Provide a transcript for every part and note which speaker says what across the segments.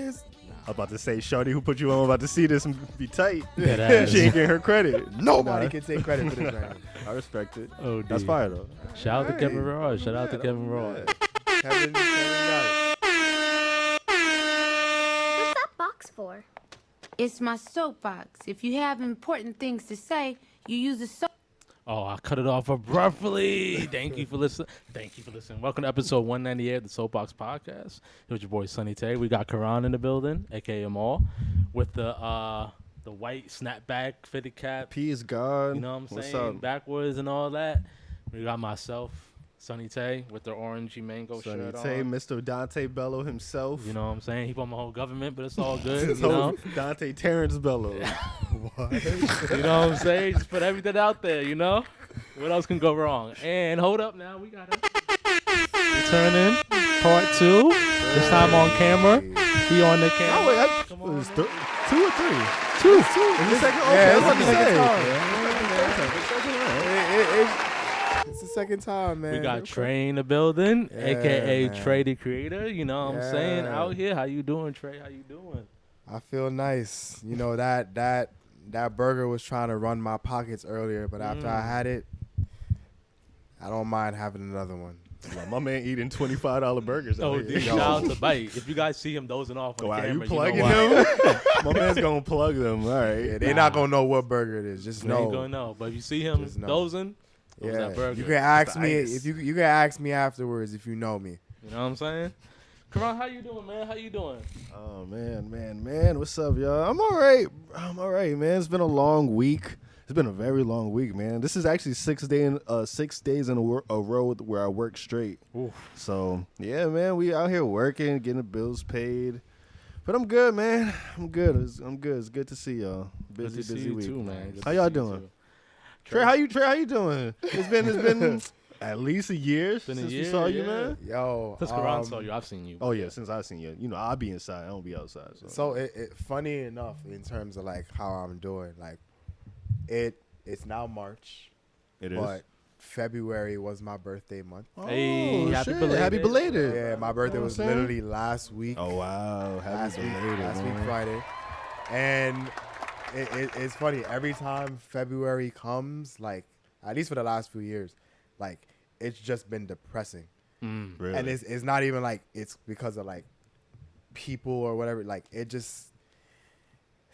Speaker 1: I'm about to say, shorty who put you on about to see this and be tight.
Speaker 2: Yeah,
Speaker 1: She ain't getting her credit.
Speaker 3: Nobody can take credit for this right now.
Speaker 1: I respect it.
Speaker 2: Oh,
Speaker 1: That's fire though.
Speaker 2: Shout out to Kevin Roy. Shout out to Kevin Roy.
Speaker 3: Kevin got it.
Speaker 4: What's that box for?
Speaker 5: It's my soapbox. If you have important things to say, you use a soap.
Speaker 2: Oh, I cut it off abruptly. Thank you for listening. Welcome to episode 198 of the Soapbox Podcast. Here's your boy Sonny Tay. We got Karan in the building, aka Amal, with the white snapback fitted cap.
Speaker 1: P is God.
Speaker 2: You know what I'm
Speaker 1: What's
Speaker 2: saying?
Speaker 1: up?
Speaker 2: Backwards and all that. We got myself, Sonny Tay, with the orangey mango
Speaker 1: Sonny
Speaker 2: shirt
Speaker 1: Tay,
Speaker 2: on.
Speaker 1: Mr. Dante Bello himself.
Speaker 2: You know what I'm saying? He put my whole government, but it's all good.
Speaker 1: His
Speaker 2: you know?
Speaker 1: whole Dante Terrence Bello.
Speaker 3: What?
Speaker 2: You know what I'm saying? Just put everything out there, you know? What else can go wrong? And hold up now, we got it. Returning, part 2. This time on camera. He on the camera.
Speaker 1: Oh, wait,
Speaker 2: Come
Speaker 1: it
Speaker 2: on,
Speaker 1: was
Speaker 2: man.
Speaker 1: 2 or 3.
Speaker 2: 2.
Speaker 1: Is the second? Okay,
Speaker 3: Yeah,
Speaker 1: I was about to
Speaker 3: it's the
Speaker 1: say.
Speaker 3: time. It's the second time, man.
Speaker 2: We got Trey in the building,
Speaker 3: Yeah,
Speaker 2: a.k.a.
Speaker 3: man.
Speaker 2: Trey the Creator. You know what I'm saying?
Speaker 3: Yeah.
Speaker 2: Out here. How you doing, Trey? How you doing?
Speaker 3: I feel nice. You know, that burger was trying to run my pockets earlier, but after I had it, I don't mind having another one.
Speaker 1: Like, my man eating $25 burgers.
Speaker 2: Oh,
Speaker 1: out here.
Speaker 2: shout out to Bite. If you guys see him dozing off on
Speaker 1: Wow,
Speaker 2: the
Speaker 1: you
Speaker 2: camera,
Speaker 1: plugging
Speaker 2: you know why.
Speaker 1: them? My man's gonna plug them. All right.
Speaker 3: Yeah, they're not gonna know what burger it is. Just
Speaker 2: You ain't
Speaker 3: know.
Speaker 2: gonna know. But if you see him
Speaker 3: Just know.
Speaker 2: dozing, it was that
Speaker 3: Yeah,
Speaker 2: burger.
Speaker 3: you can ask
Speaker 1: the
Speaker 3: me
Speaker 1: ice.
Speaker 3: if you can ask me afterwards if you know me.
Speaker 2: You know what I'm saying? Karan, how you doing, man? How you doing?
Speaker 1: Oh man. What's up, y'all? I'm all right, man. It's been a long week. It's been a very long week, man. This is actually 6 days in a row where I work straight.
Speaker 2: Oof.
Speaker 1: So yeah, man, we out here working, getting the bills paid. But I'm good, man. I'm good. It's good to see y'all.
Speaker 2: Good to see
Speaker 1: Busy
Speaker 2: you
Speaker 1: week.
Speaker 2: too, man. Good
Speaker 1: How
Speaker 2: to
Speaker 1: y'all
Speaker 2: see you
Speaker 1: doing?
Speaker 2: too.
Speaker 1: Trey, how you doing? It's been at least a year
Speaker 2: Been a
Speaker 1: since we
Speaker 2: year,
Speaker 1: saw you,
Speaker 2: yeah.
Speaker 1: man.
Speaker 3: Yo,
Speaker 2: Since Karan saw you, I've seen you.
Speaker 1: Oh yeah, since I've seen you. You know, I'll be inside. I don't be outside.
Speaker 3: So funny enough, in terms of like how I'm doing, like it's now March,
Speaker 1: it is.
Speaker 3: but February was my birthday month.
Speaker 1: Oh,
Speaker 2: Hey, happy
Speaker 1: shit.
Speaker 2: belated.
Speaker 1: Happy belated.
Speaker 3: Yeah, my birthday
Speaker 1: know
Speaker 3: was
Speaker 1: what I'm saying?
Speaker 3: literally last week.
Speaker 1: Oh wow,
Speaker 3: last
Speaker 1: happy
Speaker 3: week,
Speaker 1: belated,
Speaker 3: last week
Speaker 1: man.
Speaker 3: Friday, and it's funny every time February comes, like at least for the last few years, like it's just been depressing.
Speaker 1: Really?
Speaker 3: And it's not even like it's because of like people or whatever. Like it just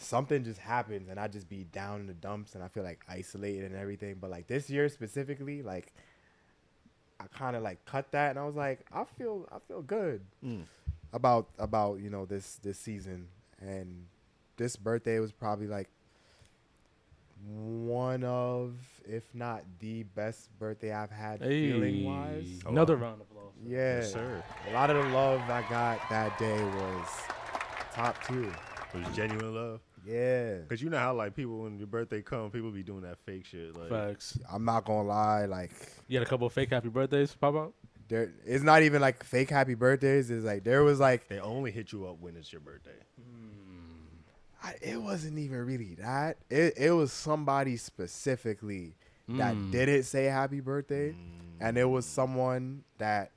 Speaker 3: something just happens and I just be down in the dumps and I feel like isolated and everything. But like this year specifically, like I kind of like cut that and I was like, I feel good about you know this season. And this birthday was probably like one of, if not the best birthday I've had feeling wise.
Speaker 2: Another round of applause.
Speaker 3: Yeah,
Speaker 1: Yes, sir.
Speaker 3: a lot of the love I got that day was top tier.
Speaker 1: It was genuine love.
Speaker 3: Yeah,
Speaker 1: Cause you know how like people when your birthday come, people be doing that fake shit. Like
Speaker 2: Facts.
Speaker 3: I'm not gonna lie, like
Speaker 2: You had a couple of fake happy birthdays pop out?
Speaker 3: there, it's not even like fake happy birthdays. It's like there was like
Speaker 1: they only hit you up when it's your birthday.
Speaker 3: it wasn't even really that. It was somebody specifically that didn't say happy birthday, and it was someone that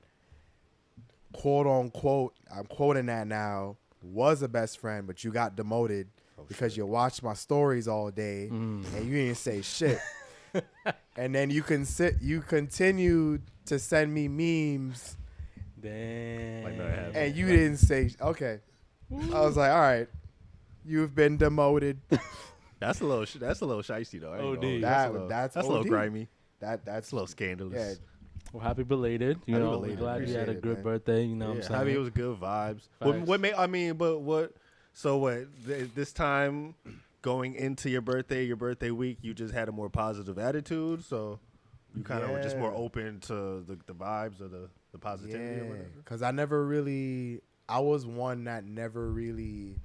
Speaker 3: quote unquote, I'm quoting that now, was a best friend, but you got demoted because you watched my stories all day and you didn't say shit. And then you continued to send me memes
Speaker 2: Damn.
Speaker 1: Like, no, it happened.
Speaker 3: and you didn't say okay. I was like, all right, you've been demoted.
Speaker 1: That's a little shiesty though. I ain't
Speaker 2: OD.
Speaker 1: gonna hold you.
Speaker 3: That's
Speaker 1: that's a little
Speaker 3: OD.
Speaker 1: grimy.
Speaker 3: That's
Speaker 1: That's a little scandalous.
Speaker 3: yeah.
Speaker 2: Well, happy belated. You
Speaker 1: Happy
Speaker 2: know,
Speaker 1: belated.
Speaker 2: we're glad you had a
Speaker 3: Appreciate it,
Speaker 2: good
Speaker 3: man.
Speaker 2: birthday. You know what I'm
Speaker 1: Yeah,
Speaker 2: saying?
Speaker 1: I mean, it was good vibes.
Speaker 2: Facts.
Speaker 1: What made? I mean, but what? So what? This time, going into your birthday week, you just had a more positive attitude. So you kind of were just more
Speaker 3: Yeah.
Speaker 1: open to the vibes or the positivity or
Speaker 3: Yeah,
Speaker 1: whatever.
Speaker 3: because I was one that never really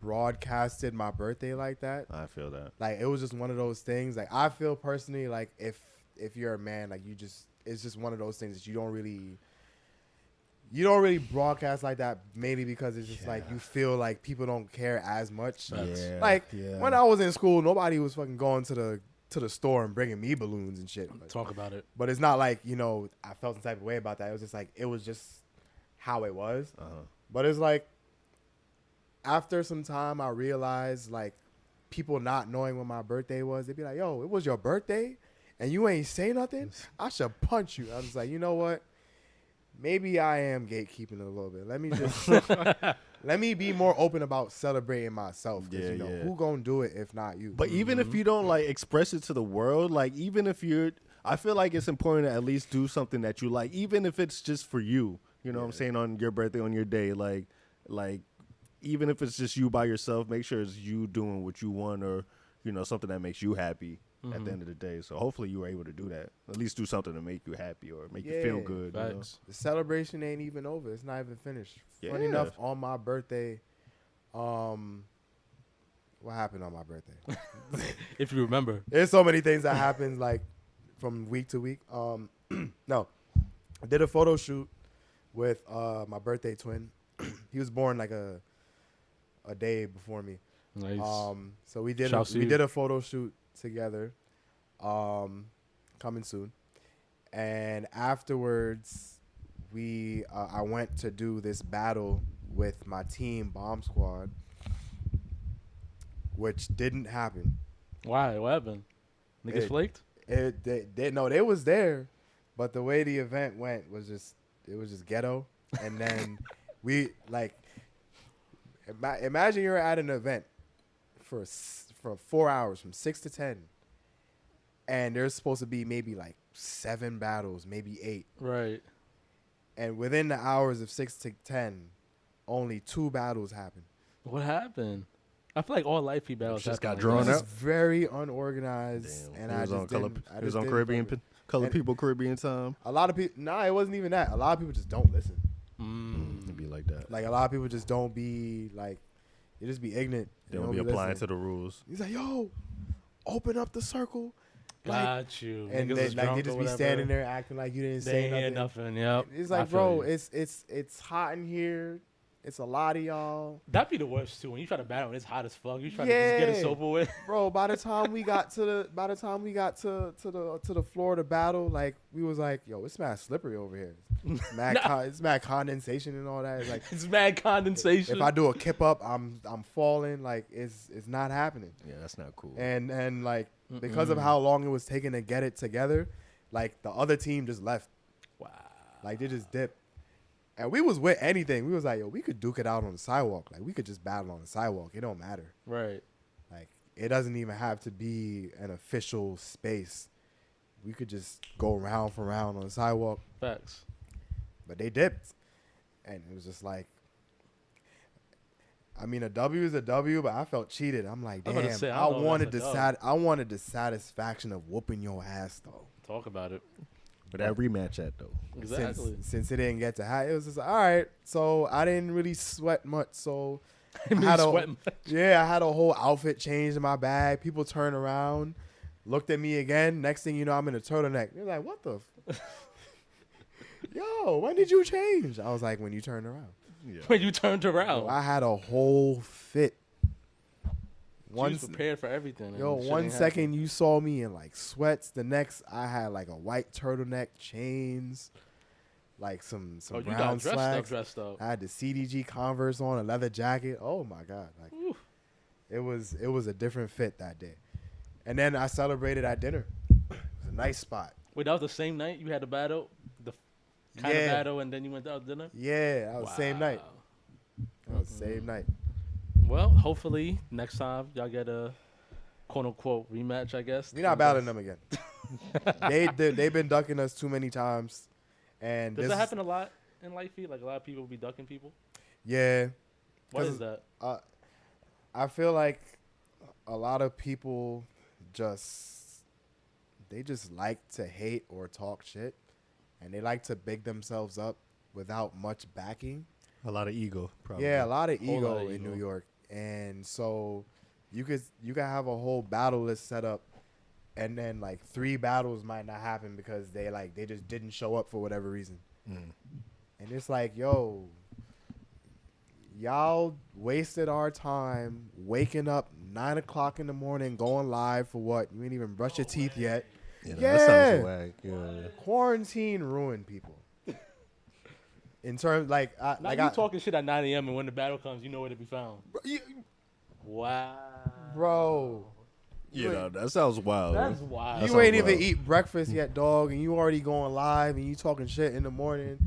Speaker 3: broadcasted my birthday like that.
Speaker 1: I feel that.
Speaker 3: Like it was just one of those things. Like I feel personally like if you're a man, like it's just one of those things that you don't really broadcast like that, mainly because it's just like you feel like people don't care as much.
Speaker 1: Yeah.
Speaker 3: Like
Speaker 1: yeah.
Speaker 3: when I was in school, nobody was fucking going to the store and bringing me balloons and shit.
Speaker 2: Talk about it.
Speaker 3: But it's not like, you know, I felt some type of way about that. It was just like, it was just how it was.
Speaker 1: Uh-huh.
Speaker 3: But it's like, after some time, I realized like people not knowing when my birthday was. They'd be like, "Yo, it was your birthday, and you ain't say nothing. I should punch you." I was like, you know what? Maybe I am gatekeeping a little bit. Let me just let me be more open about celebrating myself. Because who gonna do it if not you?
Speaker 1: But even if you don't like express it to the world, like even if you're, I feel like it's important to at least do something that you like, even if it's just for you. You know what I'm saying, on your birthday, on your day, like even if it's just you by yourself, make sure it's you doing what you want, or something that makes you happy at the end of the day. So hopefully you were able to do that. At least do something to make you happy or make you feel good.
Speaker 3: The celebration ain't even over. It's not even finished. Funny enough, on my birthday, what happened on my birthday?
Speaker 2: If you remember.
Speaker 3: There's so many things that happen like from week to week. No, I did a photo shoot with my birthday twin. He was born like a day before me.
Speaker 2: Nice.
Speaker 3: So we did a photo shoot together. Coming soon. And afterwards, I went to do this battle with my team, Bomb Squad, which didn't happen.
Speaker 2: Why? What happened? Niggas flaked?
Speaker 3: They was there, but the way the event went was just ghetto. And then we imagine you're at an event for 4 hours from 6 to 10, and there's supposed to be maybe like 7 battles, maybe 8.
Speaker 2: Right.
Speaker 3: And within the hours of 6 to 10, only 2 battles happened.
Speaker 2: What happened? I feel like all life feed battles
Speaker 1: just
Speaker 2: happen
Speaker 1: got drawn
Speaker 3: It was
Speaker 1: out.
Speaker 3: very unorganized.
Speaker 1: Damn.
Speaker 3: And
Speaker 1: It
Speaker 3: I
Speaker 1: was
Speaker 3: just
Speaker 1: on
Speaker 3: didn't.
Speaker 1: It was on Caribbean, Color People Caribbean time.
Speaker 3: A lot of people. Nah, it wasn't even that. A lot of people just don't listen.
Speaker 1: It'd be like that.
Speaker 3: Like a lot of people just don't be like, they just be ignorant.
Speaker 1: They don't be applying to the rules.
Speaker 3: He's like, yo, open up the circle.
Speaker 2: Got you.
Speaker 3: And they just be standing there acting like you didn't say
Speaker 2: They
Speaker 3: nothing.
Speaker 2: ain't nothing. Yep.
Speaker 3: It's
Speaker 2: I
Speaker 3: like,
Speaker 2: feel
Speaker 3: bro,
Speaker 2: you.
Speaker 3: it's hot in here. It's a lot of y'all.
Speaker 2: That'd be the worst too. When you try to battle and it's hot as fuck, you try to just get it over with.
Speaker 3: Bro, by the time we got to the floor to battle, like we was like, yo, it's mad slippery over here. It's mad condensation and all that. It's like
Speaker 2: It's mad condensation.
Speaker 3: if I do a kip up, I'm falling. Like it's not happening.
Speaker 1: Yeah, that's not cool.
Speaker 3: And like because of how long it was taking to get it together, like the other team just left.
Speaker 2: Wow.
Speaker 3: Like they just dipped. And we was with anything. We was like, yo, we could duke it out on the sidewalk. Like we could just battle on the sidewalk. It don't matter.
Speaker 2: Right.
Speaker 3: Like it doesn't even have to be an official space. We could just go round for round on the sidewalk.
Speaker 2: Facts.
Speaker 3: But they dipped. And it was just like, I mean, a W is a W, but I felt cheated. I'm like,
Speaker 2: I was about
Speaker 3: damn,
Speaker 2: to say, I
Speaker 3: I
Speaker 2: don't know if
Speaker 3: wanted
Speaker 2: that's a
Speaker 3: I wanted the satisfaction of whooping your ass though.
Speaker 2: Talk about it.
Speaker 1: But that rematch at though.
Speaker 2: Exactly.
Speaker 3: Since it didn't get to happen, it was just like, all right. So I didn't really sweat much. So I had I had a whole outfit change in my bag. People turned around, looked at me again. Next thing you know, I'm in a turtleneck. They're like, what the? Yo, when did you change? I was like, when you turned around.
Speaker 1: Yeah.
Speaker 2: When you turned around.
Speaker 3: Yo, I had a whole fit.
Speaker 2: She was prepared for everything.
Speaker 3: Yo,
Speaker 2: and shit
Speaker 3: 1
Speaker 2: ain't
Speaker 3: second you saw me in like sweats. The next I had like a white turtleneck, chains, like some
Speaker 2: you
Speaker 3: brown
Speaker 2: got
Speaker 3: slacks.
Speaker 2: dressed up.
Speaker 3: I had the CDG Converse on, a leather jacket. Oh my god, like
Speaker 2: Oof.
Speaker 3: it was a different fit that day. And then I celebrated at dinner. It was a nice spot.
Speaker 2: Wait, that was the same night you had the battle, the kind of battle, and then you went out to dinner.
Speaker 3: Yeah, that was the same night.
Speaker 2: Wow.
Speaker 3: That was the same night.
Speaker 2: Well, hopefully next time y'all get a quote unquote rematch. I guess
Speaker 3: We're not battling them again. They've been ducking us too many times. And
Speaker 2: Does that happen a lot in life feed? Like a lot of people be ducking people.
Speaker 3: Yeah.
Speaker 2: What is that?
Speaker 3: I feel like a lot of people they just like to hate or talk shit, and they like to big themselves up without much backing.
Speaker 1: A lot of ego, probably.
Speaker 3: Yeah, a lot of
Speaker 2: Whole
Speaker 3: ego
Speaker 2: lot of
Speaker 3: in
Speaker 2: ego.
Speaker 3: New York, and so you could have a whole battle list set up, and then like 3 battles might not happen because they just didn't show up for whatever reason. And it's like, yo, y'all wasted our time waking up 9 o'clock in the morning, going live for what? You ain't even brush your teeth yet.
Speaker 1: That sounds whack. Yeah.
Speaker 3: Quarantine ruined people. in terms like
Speaker 2: You talking shit at 9 a.m. and when the battle comes, you know where to be found. Wow.
Speaker 3: bro.
Speaker 1: You know, that sounds wild.
Speaker 2: That's wild.
Speaker 1: That
Speaker 3: You ain't
Speaker 1: sounds
Speaker 3: even
Speaker 1: wild.
Speaker 3: eat breakfast yet, dog, and you already going live and you talking shit in the morning,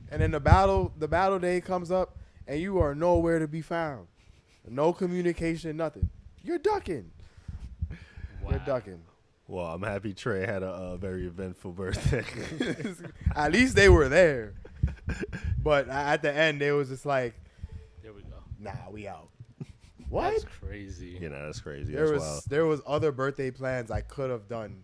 Speaker 3: and then the battle day comes up and you are nowhere to be found, no communication, nothing. You're ducking. You're ducking.
Speaker 1: Well, I'm happy Trey had a very eventful birthday.
Speaker 3: At least they were there, but at the end they was just like,
Speaker 2: There we go.
Speaker 3: nah, we out. What?
Speaker 2: That's crazy.
Speaker 1: You know, that's crazy.
Speaker 3: There
Speaker 1: That's
Speaker 3: was
Speaker 1: wild.
Speaker 3: there was other birthday plans I could have done.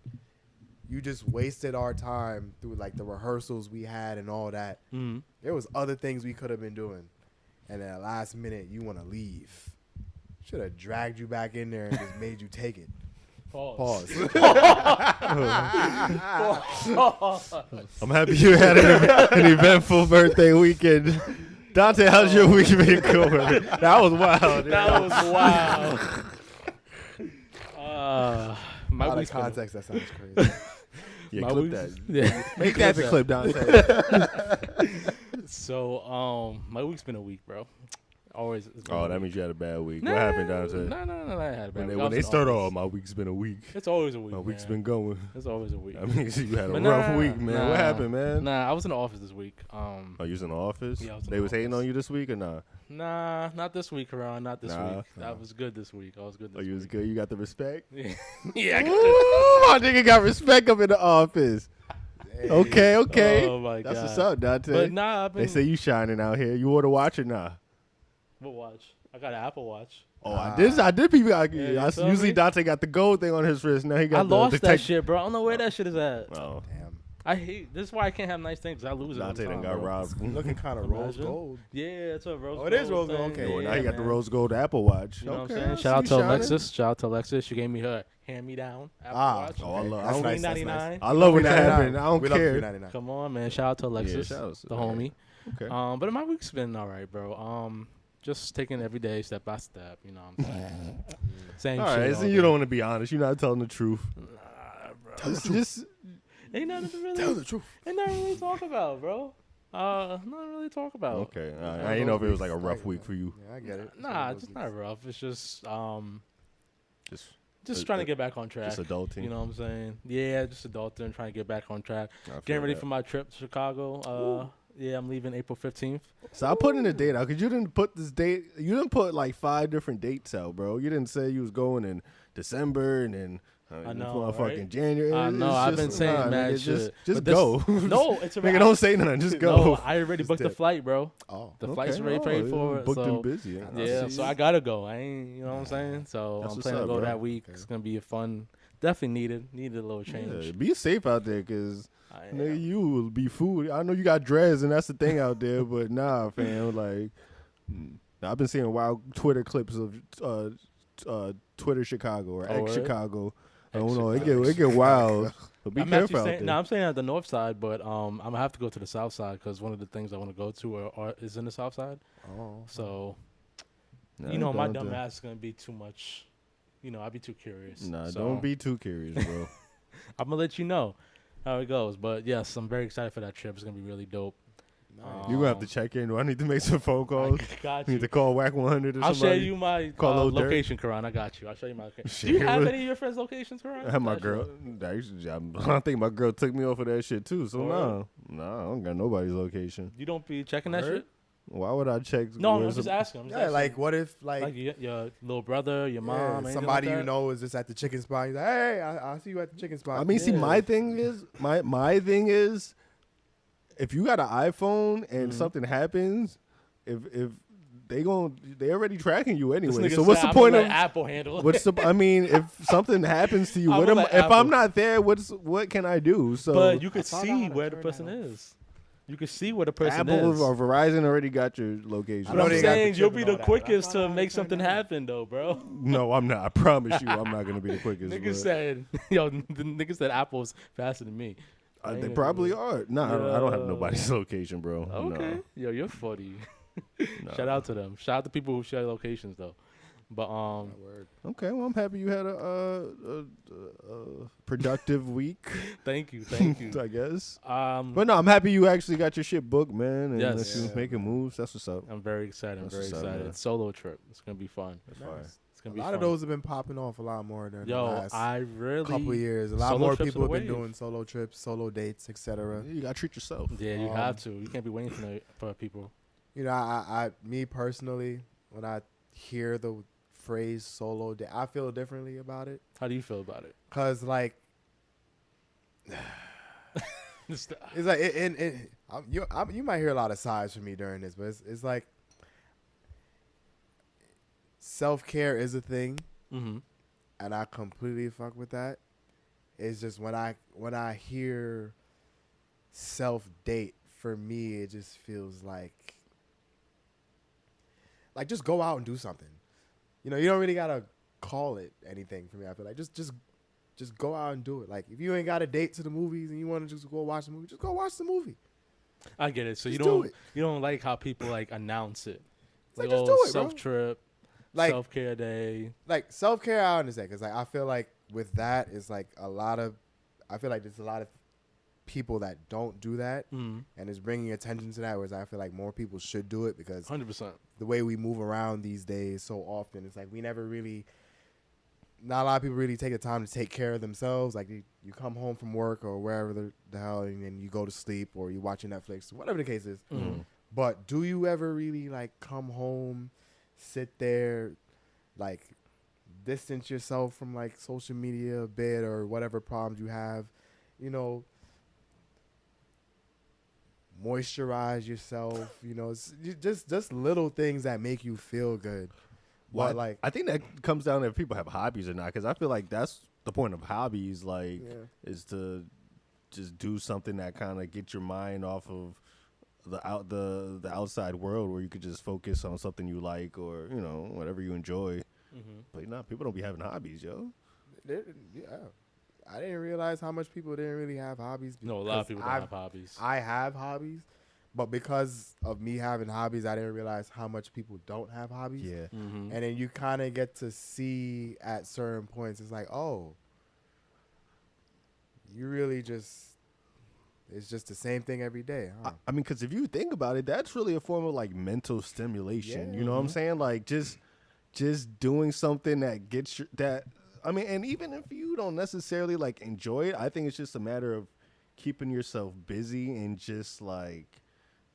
Speaker 3: You just wasted our time through like the rehearsals we had and all that.
Speaker 2: Mm-hmm.
Speaker 3: There was other things we could have been doing, and at the last minute you want to leave. Should have dragged you back in there and just made you take it. Pause.
Speaker 1: I'm happy you had an eventful birthday weekend. Dante, how's your week been going? That was wild.
Speaker 2: That was wild. My
Speaker 3: Out of
Speaker 2: week's been-
Speaker 3: context, that sounds crazy.
Speaker 1: Yeah,
Speaker 2: my
Speaker 1: clip
Speaker 2: week's-
Speaker 1: that.
Speaker 2: Yeah.
Speaker 1: Make that the clip, Dante.
Speaker 2: So, my week's been a week, bro. Always. it's been
Speaker 1: Oh,
Speaker 2: a
Speaker 1: that
Speaker 2: week.
Speaker 1: means you had a bad week.
Speaker 2: Nah,
Speaker 1: What happened, Dante?
Speaker 2: No, I had a bad
Speaker 1: When
Speaker 2: week.
Speaker 1: they,
Speaker 2: I
Speaker 1: when
Speaker 2: was
Speaker 1: they
Speaker 2: in
Speaker 1: start,
Speaker 2: office.
Speaker 1: oh, my week's been a week.
Speaker 2: It's always a week.
Speaker 1: My week's
Speaker 2: man.
Speaker 1: been going.
Speaker 2: It's always a week.
Speaker 1: I mean, you had a
Speaker 2: But
Speaker 1: rough
Speaker 2: nah,
Speaker 1: week, man.
Speaker 2: nah.
Speaker 1: What happened, man?
Speaker 2: Nah, I was in the office this week.
Speaker 1: Oh, you was in the office?
Speaker 2: Yeah, I was in
Speaker 1: They
Speaker 2: the
Speaker 1: was hating
Speaker 2: office.
Speaker 1: on you this week or not?
Speaker 2: Nah, not this week, Karan. Not this
Speaker 1: Nah.
Speaker 2: week. I was good this week. I was good this
Speaker 1: Oh, you was
Speaker 2: week.
Speaker 1: good? You got the respect?
Speaker 2: Yeah, yeah. I got
Speaker 1: Ooh, my nigga got respect up in the office. Okay, okay.
Speaker 2: Oh, my
Speaker 1: That's
Speaker 2: God.
Speaker 1: what's up, Dante.
Speaker 2: But nah, I've been.
Speaker 1: They say you shining out here. You order watch or nah?
Speaker 2: What watch? I got an Apple Watch.
Speaker 1: Oh, I did. People,
Speaker 2: you feel
Speaker 1: usually
Speaker 2: me?
Speaker 1: Dante got the gold thing on his wrist. Now he got
Speaker 2: I
Speaker 1: the
Speaker 2: lost that
Speaker 1: tech-
Speaker 2: shit, bro. I don't know where that shit is at.
Speaker 1: Oh,
Speaker 3: Damn.
Speaker 2: I hate. This is why I can't have nice things. I lose it. all the
Speaker 1: Dante done
Speaker 2: time,
Speaker 1: got
Speaker 2: bro.
Speaker 1: robbed.
Speaker 3: Looking kind of rose
Speaker 2: Imagine.
Speaker 3: gold.
Speaker 2: Yeah, it's a rose.
Speaker 3: Oh, it is
Speaker 2: gold
Speaker 3: rose gold,
Speaker 2: thing.
Speaker 3: okay.
Speaker 1: Well, now
Speaker 2: Yeah,
Speaker 1: he got the
Speaker 2: man.
Speaker 1: rose gold Apple Watch.
Speaker 2: You know
Speaker 1: Okay,
Speaker 2: what I'm
Speaker 1: I
Speaker 2: saying?
Speaker 1: see
Speaker 2: Shout out
Speaker 1: you
Speaker 2: to
Speaker 1: shining.
Speaker 2: Alexis. Shout out to Alexis. She gave me her hand-me-down Apple Watch.
Speaker 1: Oh, I love.
Speaker 3: That's
Speaker 1: I don't,
Speaker 3: nice.
Speaker 2: $3.99.
Speaker 1: I love when that
Speaker 3: $3.99.
Speaker 1: happens. I don't
Speaker 3: We love
Speaker 1: care.
Speaker 3: $3.99.
Speaker 2: Come on, man. Shout out to Alexis,
Speaker 1: shout out to-
Speaker 2: the homie.
Speaker 1: Okay.
Speaker 2: But my week's been all right, bro. Just taking every day step by step. You know what I'm saying? Same
Speaker 1: All
Speaker 2: shit.
Speaker 1: right,
Speaker 2: all
Speaker 1: so you
Speaker 2: day.
Speaker 1: don't want to be honest. You're not telling the truth.
Speaker 2: Nah, bro.
Speaker 1: Just
Speaker 2: Ain't nothing to really.
Speaker 3: Tell the truth.
Speaker 2: Ain't nothing to really talk about, bro. Nothing to really talk about.
Speaker 1: okay. All right. I didn't know if it was like a rough week for you.
Speaker 3: Yeah, I get it.
Speaker 2: Nah, it's just not rough. It's just
Speaker 1: Just
Speaker 2: trying to get back on track.
Speaker 1: just adulting.
Speaker 2: You know what I'm saying? Yeah, just adulting, trying to get back on track.
Speaker 1: I feel
Speaker 2: Getting ready
Speaker 1: that.
Speaker 2: for my trip to Chicago. Yeah, I'm leaving April 15th.
Speaker 1: So I put in a date out because you didn't put this date. You didn't put like 5 different dates out, bro. You didn't say you was going in December and then
Speaker 2: I know,
Speaker 1: motherfucking
Speaker 2: right?
Speaker 1: January.
Speaker 2: I know,
Speaker 1: It's
Speaker 2: I've
Speaker 1: just-
Speaker 2: been saying mad
Speaker 1: nigga,
Speaker 2: shit.
Speaker 1: Just
Speaker 2: But this-
Speaker 1: go.
Speaker 2: No, it's a
Speaker 1: Nigga, don't say nothing. Just go.
Speaker 2: No, I already booked the
Speaker 3: dip.
Speaker 2: flight, bro.
Speaker 3: Oh.
Speaker 2: The flight's already paid for. it,
Speaker 1: Booked
Speaker 2: so,
Speaker 1: and busy.
Speaker 2: Yeah, so I gotta go. I ain't, you know what I'm saying? So
Speaker 1: That's
Speaker 2: I'm
Speaker 1: what's
Speaker 2: planning
Speaker 1: up,
Speaker 2: to go
Speaker 1: bro.
Speaker 2: that week. It's gonna be a fun. Definitely needed a little change.
Speaker 1: Yeah, be safe out there, cause
Speaker 2: I
Speaker 1: nigga,
Speaker 2: am.
Speaker 1: you will be food. I know you got dreads, and that's the thing out there. But nah, fam, like I've been seeing wild Twitter clips of Twitter Chicago or
Speaker 2: Oh,
Speaker 1: X
Speaker 2: word?
Speaker 1: Chicago. I don't know.
Speaker 2: Ex-Chicago.
Speaker 1: It get wild. But be
Speaker 2: I'm
Speaker 1: careful
Speaker 2: actually
Speaker 1: out
Speaker 2: saying,
Speaker 1: there.
Speaker 2: no, I'm saying at the north side, but I'm gonna have to go to the south side because one of the things I want to go to is in the south side.
Speaker 3: Oh.
Speaker 2: So
Speaker 1: Nah,
Speaker 2: you know, my
Speaker 1: don't
Speaker 2: dumb
Speaker 1: do-
Speaker 2: ass is gonna be too much. You know, I'd be too curious.
Speaker 1: Nah,
Speaker 2: So
Speaker 1: don't be too curious, bro.
Speaker 2: I'm gonna let you know how it goes. But yes, I'm very excited for that trip. It's gonna be really dope.
Speaker 1: You gonna have to check in. Do I need to make some phone calls?
Speaker 2: I got
Speaker 1: You
Speaker 2: you.
Speaker 1: need to call Whack 100 or
Speaker 2: I'll
Speaker 1: somebody.
Speaker 2: share you my
Speaker 1: Call Lil Durk.
Speaker 2: location, Karan. I got you. I'll show you my location.
Speaker 1: Shit,
Speaker 2: Do you have
Speaker 1: really?
Speaker 2: any of your friends' locations, Karan?
Speaker 1: I have my
Speaker 2: Got
Speaker 1: girl.
Speaker 2: you.
Speaker 1: I think my girl took me off of that shit too. So
Speaker 2: Oh,
Speaker 1: nah, I don't got nobody's location.
Speaker 2: You don't be checking that
Speaker 3: Word?
Speaker 2: shit?
Speaker 1: Why would I check?
Speaker 2: No, I'm
Speaker 1: where's
Speaker 2: just
Speaker 1: the-
Speaker 2: asking. I'm just
Speaker 3: Yeah,
Speaker 2: asking.
Speaker 3: like what if
Speaker 2: Like your little brother, your mom,
Speaker 3: yeah,
Speaker 2: anything
Speaker 3: somebody
Speaker 2: like
Speaker 3: you
Speaker 2: that?
Speaker 3: know is just at the chicken spot. He's like, hey, I see you at the chicken spot.
Speaker 1: I mean, see,
Speaker 2: Yeah.
Speaker 1: my thing is, my thing is, if you got an iPhone and something happens, if they already tracking you
Speaker 2: This
Speaker 1: anyway.
Speaker 2: nigga
Speaker 1: So what's
Speaker 2: said,
Speaker 1: the
Speaker 2: "I'm
Speaker 1: point
Speaker 2: gonna
Speaker 1: of?
Speaker 2: let Apple handle?
Speaker 1: What's the? I mean, if something happens to you,
Speaker 2: I'm
Speaker 1: what
Speaker 2: gonna
Speaker 1: am?
Speaker 2: let
Speaker 1: If
Speaker 2: Apple-
Speaker 1: I'm not there, what can I do? So,
Speaker 2: But you could
Speaker 3: thought I
Speaker 2: see
Speaker 3: had to
Speaker 2: where the
Speaker 3: turn
Speaker 2: person
Speaker 3: that off.
Speaker 2: is. You could see where the person
Speaker 1: Apple
Speaker 2: is.
Speaker 1: or Verizon already got your location.
Speaker 3: I
Speaker 2: But
Speaker 3: know
Speaker 2: I'm
Speaker 3: they got the
Speaker 2: saying
Speaker 3: chip
Speaker 2: you'll
Speaker 3: and
Speaker 2: be
Speaker 3: all
Speaker 2: the
Speaker 3: that.
Speaker 2: quickest
Speaker 3: I
Speaker 2: to
Speaker 3: thought I
Speaker 2: make
Speaker 3: turned
Speaker 2: something
Speaker 3: that off.
Speaker 2: happen, though, bro.
Speaker 1: No, I'm not. I promise you, I'm not gonna be the quickest.
Speaker 2: Niggas
Speaker 1: but-
Speaker 2: said, yo, the niggas said Apple's faster than me. I ain't
Speaker 1: they
Speaker 2: gonna
Speaker 1: probably
Speaker 2: do it.
Speaker 1: are. Nah, I don't have
Speaker 2: Yo.
Speaker 1: nobody's location, bro.
Speaker 2: Okay.
Speaker 1: No.
Speaker 2: Yo, you're funny.
Speaker 1: No.
Speaker 2: Shout out to them. Shout out to people who share locations, though. But
Speaker 3: Word.
Speaker 1: Okay, well, I'm happy you had a productive week.
Speaker 2: thank you.
Speaker 1: I guess.
Speaker 2: Um,
Speaker 1: But no, I'm happy you actually got your shit booked, man, and
Speaker 2: Yes.
Speaker 1: that you
Speaker 3: Yeah,
Speaker 1: making
Speaker 3: man.
Speaker 1: moves. That's what's up.
Speaker 2: I'm very excited. I'm
Speaker 1: That's
Speaker 2: very
Speaker 1: what's up,
Speaker 2: excited.
Speaker 1: man.
Speaker 2: Solo trip. It's gonna be fun.
Speaker 1: That's
Speaker 3: Nice.
Speaker 1: fire.
Speaker 2: It's gonna
Speaker 3: A
Speaker 2: be
Speaker 3: lot
Speaker 2: fun.
Speaker 3: of those have been popping off a lot more than the
Speaker 2: Yo,
Speaker 3: last
Speaker 2: I really
Speaker 3: couple years. A lot
Speaker 2: solo
Speaker 3: more
Speaker 2: trips
Speaker 3: people
Speaker 2: are the
Speaker 3: have been
Speaker 2: wave.
Speaker 3: doing solo trips, solo dates, etc.
Speaker 1: You gotta treat yourself.
Speaker 2: Yeah, you have to. You can't be waiting for people.
Speaker 3: You know, me personally, when I hear the phrase solo date, I feel differently about it.
Speaker 2: How do you feel about it?
Speaker 3: Cause like
Speaker 2: Just,
Speaker 3: it's like you might hear a lot of sighs from me during this, but it's like self-care is a thing,
Speaker 2: mm-hmm.
Speaker 3: and I completely fuck with that. It's just when I hear self-date, for me it just feels like just go out and do something. You know, you don't really gotta call it anything for me. I feel like just go out and do it. Like if you ain't got a date to the movies and you want to just go watch the movie, just go watch the movie.
Speaker 2: I get it. So
Speaker 3: Just do it.
Speaker 2: you don't like how people like announce it. It's
Speaker 3: Like,
Speaker 2: like,
Speaker 3: just
Speaker 2: oh,
Speaker 3: do it, bro.
Speaker 2: self trip,
Speaker 3: Like
Speaker 2: self care day.
Speaker 3: like self-care I understand, because like I feel like with that it's like I feel like there's a lot of people that don't do that,
Speaker 2: Mm,
Speaker 3: and it's bringing attention to that, whereas I feel like more people should do it, because
Speaker 2: 100%.
Speaker 3: the way we move around these days so often, it's like we never really, not a lot of people really take the time to take care of themselves. Like you come home from work or wherever the hell, and then you go to sleep or you watching Netflix, whatever the case is.
Speaker 2: Mm.
Speaker 3: But do you ever really like come home, sit there, like distance yourself from like social media a bit or whatever problems you have, you know, moisturize yourself, you know, just little things that make you feel good.
Speaker 1: Well,
Speaker 3: But like,
Speaker 1: I think that comes down to if people have hobbies or not, because I feel like that's the point of hobbies. Like,
Speaker 3: Yeah.
Speaker 1: is to just do something that kind of get your mind off of the outside world, where you could just focus on something you like, or you know, whatever you enjoy.
Speaker 2: Mm-hmm.
Speaker 1: But nah, people don't be having hobbies, yo.
Speaker 3: yeah, I didn't realize how much people didn't really have hobbies.
Speaker 2: No, a lot of
Speaker 3: because
Speaker 2: people don't have hobbies.
Speaker 3: I have hobbies, but because of me having hobbies, I didn't realize how much people don't have hobbies.
Speaker 1: Yeah,
Speaker 2: Mm-hmm.
Speaker 3: And then you kind of get to see at certain points, it's like, oh, you really it's just the same thing every day, huh?
Speaker 1: I mean, because if you think about it, that's really a form of like mental stimulation.
Speaker 3: Yeah.
Speaker 1: You know what I'm saying? Like just doing something that gets that. I mean, and even if you don't necessarily like enjoy it, I think it's just a matter of keeping yourself busy and just like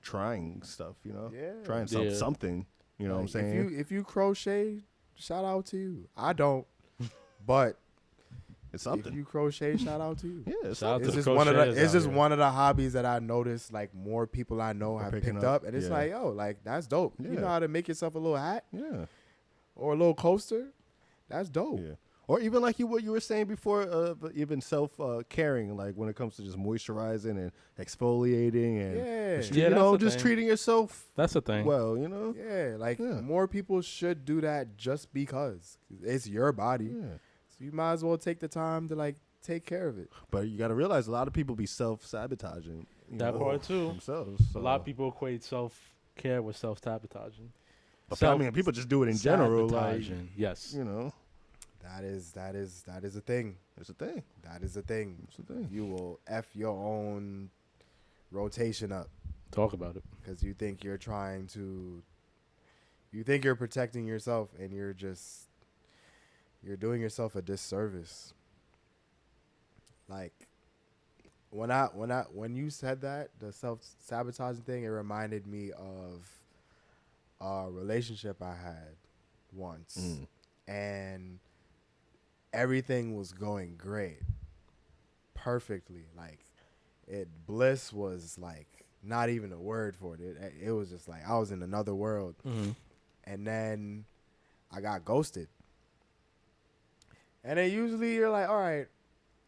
Speaker 1: trying stuff. You know,
Speaker 3: Yeah.
Speaker 1: trying
Speaker 2: Yeah.
Speaker 1: something. You know what I'm
Speaker 3: Like,
Speaker 1: saying?
Speaker 3: If you crochet, shout out to you. I don't, but
Speaker 1: It's something.
Speaker 3: if you crochet, shout out to you.
Speaker 1: Yeah, it's
Speaker 2: Shout out
Speaker 1: something.
Speaker 2: to
Speaker 3: It's
Speaker 2: the
Speaker 3: just one of the
Speaker 2: crocheters
Speaker 3: it's
Speaker 2: out
Speaker 3: just
Speaker 2: here.
Speaker 3: one of the hobbies that I noticed like more people I know
Speaker 1: Are
Speaker 3: have
Speaker 1: picking
Speaker 3: picked
Speaker 1: up.
Speaker 3: up, and it's
Speaker 1: Yeah.
Speaker 3: like, oh, like that's dope. You
Speaker 1: Yeah.
Speaker 3: know how to make yourself a little hat
Speaker 1: Yeah,
Speaker 3: or a little coaster? That's dope.
Speaker 1: yeah. Or even like what you were saying before, but even self caring, like when it comes to just moisturizing and exfoliating and
Speaker 3: Yeah.
Speaker 1: just,
Speaker 2: Yeah,
Speaker 1: you
Speaker 2: that's
Speaker 1: know,
Speaker 2: the
Speaker 1: just
Speaker 2: thing.
Speaker 1: treating yourself
Speaker 2: That's the thing.
Speaker 1: well. You know.
Speaker 3: Yeah, like
Speaker 1: Yeah.
Speaker 3: more people should do that just because it's your body.
Speaker 1: Yeah.
Speaker 3: So you might as well take the time to like take care of it.
Speaker 1: But you got to realize a lot of people be self-sabotaging.
Speaker 2: That part too.
Speaker 1: Themselves.
Speaker 2: A lot of people equate self care with self sabotaging.
Speaker 1: But I mean, people just do it in general. Like,
Speaker 2: Yes.
Speaker 1: you know,
Speaker 3: That is a thing.
Speaker 1: it's a thing.
Speaker 3: That is a thing.
Speaker 1: It's a thing.
Speaker 3: You will F your own rotation up
Speaker 2: Talk about it.
Speaker 3: because you think you're protecting yourself, and you're doing yourself a disservice. Like when you said that, the self-sabotaging thing, it reminded me of a relationship I had once, and everything was going great, perfectly. Like bliss was like not even a word for it. It was just like I was in another world.
Speaker 2: Mm-hmm.
Speaker 3: And then I got ghosted. And then usually you're like, all right,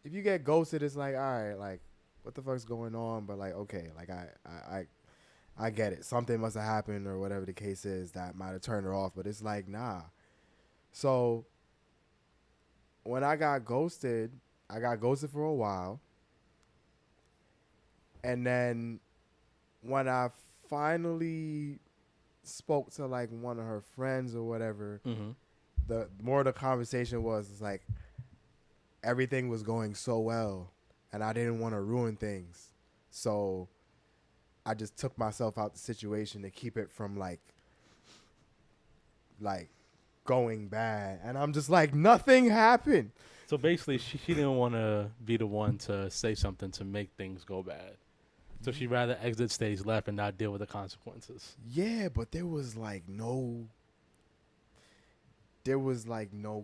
Speaker 3: if you get ghosted, it's like, all right, like what the fuck's going on? But like, okay, like I get it. Something must have happened or whatever the case is that might have turned her off. But it's like, nah. So when I got ghosted for a while. And then when I finally spoke to like one of her friends or whatever,
Speaker 2: Mm-hmm.
Speaker 3: the more the conversation was, it's like everything was going so well, and I didn't want to ruin things, so I just took myself out the situation to keep it from like going bad. And I'm just like, nothing happened.
Speaker 2: So basically, she didn't want to be the one to say something to make things go bad. So she'd rather exit stage left and not deal with the consequences.
Speaker 3: Yeah, but there was no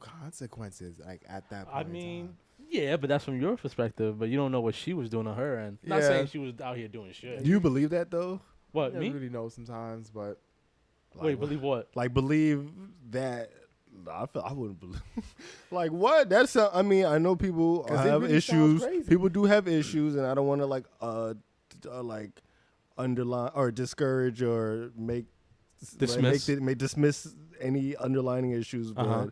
Speaker 3: consequences like at that point.
Speaker 2: I mean, yeah, but that's from your perspective. But you don't know what she was doing on her end. Not
Speaker 3: Yeah.
Speaker 2: saying she was out here doing shit.
Speaker 1: Do you believe that though?
Speaker 2: What,
Speaker 3: I
Speaker 2: me?
Speaker 3: really know sometimes, but
Speaker 2: Wait, believe what?
Speaker 1: Like believe that. I wouldn't believe. Like what? That's. I mean, I know people
Speaker 3: 'Cause it
Speaker 1: have
Speaker 3: really sounds
Speaker 1: issues.
Speaker 3: crazy.
Speaker 1: People do have issues, and I don't want to like underline or discourage or make
Speaker 2: Dismiss.
Speaker 1: dismiss any underlining issues. But
Speaker 2: Uh-huh.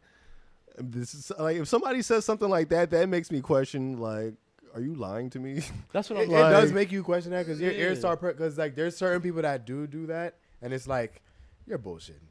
Speaker 1: this is like if somebody says something like that, that makes me question. Like, are you lying to me?
Speaker 2: That's what
Speaker 3: it
Speaker 2: I'm
Speaker 3: does
Speaker 2: like.
Speaker 3: make you question that because your
Speaker 2: Yeah.
Speaker 3: ears start because like there's certain people that do that, and it's like you're bullshitting.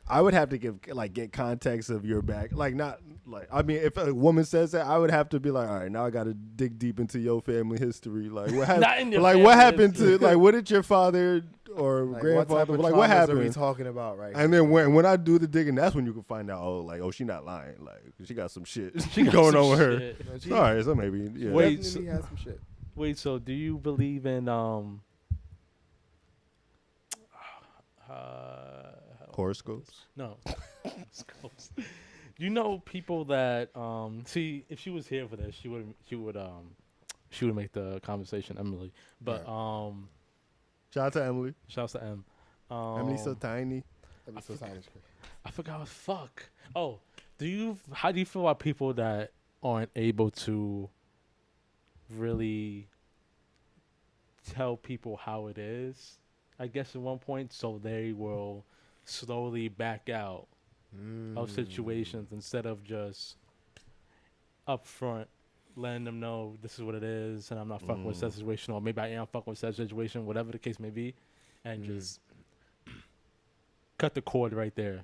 Speaker 1: I would have to get context of your back. Like not like I mean, if a woman says that, I would have to be like, all right, now I got to dig deep into your family history. Like what
Speaker 2: Not in
Speaker 1: happened?
Speaker 2: your
Speaker 1: Like
Speaker 2: family
Speaker 1: what happened
Speaker 2: history.
Speaker 1: to like what did your father or
Speaker 3: Like,
Speaker 1: grandfather
Speaker 3: what type of
Speaker 1: like what
Speaker 3: traumas are we
Speaker 1: happened?
Speaker 3: talking about right
Speaker 1: And
Speaker 3: now?
Speaker 1: then when I do the digging, that's when you can find out. Oh, she not lying. Like she got some shit
Speaker 2: She got
Speaker 1: going
Speaker 2: some
Speaker 1: on with her.
Speaker 2: shit.
Speaker 3: You know, she
Speaker 1: All right, so maybe yeah.
Speaker 2: Wait,
Speaker 3: definitely has some shit.
Speaker 2: Wait, so do you believe in
Speaker 1: Horoscopes.
Speaker 2: no. You know people that see if she was here for this, she would make the conversation Emily. But
Speaker 1: Shout out to Emily.
Speaker 2: shouts to M.
Speaker 1: Emily's so tiny.
Speaker 3: That'd be so silent, Chris.
Speaker 2: I forgot what fuck. Oh, how do you feel about people that aren't able to really tell people how it is? I guess at one point, so they will slowly back out of situations instead of just up front letting them know this is what it is and I'm not fucking with that situation, or maybe I am fucking with that situation, whatever the case may be, and just cut the cord right there.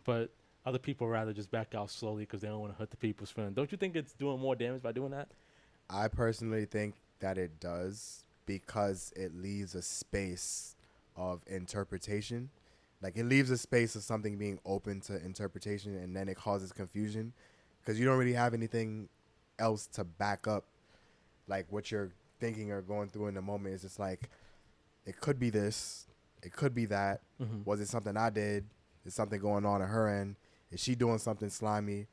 Speaker 2: But other people rather just back out slowly because they don't want to hurt the people's feelings. Don't you think it's doing more damage by doing that?
Speaker 3: I personally think that it does because it leaves a space of interpretation. Like it leaves a space of something being open to interpretation, and then it causes confusion because you don't really have anything else to back up like what you're thinking or going through in the moment. It's just like it could be this, it could be that. Was it something I did? Is something going on at her end? Is she doing something slimy?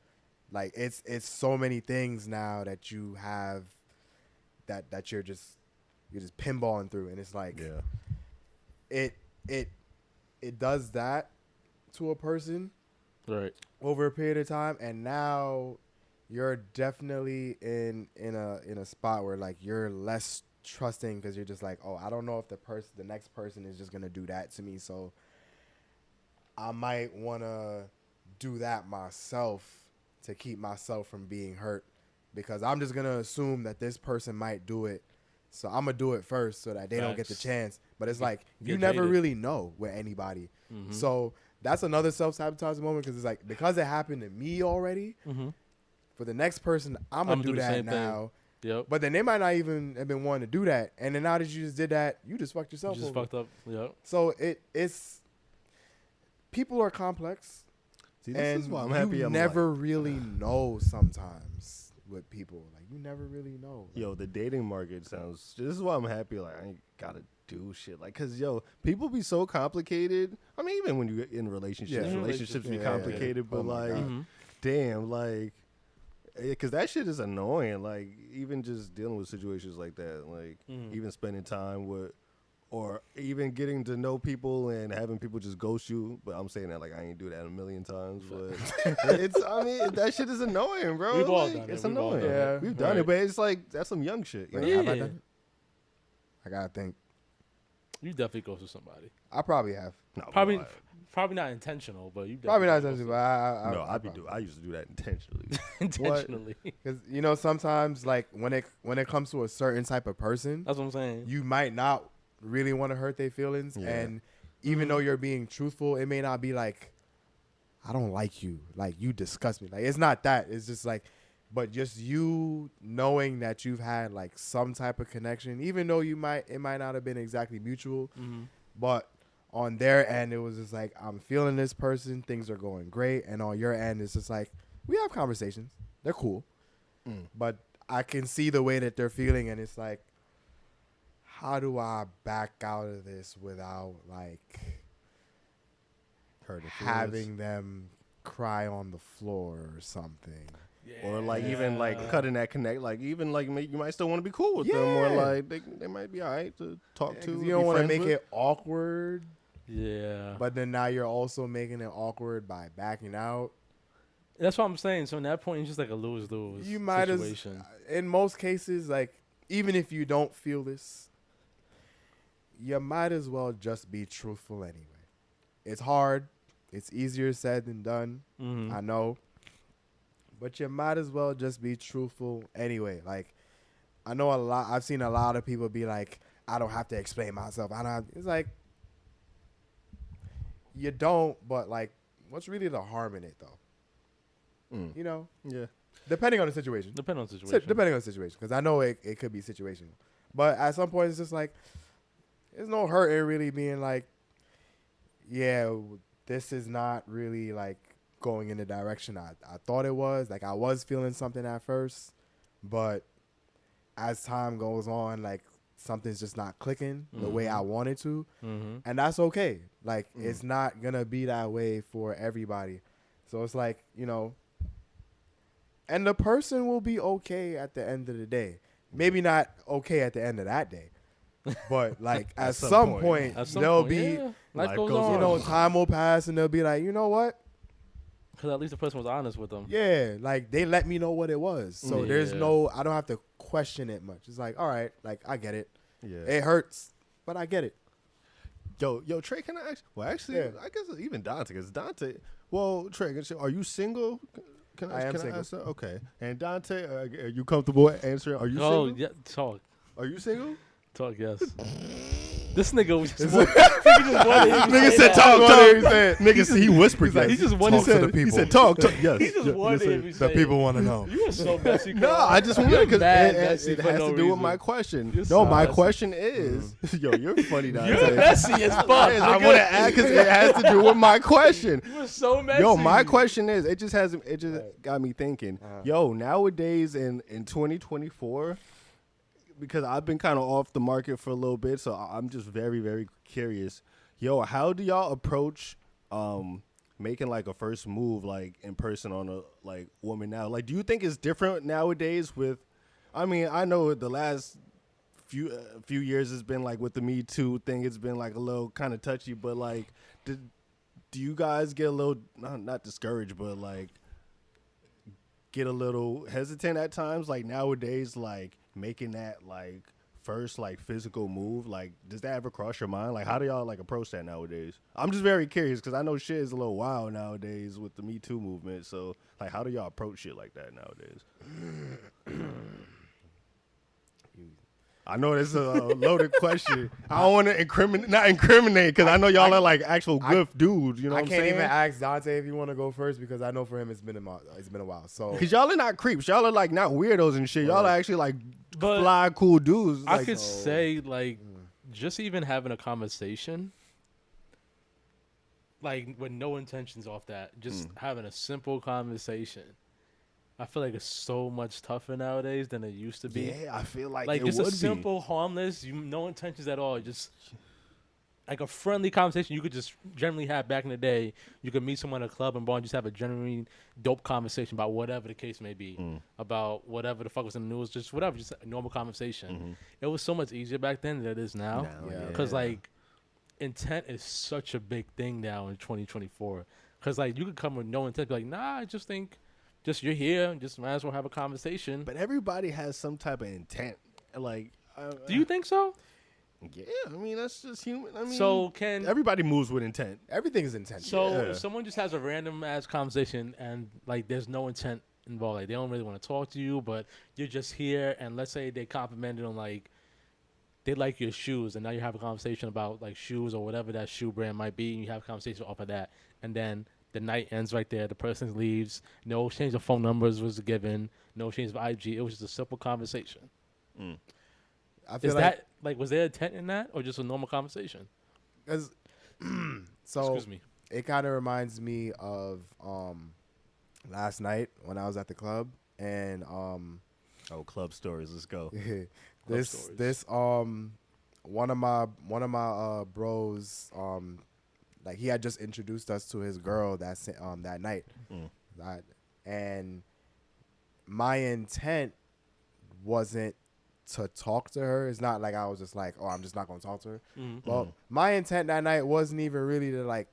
Speaker 3: Like it's so many things now that you have that you're just pinballing through, and it's like
Speaker 1: Yeah.
Speaker 3: it does that to a person
Speaker 2: Right.
Speaker 3: over a period of time, and now you're definitely in a spot where like you're less trusting because you're just like, oh, I don't know if the next person is just gonna do that to me, so I might want to do that myself to keep myself from being hurt, because I'm just gonna assume that this person might do it, so I'm gonna do it first so that they don't get the
Speaker 2: Facts.
Speaker 3: chance. But it's like you
Speaker 2: Get
Speaker 3: never
Speaker 2: jaded.
Speaker 3: really know with anybody. So that's another self-sabotaging moment, because it's like, because it happened to me already, for the next person I'm gonna do
Speaker 2: the
Speaker 3: that
Speaker 2: same thing.
Speaker 3: now.
Speaker 2: Yep.
Speaker 3: But then they might not even have been wanting to do that, and then now that you just did that, you just fucked yourself
Speaker 2: You just
Speaker 3: over.
Speaker 2: fucked up. Yep.
Speaker 3: So it's people are complex,
Speaker 1: See, this
Speaker 3: and
Speaker 1: is why I'm happy.
Speaker 3: you
Speaker 1: I'm
Speaker 3: never
Speaker 1: like,
Speaker 3: really know sometimes with people. Like you never really know. Like,
Speaker 1: yo, the dating market sounds. This is why I'm happy. Like I ain't gotta do shit. Like, cause yo, people be so complicated. I mean, even when you get in relationships,
Speaker 3: Yeah.
Speaker 1: relationships be
Speaker 3: Yeah, yeah, yeah.
Speaker 1: complicated.
Speaker 3: Oh
Speaker 1: But
Speaker 3: my
Speaker 1: like,
Speaker 3: God.
Speaker 1: damn, like, cause that shit is annoying. Like, even just dealing with situations like that. Like, even spending time with. Or even getting to know people and having people just ghost you. But I'm saying that like I ain't do that a million times. But I mean, that shit is annoying, bro.
Speaker 2: We've all
Speaker 1: Like,
Speaker 2: done it.
Speaker 1: it's
Speaker 2: We've all
Speaker 1: annoying.
Speaker 2: done
Speaker 3: it.
Speaker 1: We've done
Speaker 2: Right.
Speaker 1: it, but it's like, that's some young shit. You
Speaker 3: Wait,
Speaker 1: know?
Speaker 3: have I
Speaker 2: Yeah.
Speaker 3: done it? I gotta think.
Speaker 2: You definitely go to somebody.
Speaker 3: I probably have.
Speaker 1: No,
Speaker 2: Probably,
Speaker 1: no,
Speaker 2: probably not intentional, but you
Speaker 3: Probably not
Speaker 2: definitely
Speaker 3: intentionally, but
Speaker 1: no, I used to do that intentionally.
Speaker 2: intentionally.
Speaker 3: because you know sometimes like when it comes to a certain type of person,
Speaker 2: That's what I'm saying.
Speaker 3: you might not really want to hurt their feelings,
Speaker 1: Yeah.
Speaker 3: and even though you're being truthful, it may not be like I don't like you. Like, you disgust me. Like, it's not that. It's just like, but just you knowing that you've had like some type of connection, even though it might not have been exactly mutual, but on their end, it was just like, I'm feeling this person, things are going great. And on your end, it's just like, we have conversations. They're cool. But I can see the way that they're feeling, and it's like, how do I back out of this without like having them cry on the floor or something?
Speaker 1: Or like even like cutting that connect, like even like you might still want to be cool with them, or like they might be all right to talk to.
Speaker 3: You don't want to make it awkward.
Speaker 2: Yeah.
Speaker 3: But then now you're also making it awkward by backing out.
Speaker 2: That's what I'm saying. So in that point, it's just like a lose-lose
Speaker 3: You might
Speaker 2: situation.
Speaker 3: in most cases, like, even if you don't feel this, you might as well just be truthful anyway. It's hard. It's easier said than done. I know. But you might as well just be truthful anyway. Like, I know I've seen a lot of people be like, I don't have to explain myself. It's like, you don't, but like, what's really the harm in it though? You know?
Speaker 1: Yeah.
Speaker 3: Depending on the situation.
Speaker 2: Depending on the situation.
Speaker 3: Depending on the situation. Because I know it could be situational. But at some point, it's just like, there's no hurt in really being like, yeah, this is not really like going in the direction I thought it was. Like, I was feeling something at first, but as time goes on, like, something's just not clicking the way I wanted to. And that's okay. Like, it's not going to be that way for everybody. So it's like, you know, and the person will be okay at the end of the day. Maybe not okay at the end of that day, but like at some point they'll be,
Speaker 2: life goes on.
Speaker 3: you know, time will pass and they'll be like, you know what?
Speaker 2: Because at least the person was honest with them.
Speaker 3: Yeah, like they let me know what it was. So there's I don't have to question it much. It's like, all right, like I get it.
Speaker 1: Yeah.
Speaker 3: It hurts, but I get it.
Speaker 1: Yo, Trey, can I ask? Well, actually, I guess even Dante, because Dante. Well, Trey, are you single?
Speaker 3: I am single.
Speaker 1: Ask that? Okay. And Dante, are you comfortable answering? Are you single?
Speaker 2: Oh, yeah, talk.
Speaker 1: Are you single?
Speaker 2: Talk, yes. This nigga was just nigga
Speaker 1: said talk. Nigga, he whispered that.
Speaker 2: He just wanted
Speaker 3: to the people.
Speaker 1: He said talk. Yes.
Speaker 2: He just wanted to be
Speaker 3: The people want to know.
Speaker 2: You were so messy.
Speaker 1: No, I just wanted because
Speaker 2: messy
Speaker 1: it
Speaker 2: for
Speaker 1: has
Speaker 2: no
Speaker 1: to do with
Speaker 2: reason.
Speaker 1: my question.
Speaker 2: You're
Speaker 1: No,
Speaker 2: so
Speaker 1: my
Speaker 2: messy.
Speaker 1: question is, yo, you're funny, Dante.
Speaker 2: You're messy as fuck.
Speaker 1: I want to ask because it has to do with my question.
Speaker 2: You were so messy.
Speaker 1: Yo, my question is, it just got me thinking. Yo, nowadays in 2024, because I've been kind of off the market for a little bit, so I'm just very, very curious. Yo, how do y'all approach making like a first move like in person on a like woman now? Like, do you think it's different nowadays with? I mean, I know the last few years has been like with the Me Too thing. It's been like a little kind of touchy, but like, do you guys get a little not discouraged, but like get a little hesitant at times? Like nowadays, like making that like first like physical move, like does that ever cross your mind? Like how do y'all like approach that nowadays? I'm just very curious because I know shit is a little wild nowadays with the Me Too movement. So like how do y'all approach shit like that nowadays? I know this is a loaded question. I don't want to not incriminate because I know y'all are like actual good dudes. You know what I'm saying?
Speaker 3: I can't even ask Dante if you want to go first because I know for him it's been a while. So
Speaker 1: because y'all are not creeps, y'all are like not weirdos and shit. Y'all are actually like
Speaker 2: But
Speaker 1: fly, cool dudes.
Speaker 2: I
Speaker 1: like,
Speaker 2: could say like just even having a conversation, like with no intentions off that, just having a simple conversation. I feel like it's so much tougher nowadays than it used to be.
Speaker 1: Yeah, I feel like
Speaker 2: Like
Speaker 1: it
Speaker 2: just
Speaker 1: would
Speaker 2: a simple, harmless, no intentions at all. Just like a friendly conversation you could just generally have back in the day. You could meet someone at a club and bar and just have a genuine dope conversation about whatever the case may be, about whatever the fuck was in the news, just whatever, just a normal conversation. It was so much easier back then than it is now. Because like intent is such a big thing now in 2024. Because like you could come with no intent, be like, nah, I just think. Just you're here, just might as well have a conversation.
Speaker 1: But everybody has some type of intent. Like,
Speaker 2: do you think so?
Speaker 1: Yeah, I mean that's just human. I mean,
Speaker 2: So can
Speaker 1: everybody moves with intent?
Speaker 3: everything is intentional.
Speaker 2: so if someone just has a random ass conversation and like there's no intent involved, like they don't really want to talk to you, but you're just here, and let's say they complimented on like they like your shoes, and now you have a conversation about like shoes or whatever that shoe brand might be, and you have a conversation off of that, and then the night ends right there. The person leaves. No exchange of phone numbers was given. No exchange of IG. It was just a simple conversation.
Speaker 3: I feel
Speaker 2: Is that like was there intent in that, or just a normal conversation?
Speaker 3: as so
Speaker 2: Excuse me.
Speaker 3: it kind of reminds me of last night when I was at the club and
Speaker 1: Oh, club stories. Let's go.
Speaker 3: this one of my bros like he had just introduced us to his girl that night. And my intent wasn't to talk to her. It's not like I was just like, oh, I'm just not gonna talk to her. Well, my intent that night wasn't even really to like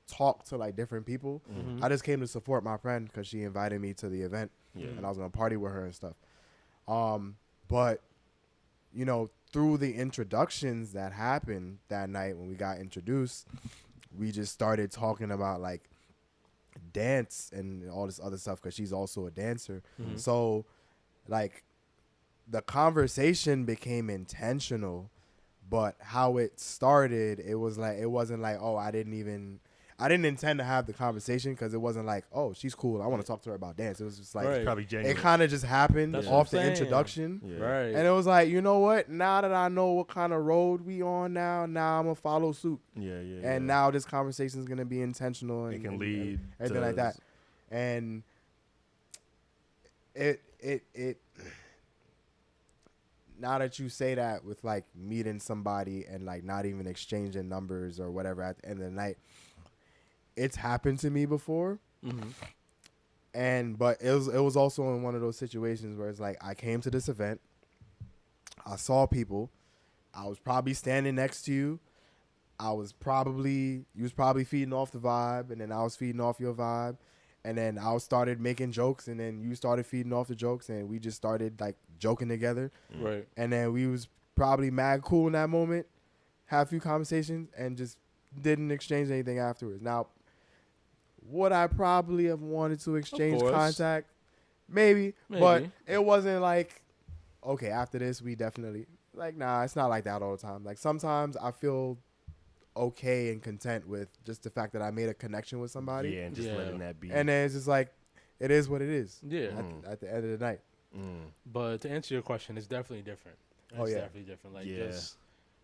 Speaker 3: talk to like different people. I just came to support my friend because she invited me to the event, and I was gonna party with her and stuff. But you know, through the introductions that happened that night when we got introduced, we just started talking about like dance and all this other stuff because she's also a dancer. So like the conversation became intentional, but how it started, it wasn't like, oh, I didn't intend to have the conversation because it wasn't like, oh, she's cool, I want to talk to her about dance. It was just like
Speaker 2: Right.
Speaker 1: Probably genuine.
Speaker 3: it kind of just happened
Speaker 2: That's
Speaker 3: off
Speaker 2: what
Speaker 3: the
Speaker 2: I'm saying.
Speaker 3: introduction.
Speaker 1: Yeah.
Speaker 2: Right.
Speaker 3: And it was like, you know what? Now that I know what kind of road we on now I'm gonna follow suit. And now this conversation is gonna be intentional and
Speaker 1: it can
Speaker 3: and
Speaker 1: lead
Speaker 3: everything
Speaker 1: to
Speaker 3: like that. And it now that you say that with like meeting somebody and like not even exchanging numbers or whatever at the end of the night, it's happened to me before. But it was also in one of those situations where it's like I came to this event, I saw people, I was probably standing next to you, you was probably feeding off the vibe, and then I was feeding off your vibe, and then I started making jokes, and then you started feeding off the jokes, and we just started like joking together,
Speaker 2: Right.
Speaker 3: and then we was probably mad cool in that moment, had a few conversations, and just didn't exchange anything afterwards. Now, would I probably have wanted to exchange
Speaker 2: course.
Speaker 3: contact? Maybe,
Speaker 2: Maybe.
Speaker 3: but it wasn't like, okay, after this, we definitely, like, nah, it's not like that all the time. Like, sometimes I feel okay and content with just the fact that I made a connection with somebody.
Speaker 1: Yeah, and just
Speaker 2: Yeah.
Speaker 1: letting that be.
Speaker 3: And then it's just like, it is what it is.
Speaker 2: Yeah.
Speaker 3: At the end of the night.
Speaker 2: But to answer your question, it's definitely different. It's
Speaker 3: Oh, yeah.
Speaker 2: definitely different. Like
Speaker 1: Yeah.
Speaker 2: just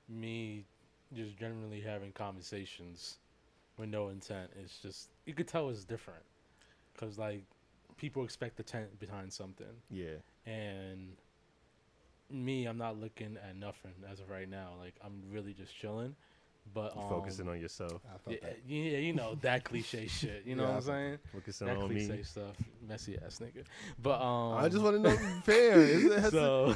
Speaker 2: me just generally having conversations with no intent. It's just, you could tell it's different. Because, like, people expect intent behind something.
Speaker 1: Yeah.
Speaker 2: And me, I'm not looking at nothing as of right now. Like, I'm really just chilling. But
Speaker 1: Focusing on yourself.
Speaker 3: I felt that.
Speaker 2: yeah, you know, that cliche shit. You know
Speaker 3: Yeah,
Speaker 2: what
Speaker 3: I
Speaker 2: I'm
Speaker 3: felt
Speaker 2: saying?
Speaker 1: Focusing
Speaker 2: That
Speaker 1: on
Speaker 2: cliche
Speaker 1: me.
Speaker 2: stuff. Messy ass nigga. But
Speaker 1: I just want to know fair.
Speaker 2: so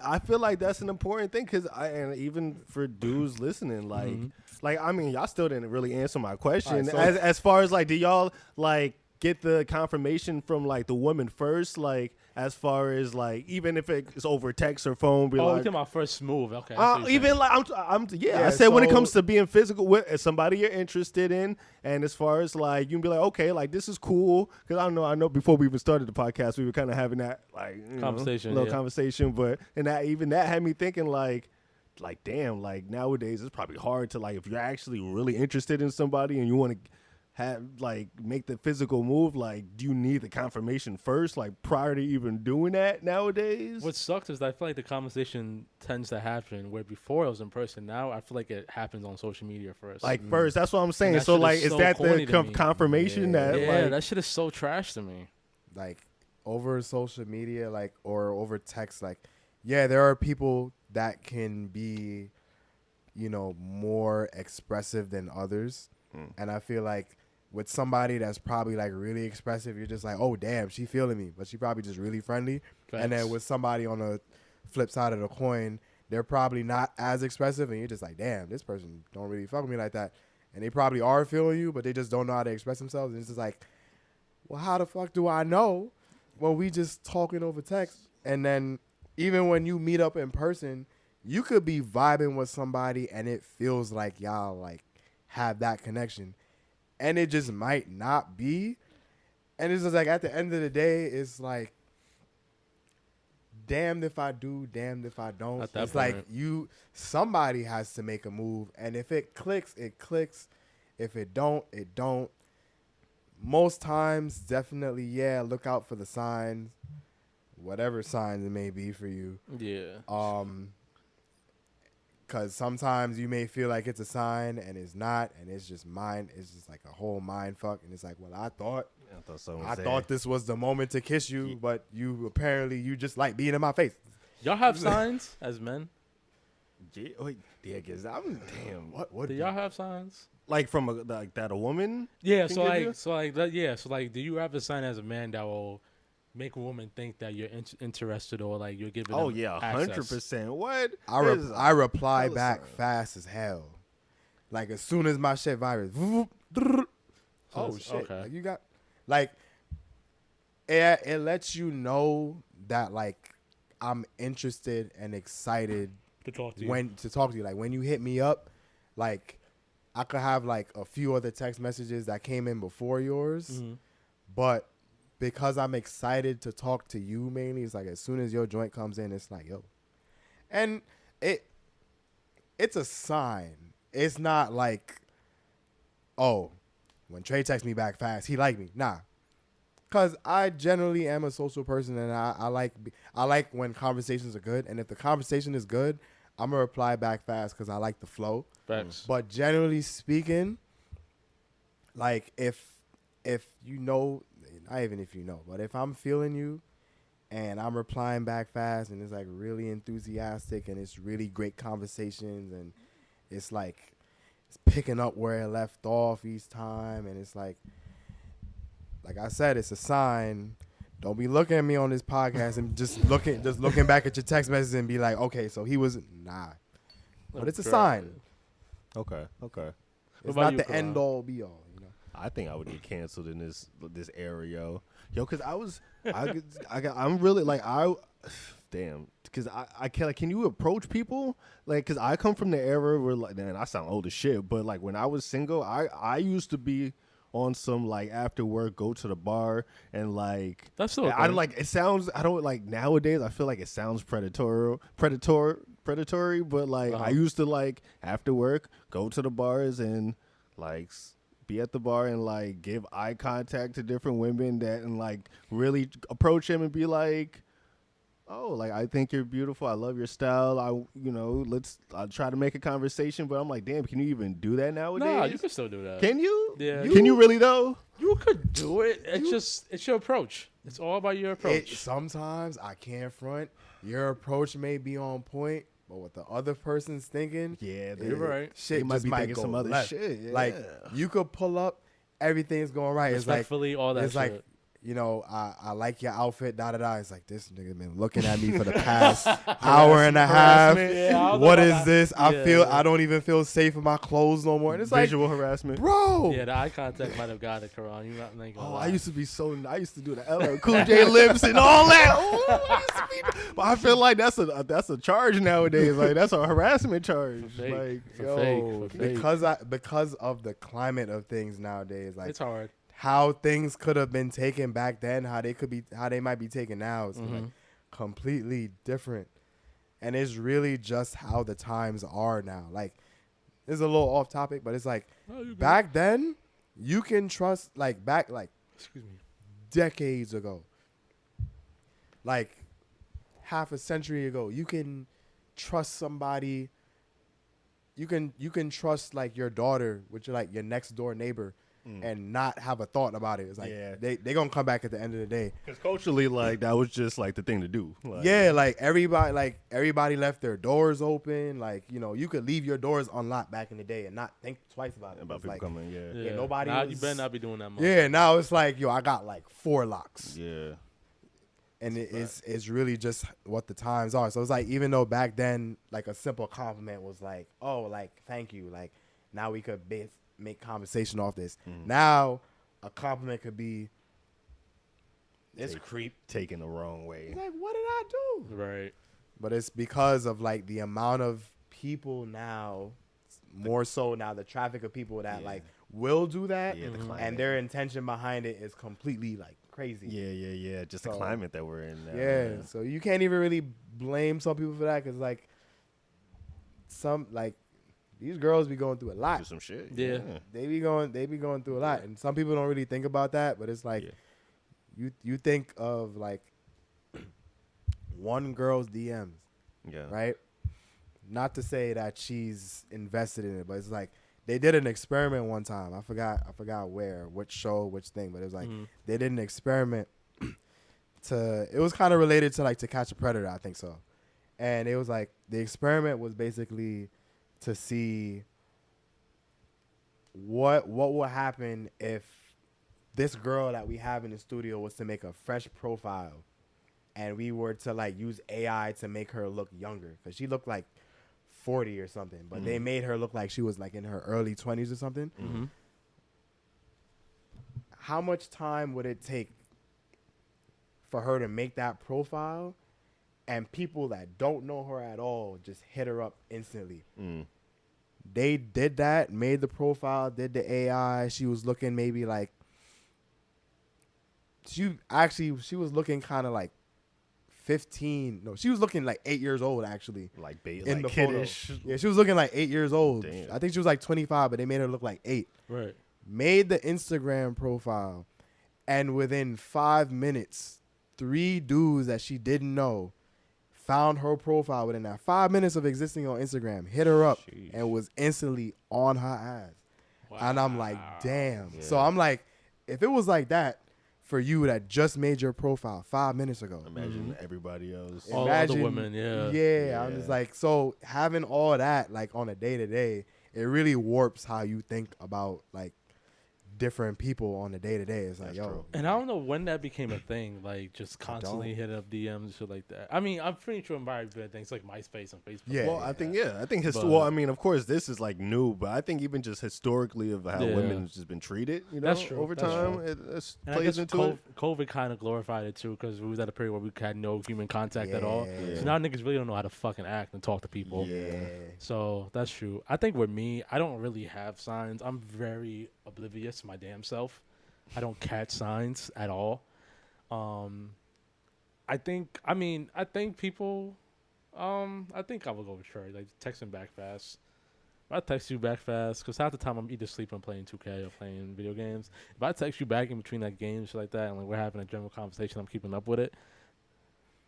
Speaker 1: I feel like that's an important thing because and even for dudes listening, like I mean, y'all still didn't really answer my question.
Speaker 3: All right, so-
Speaker 1: as far as like, do y'all like get the confirmation from like the woman first, like as far as like even if it's over text or phone, be
Speaker 2: we
Speaker 1: like.
Speaker 2: talking about first move. Okay. I see what you're
Speaker 1: Even
Speaker 2: saying.
Speaker 1: like
Speaker 3: Yeah,
Speaker 1: I said when it
Speaker 3: so-
Speaker 1: comes to being physical with somebody you're interested in, and as far as like you can be like, okay, like this is cool, because I know before we even started the podcast we were kind of having that like
Speaker 2: Conversation,
Speaker 1: little
Speaker 2: yeah.
Speaker 1: conversation, but and that had me thinking like damn, like nowadays it's probably hard to like if you're actually really interested in somebody and you want to have like make the physical move, like do you need the confirmation first like prior to even doing that nowadays?
Speaker 2: What sucks is that I feel like the conversation tends to happen where before it was in person. Now I feel like it happens on social media first.
Speaker 1: Like first, that's what I'm saying.
Speaker 2: that
Speaker 1: So
Speaker 2: shit
Speaker 1: like,
Speaker 2: is
Speaker 1: is
Speaker 2: so
Speaker 1: that
Speaker 2: corny
Speaker 1: the
Speaker 2: to me.
Speaker 1: confirmation
Speaker 3: Yeah.
Speaker 1: that
Speaker 2: yeah,
Speaker 1: like
Speaker 2: that shit is so trash to me.
Speaker 3: Like over social media, like or over text, like yeah, there are people that can be, you know, more expressive than others, and I feel like with somebody that's probably like really expressive, you're just like, oh damn, she feeling me, but she probably just really friendly. And then
Speaker 2: Facts.
Speaker 3: with somebody on the flip side of the coin, they're probably not as expressive, and you're just like, damn, this person don't really fuck with me like that, and they probably are feeling you, but they just don't know how to express themselves, and it's just like, well, how the fuck do I know when we just talking over text? And then even when you meet up in person, you could be vibing with somebody and it feels like y'all like have that connection, and it just might not be. And it's just like at the end of the day, it's like damned if I do, damned if I don't.
Speaker 2: At that
Speaker 3: It's like
Speaker 2: point.
Speaker 3: somebody has to make a move, and if it clicks, it clicks. If it don't, it don't. most times, definitely, yeah, look out for the signs, whatever signs it may be for you.
Speaker 2: Yeah.
Speaker 3: Because sometimes you may feel like it's a sign and it's not, and it's just like a whole mind fuck, and it's like, well, I thought this was the moment to kiss you, but you just like being in my face.
Speaker 2: Y'all have signs as men?
Speaker 1: Yeah, cause I'm damn.
Speaker 3: What
Speaker 2: Do y'all have signs?
Speaker 1: Like from a woman?
Speaker 2: Yeah,
Speaker 1: can
Speaker 2: so
Speaker 1: give you?
Speaker 2: do you have a sign as a man that will make a woman think that you're interested or like you're giving
Speaker 1: Oh
Speaker 2: them
Speaker 1: yeah,
Speaker 2: access?
Speaker 1: 100%. What?
Speaker 3: I reply
Speaker 1: hella
Speaker 3: back
Speaker 1: sign.
Speaker 3: fast as hell. Like as soon as my shit vibrates. Oh shit!
Speaker 2: okay.
Speaker 3: Like, you got like it lets you know that like I'm interested and excited
Speaker 2: To talk to you.
Speaker 3: to talk to you. Like when you hit me up, like I could have like a few other text messages that came in before yours,
Speaker 2: Mm-hmm.
Speaker 3: but because I'm excited to talk to you mainly, it's like as soon as your joint comes in, it's like yo, and it's a sign. It's not like, oh, when Trey texts me back fast, he like me. Nah, cause I generally am a social person, and I like when conversations are good. And if the conversation is good, I'm gonna reply back fast because I like the flow.
Speaker 2: Facts.
Speaker 3: But generally speaking, like if you know, not even if you know, but if I'm feeling you and I'm replying back fast and it's like really enthusiastic and it's really great conversations and it's like it's picking up where it left off each time and it's like I said, it's a sign. Don't be looking at me on this podcast and just looking back at your text messages and be like, okay, so he was nah. But it's a sign.
Speaker 1: Okay.
Speaker 3: It's
Speaker 2: about
Speaker 3: not
Speaker 2: you,
Speaker 3: the
Speaker 2: Karan?
Speaker 3: end all be all, you know.
Speaker 1: I think I would get canceled in this era, yo, because I'm really like damn, because I can't like, can you approach people like, because I come from the era where like, man, I sound old as shit, but like when I was single, I used to be on some like after work go to the bar and like
Speaker 2: That's still a
Speaker 1: I
Speaker 2: thing.
Speaker 1: like it sounds, I don't like nowadays I feel like it sounds predatory, but like I used to like after work go to the bars and like be at the bar and like give eye contact to different women that and like really approach him and be like, oh, like I think you're beautiful, I love your style, I'll try to make a conversation, but I'm like, damn, can you even do that nowadays?
Speaker 2: Nah, you can still do that.
Speaker 1: Can you?
Speaker 2: Yeah.
Speaker 1: Can you really though?
Speaker 2: You could do it. It's your approach. It's all about your approach.
Speaker 3: Sometimes I can't front. Your approach may be on point, but what the other person's thinking,
Speaker 1: Yeah,
Speaker 2: You're right.
Speaker 3: shit
Speaker 1: They might
Speaker 3: just
Speaker 1: be
Speaker 3: might
Speaker 1: thinking
Speaker 3: go
Speaker 1: some other
Speaker 3: left.
Speaker 1: shit, yeah.
Speaker 3: Like you could pull up, everything's going right. It's like
Speaker 2: Respectfully, all that
Speaker 3: it's
Speaker 2: shit.
Speaker 3: like, you know, I like your outfit, da da da. It's like this nigga been looking at me for the past hour and a half.
Speaker 2: Yeah, I was
Speaker 3: What
Speaker 2: about
Speaker 3: is
Speaker 2: that.
Speaker 3: this?
Speaker 2: Yeah.
Speaker 3: I don't even feel safe in my clothes no more. And it's
Speaker 1: visual harassment.
Speaker 3: like, bro.
Speaker 2: Yeah, the eye contact might have got it, Karan. You not thinking.
Speaker 1: Oh, I used to do the LL Cool J lips and all that. Oh, I used to be, but I feel like that's a charge nowadays. Like that's a harassment charge.
Speaker 2: fake.
Speaker 1: Like
Speaker 2: For fake, for fake.
Speaker 3: Because of the climate of things nowadays, like
Speaker 2: It's hard.
Speaker 3: how things could have been taken back then, how they might be taken now is like completely different. And it's really just how the times are now. Like, this is a little off topic, but it's like back then, you can trust
Speaker 2: Excuse me.
Speaker 3: decades ago, like half a century ago, you can trust somebody. You can trust like your daughter, which are like your next door neighbor, and not have a thought about it. It's like they gonna come back at the end of the day.
Speaker 1: because culturally, like that was just like the thing to do. Like,
Speaker 3: Yeah, like everybody left their doors open. Like, you know, you could leave your doors unlocked back in the day and not think twice about it.
Speaker 1: about
Speaker 3: It's
Speaker 1: people
Speaker 3: like,
Speaker 1: coming. Yeah,
Speaker 2: Yeah,
Speaker 3: nobody
Speaker 2: Nah,
Speaker 3: was-
Speaker 2: you better not be doing that much.
Speaker 3: yeah, now it's like, yo, I got like 4 locks.
Speaker 1: yeah.
Speaker 3: And it's really just what the times are. So it's like, even though back then, like a simple compliment was like, oh, like, thank you. Like, now we could make conversation off this. Now, a compliment could be, it's creep.
Speaker 1: Taken the wrong way.
Speaker 3: Like, what did I do?
Speaker 2: Right.
Speaker 3: But it's because of like the amount of people now, more so now the traffic of people that like will do that,
Speaker 1: Yeah, the climate.
Speaker 3: and their intention behind it is completely like crazy.
Speaker 1: Yeah. Just the
Speaker 3: So-
Speaker 1: climate that we're in now.
Speaker 3: Yeah, so you can't even really blame some people for that because like some like these girls be going through a lot.
Speaker 1: Do some shit.
Speaker 2: Yeah.
Speaker 3: They be going through a lot, and some people don't really think about that. But it's like you think of like one girl's DMs,
Speaker 1: Yeah.
Speaker 3: right? Not to say that she's invested in it, but it's like they did an experiment one time. I forgot where, which show, which thing, but it was like they did an experiment it was kind of related to like To Catch a Predator, I think so. And it was like the experiment was basically to see what would happen if this girl that we have in the studio was to make a fresh profile and we were to like use AI to make her look younger, because she looked like 40 or something, but they made her look like she was like in her early 20s or something. How much time would it take for her to make that profile and people that don't know her at all just hit her up instantly? They did that, made the profile, did the AI. She was looking maybe like she was looking kind of like 15. No, she was looking like 8 years old actually.
Speaker 1: Like
Speaker 3: in
Speaker 1: like
Speaker 3: the
Speaker 1: kiddish.
Speaker 3: photo. Yeah, she was looking like 8 years old.
Speaker 1: Damn.
Speaker 3: I think she was like 25, but they made her look like 8.
Speaker 2: Right.
Speaker 3: Made the Instagram profile, and within 5 minutes, 3 dudes that she didn't know found her profile within that 5 minutes of existing on Instagram, hit her up, and was instantly on her ass.
Speaker 2: Wow.
Speaker 3: And I'm like, damn.
Speaker 1: Yeah.
Speaker 3: So I'm like, if it was like that for you that just made your profile 5 minutes ago,
Speaker 1: Imagine everybody else.
Speaker 2: All the other women, yeah.
Speaker 3: Yeah, I'm just like, so having all that like on a day to day, it really warps how you think about like different people on the day to day. It's like,
Speaker 1: That's
Speaker 3: yo,
Speaker 1: true.
Speaker 2: And I don't know when that became a thing, like just constantly hit up DMs and shit like that. I mean, I'm pretty sure Barry did things like MySpace and Facebook.
Speaker 3: Yeah.
Speaker 1: Well, I think
Speaker 2: But-
Speaker 1: well, I mean, of course, this is like new, but I think even just historically of how
Speaker 2: Yeah.
Speaker 1: women have just been treated, you know,
Speaker 2: That's true,
Speaker 1: over
Speaker 2: that's
Speaker 1: time,
Speaker 2: true.
Speaker 1: it
Speaker 2: And I
Speaker 1: plays
Speaker 2: guess
Speaker 1: into it.
Speaker 2: COVID kind of glorified it too, because we was at a period where we had no human contact at all.
Speaker 3: Yeah.
Speaker 2: So now niggas really don't know how to fucking act and talk to people.
Speaker 3: yeah,
Speaker 2: So that's true. I think with me, I don't really have signs. I'm very oblivious to my damn self. I don't catch signs at all. I think people, I think I will go with Trey, like texting back fast. I text you back fast because half the time I'm either sleeping or playing 2K or playing video games. If I text you back in between that game, shit like that, and like we're having a general conversation, I'm keeping up with it.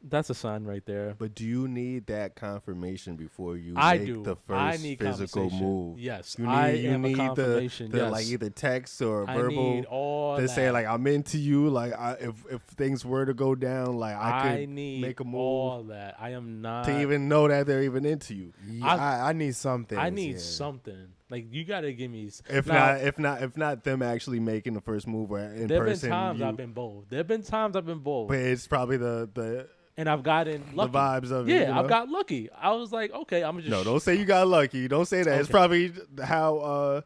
Speaker 2: That's a sign right there.
Speaker 1: But do you need that confirmation before you
Speaker 2: I
Speaker 1: make
Speaker 2: do.
Speaker 1: the
Speaker 2: I
Speaker 1: first
Speaker 2: need
Speaker 1: physical
Speaker 2: conversation.
Speaker 1: move?
Speaker 2: Yes,
Speaker 1: You
Speaker 2: I
Speaker 1: need, you
Speaker 2: am a
Speaker 1: need
Speaker 2: confirmation.
Speaker 1: the
Speaker 2: yes.
Speaker 1: like either text or
Speaker 2: I
Speaker 1: verbal
Speaker 2: need all
Speaker 1: to
Speaker 2: that.
Speaker 1: say like I'm into you. Like if things were to go down, like I could
Speaker 2: need
Speaker 1: make a move
Speaker 2: all that. I am not
Speaker 1: to even know that they're even into you.
Speaker 3: I need something.
Speaker 2: I need something. Like you gotta give me.
Speaker 1: If not them actually making the first move or in
Speaker 2: There have
Speaker 1: person.
Speaker 2: been times I've been bold. There have been times I've been bold,
Speaker 1: But it's probably the
Speaker 2: and I've gotten lucky.
Speaker 1: vibes of it.
Speaker 2: Yeah,
Speaker 1: you know?
Speaker 2: I've got lucky. I was like, okay, I'm just
Speaker 1: No, don't say you got lucky. Don't say that. It's
Speaker 2: Okay.
Speaker 1: probably how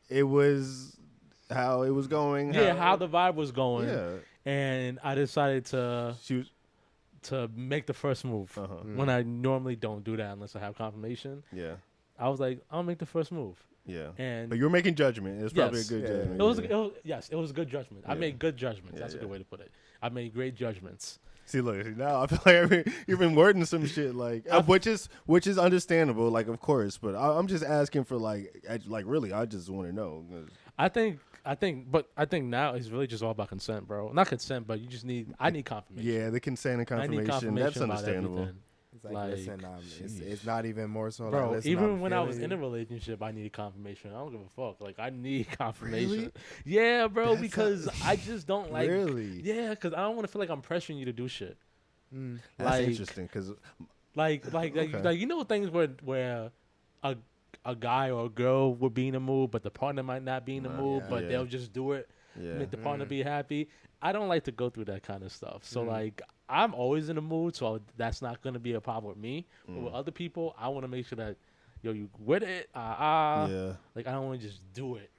Speaker 1: it was going.
Speaker 2: how the vibe was going,
Speaker 1: Yeah.
Speaker 2: and I decided to
Speaker 1: She was,
Speaker 2: make the first move
Speaker 1: Uh-huh.
Speaker 2: when I normally don't do that unless I have confirmation.
Speaker 1: yeah.
Speaker 2: I was like, I'll make the first move,
Speaker 1: Yeah.
Speaker 2: and
Speaker 1: But you were making judgment. It was probably
Speaker 2: Yes.
Speaker 1: a good
Speaker 3: Yeah.
Speaker 1: judgment.
Speaker 2: it was a good judgment. I
Speaker 1: Yeah.
Speaker 2: made good judgments.
Speaker 1: Yeah,
Speaker 2: That's a
Speaker 1: yeah.
Speaker 2: good way to put it. I made great judgments.
Speaker 1: See, look, now I feel like you've been wording some shit like, which is understandable, like of course. But I'm just asking for like really, I just want to know. 'Cause
Speaker 2: I think now it's really just all about consent, bro. Not consent, but I need confirmation.
Speaker 1: yeah, the consent and
Speaker 2: I need
Speaker 1: confirmation.
Speaker 2: confirmation
Speaker 1: That's
Speaker 2: about
Speaker 1: understandable.
Speaker 2: everything.
Speaker 3: It's like,
Speaker 2: Like,
Speaker 3: listen, it's not even more so.
Speaker 2: Bro,
Speaker 3: like, listen,
Speaker 2: even
Speaker 3: I'm
Speaker 2: when I was
Speaker 3: feeling
Speaker 2: in a
Speaker 3: you.
Speaker 2: relationship, I needed confirmation. I don't give a fuck. Like, I need confirmation.
Speaker 1: Really?
Speaker 2: Yeah, bro,
Speaker 1: That's
Speaker 2: because I just don't like.
Speaker 1: Really?
Speaker 2: Yeah, because I don't want to feel like I'm pressuring you to do shit.
Speaker 3: Mm.
Speaker 1: That's
Speaker 2: Like-
Speaker 1: interesting because
Speaker 2: Like,
Speaker 1: Okay.
Speaker 2: you know things where a guy or a girl would be in the mood, but the partner might not be in the mood,
Speaker 3: yeah.
Speaker 2: but
Speaker 1: Yeah.
Speaker 2: they'll just do it,
Speaker 1: yeah,
Speaker 2: make the partner be happy. I don't like to go through that kind of stuff. So like, I'm always in the mood, so that's not gonna be a problem with me. But with other people, I want to make sure that you with it,
Speaker 1: yeah.
Speaker 2: like I don't want to just do it,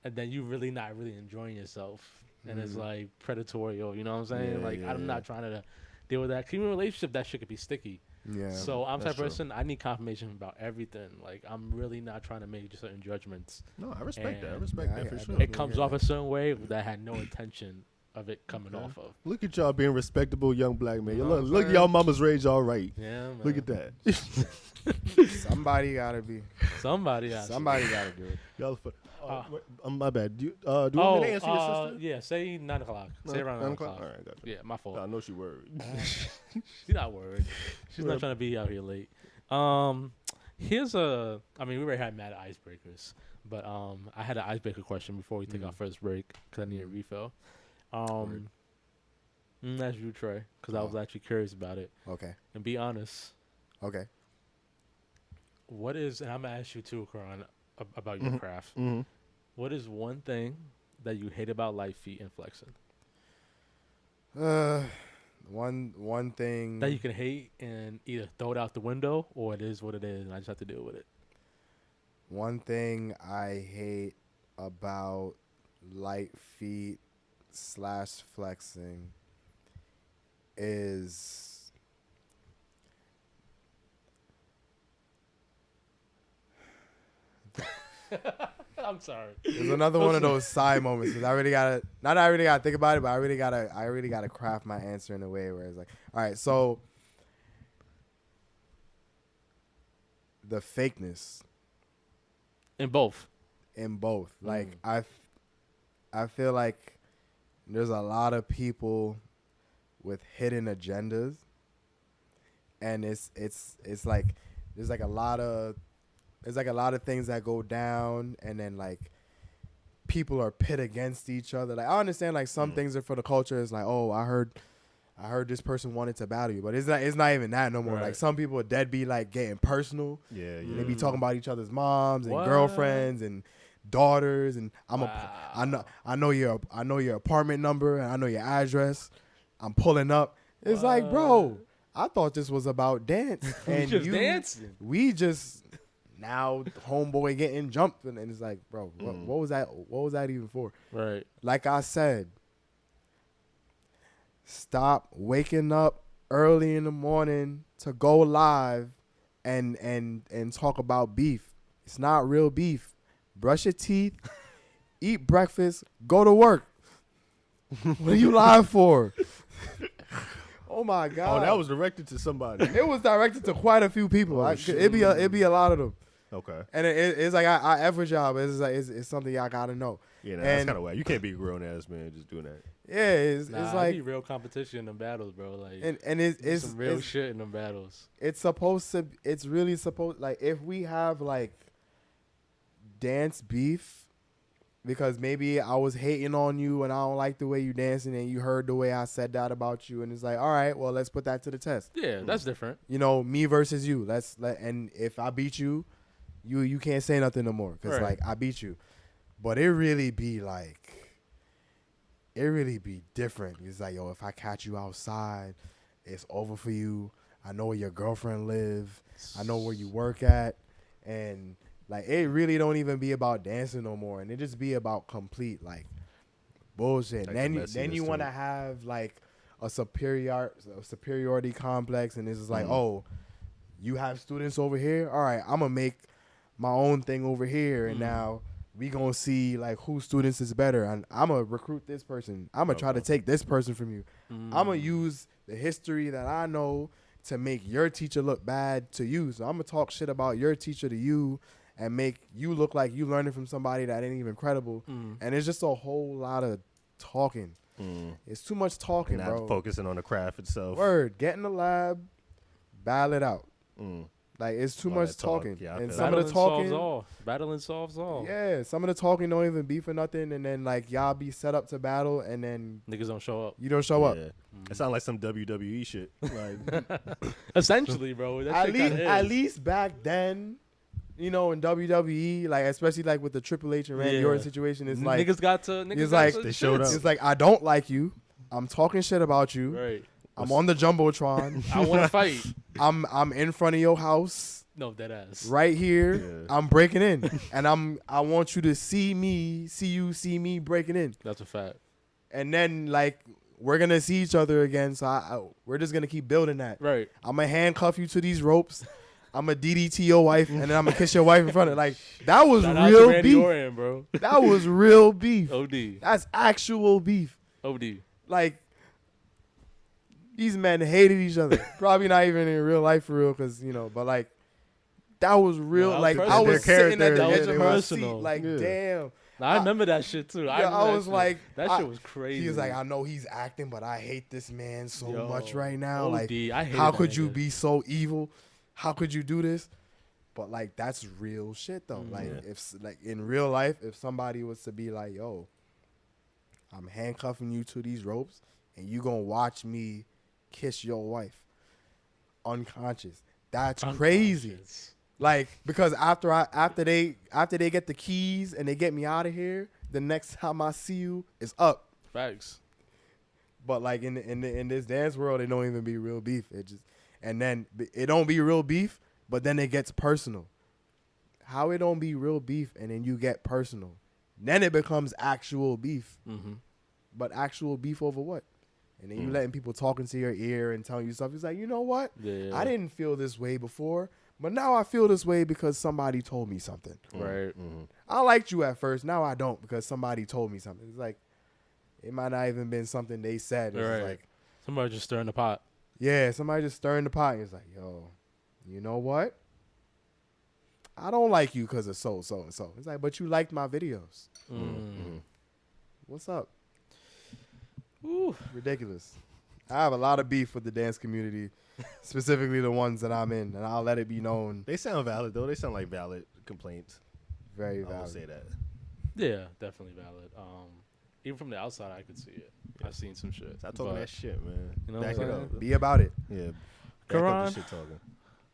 Speaker 2: and then you really not really enjoying yourself, and it's like predatory, or you know what I'm saying?
Speaker 1: Yeah,
Speaker 2: Like
Speaker 1: yeah,
Speaker 2: I'm
Speaker 1: yeah.
Speaker 2: not trying to deal with that. 'Cause even in a relationship, that shit could be sticky.
Speaker 3: Yeah.
Speaker 2: So I'm the type
Speaker 1: that's
Speaker 2: of
Speaker 1: true.
Speaker 2: person, I need confirmation about everything. Like I'm really not trying to make certain judgments.
Speaker 1: No, I respect that. I
Speaker 2: And-
Speaker 1: respect
Speaker 3: Yeah,
Speaker 1: that for
Speaker 3: I
Speaker 1: sure.
Speaker 3: definitely
Speaker 2: It comes
Speaker 3: hear
Speaker 2: off
Speaker 3: that.
Speaker 2: a certain way that had no intention of it coming off of.
Speaker 1: Look at y'all being respectable young black men.
Speaker 2: You know what
Speaker 1: Look
Speaker 2: I'm
Speaker 1: at y'all mama's raised all right.
Speaker 2: Yeah, man.
Speaker 1: Look at that.
Speaker 3: Somebody gotta be.
Speaker 2: Somebody else.
Speaker 3: Somebody gotta do it.
Speaker 1: Y'all my bad. Do you want me to answer your sister?
Speaker 2: Yeah, say 9 o'clock. Say around 9 o'clock.
Speaker 1: All right, gotcha.
Speaker 2: Yeah, my fault.
Speaker 1: I know she worried.
Speaker 2: She's not worried. She's not trying to be out here late. Here's a. I mean, we already had mad icebreakers, but I had an icebreaker question before we take our first break because I need a refill. That's you, Trey, because I was actually curious about it.
Speaker 3: Okay.
Speaker 2: And be honest.
Speaker 3: Okay.
Speaker 2: What is? And I'm gonna ask you too, Karan, about your craft.
Speaker 1: Mm-hmm.
Speaker 2: What is one thing that you hate about light feet and flexing?
Speaker 3: One thing
Speaker 2: That you can hate and either throw it out the window or it is what it is and I just have to deal with it.
Speaker 3: One thing I hate about light feet / flexing is
Speaker 2: I'm sorry.
Speaker 3: there's another one of those side moments because I really gotta not that I really gotta think about it, but I really gotta craft my answer in a way where it's like, all right, so the fakeness
Speaker 2: In both.
Speaker 3: in both. Like I feel like there's a lot of people with hidden agendas, and it's like there's like a lot of things that go down, and then like people are pit against each other. Like I understand like some things are for the culture. It's like, oh, I heard this person wanted to battle you, but it's not even that no more.
Speaker 2: Right.
Speaker 3: Like some people are dead be like getting personal.
Speaker 1: Yeah.
Speaker 3: They be talking about each other's moms and
Speaker 2: What?
Speaker 3: girlfriends and daughters, and I know your apartment number and I know your address. I'm pulling up. It's like, bro, I thought this was about dance, and
Speaker 2: just dancing.
Speaker 3: We just now homeboy getting jumped, and it's like, bro, what was that? What was that even for?
Speaker 2: Right.
Speaker 3: Like I said, stop waking up early in the morning to go live and talk about beef. It's not real beef. Brush your teeth, eat breakfast, go to work. What are you live for? Oh my God!
Speaker 1: Oh, that was directed to somebody.
Speaker 3: It was directed to quite a few people. It'd be a lot of them.
Speaker 1: Okay.
Speaker 3: And it's like I F with y'all, but it's like it's something y'all gotta know.
Speaker 1: Yeah, that's kind of whack. You can't be a grown ass man just doing that.
Speaker 3: Yeah, it's
Speaker 2: Nah,
Speaker 3: like
Speaker 2: it be real competition in them battles, bro. Like
Speaker 3: and it's
Speaker 2: some real shit in them battles.
Speaker 3: It's really supposed, like, if we have like dance beef because maybe I was hating on you and I don't like the way you dancing and you heard the way I said that about you, and it's like, all right, well, let's put that to the test.
Speaker 2: Yeah, that's different.
Speaker 3: You know, me versus you. And if I beat you, you can't say nothing no more because
Speaker 2: Right.
Speaker 3: like I beat you. But it really be different. It's like, yo, if I catch you outside, it's over for you. I know where your girlfriend live. I know where you work at. And like, it really don't even be about dancing no more. And it just be about complete like bullshit.
Speaker 1: Like
Speaker 3: then
Speaker 1: the
Speaker 3: you
Speaker 1: messiness
Speaker 3: want to
Speaker 1: to it.
Speaker 3: have like a superiority complex. And it's just like, oh, you have students over here. All right, I'm going to make my own thing over here. And now we going to see like whose students is better. And I'm going to recruit this person. I'm going to try to take this person from you. I'm going to use the history that I know to make your teacher look bad to you. So I'm going to talk shit about your teacher to you and make you look like you learning from somebody that ain't even credible. And it's just a whole lot of talking. It's too much talking,
Speaker 1: And
Speaker 3: bro.
Speaker 1: not focusing on the craft itself.
Speaker 3: Word. Get in the lab, battle it out. Like, it's too
Speaker 1: All
Speaker 3: much
Speaker 1: that talk.
Speaker 3: talking.
Speaker 1: Yeah, I
Speaker 3: And
Speaker 1: feel
Speaker 3: some
Speaker 1: that.
Speaker 3: of the talking,
Speaker 2: Battling solves all.
Speaker 3: yeah, some of the talking don't even be for nothing. And then, like, y'all be set up to battle, and then
Speaker 2: Niggas don't show up.
Speaker 3: you don't show up.
Speaker 1: Yeah. It sounds like some WWE shit. Like,
Speaker 2: Essentially, bro. That shit kinda
Speaker 3: At
Speaker 2: is.
Speaker 3: least back then, you know, in WWE, like, especially, like, with the Triple H and Randy
Speaker 2: Yeah.
Speaker 3: Orton situation, it's like,
Speaker 2: niggas got to. Niggas
Speaker 3: it's
Speaker 2: got
Speaker 3: like-
Speaker 2: to
Speaker 1: They showed
Speaker 2: shits.
Speaker 1: up.
Speaker 3: it's like, I don't like you. I'm talking shit about you.
Speaker 2: Right.
Speaker 3: I'm on the Jumbotron.
Speaker 2: I want to fight.
Speaker 3: I'm in front of your house.
Speaker 2: No, dead ass.
Speaker 3: Right here,
Speaker 1: Yeah.
Speaker 3: I'm breaking in, and I want you to see me breaking in,
Speaker 2: That's a fact.
Speaker 3: and then like we're gonna see each other again. So we're just gonna keep building that.
Speaker 2: Right.
Speaker 3: I'm gonna handcuff you to these ropes. I'm gonna DDT your wife, and then I'm gonna kiss your wife in front of like that was
Speaker 2: Shout out to
Speaker 3: real
Speaker 2: Randy
Speaker 3: beef.
Speaker 2: Orton, bro.
Speaker 3: That was real beef.
Speaker 2: OD.
Speaker 3: That's actual beef.
Speaker 2: OD.
Speaker 3: Like, these men hated each other. Probably not even in real life for real, because, but like, that was real.
Speaker 2: No, that was
Speaker 3: like, I
Speaker 2: personal.
Speaker 3: was sitting at the
Speaker 2: That was
Speaker 3: edge of my seat,
Speaker 2: personal.
Speaker 3: like,
Speaker 1: Yeah.
Speaker 3: damn.
Speaker 2: Now, I remember that shit too.
Speaker 3: Yeah,
Speaker 2: remember
Speaker 3: I
Speaker 2: that
Speaker 3: was
Speaker 2: shit.
Speaker 3: like,
Speaker 2: that shit was crazy.
Speaker 3: He was like, I know he's acting, but I hate this man so
Speaker 2: Yo,
Speaker 3: much right now.
Speaker 2: OD,
Speaker 3: Like,
Speaker 2: I hated
Speaker 3: how
Speaker 2: that
Speaker 3: could you
Speaker 2: nigga.
Speaker 3: be so evil? How could you do this? But like, that's real shit though.
Speaker 2: Mm.
Speaker 3: Like,
Speaker 1: Yeah.
Speaker 3: if like in real life, if somebody was to be like, yo, I'm handcuffing you to these ropes, and you gonna watch me kiss your wife unconscious. That's crazy.
Speaker 2: Unconscious.
Speaker 3: Like, because after they get the keys and they get me out of here, the next time I see you is up.
Speaker 2: Facts.
Speaker 3: But like in this dance world, it don't even be real beef. And then it don't be real beef, but then it gets personal. How it don't be real beef and then you get personal, then it becomes actual beef.
Speaker 2: Mm-hmm.
Speaker 3: But actual beef over what? And then you letting people talk into your ear and telling you stuff. It's like, you know what?
Speaker 2: Yeah.
Speaker 3: I didn't feel this way before, but now I feel this way because somebody told me something.
Speaker 2: Right.
Speaker 3: I liked you at first. Now I don't because somebody told me something. It's like, it might not even been something they said. It's
Speaker 2: Right.
Speaker 3: like,
Speaker 2: Somebody just stirring the pot.
Speaker 3: yeah, somebody just stirring the pot. It's like, yo, you know what? I don't like you because of so and so. It's like, but you liked my videos. What's up?
Speaker 2: Ooh.
Speaker 3: Ridiculous. I have a lot of beef with the dance community, specifically the ones that I'm in, and I'll let it be known.
Speaker 1: They sound valid though. They sound like valid complaints.
Speaker 3: Very
Speaker 1: I will
Speaker 3: valid.
Speaker 1: say that.
Speaker 2: Yeah, definitely valid. Even from the outside, I could see it. I've seen some shit.
Speaker 1: Stop talking
Speaker 2: but
Speaker 1: that shit, man.
Speaker 2: You know
Speaker 1: Back
Speaker 2: what
Speaker 1: it
Speaker 2: I'm
Speaker 1: up.
Speaker 2: saying?
Speaker 3: Be about it.
Speaker 1: Yeah. Back
Speaker 2: Karan?
Speaker 1: up the shit talking.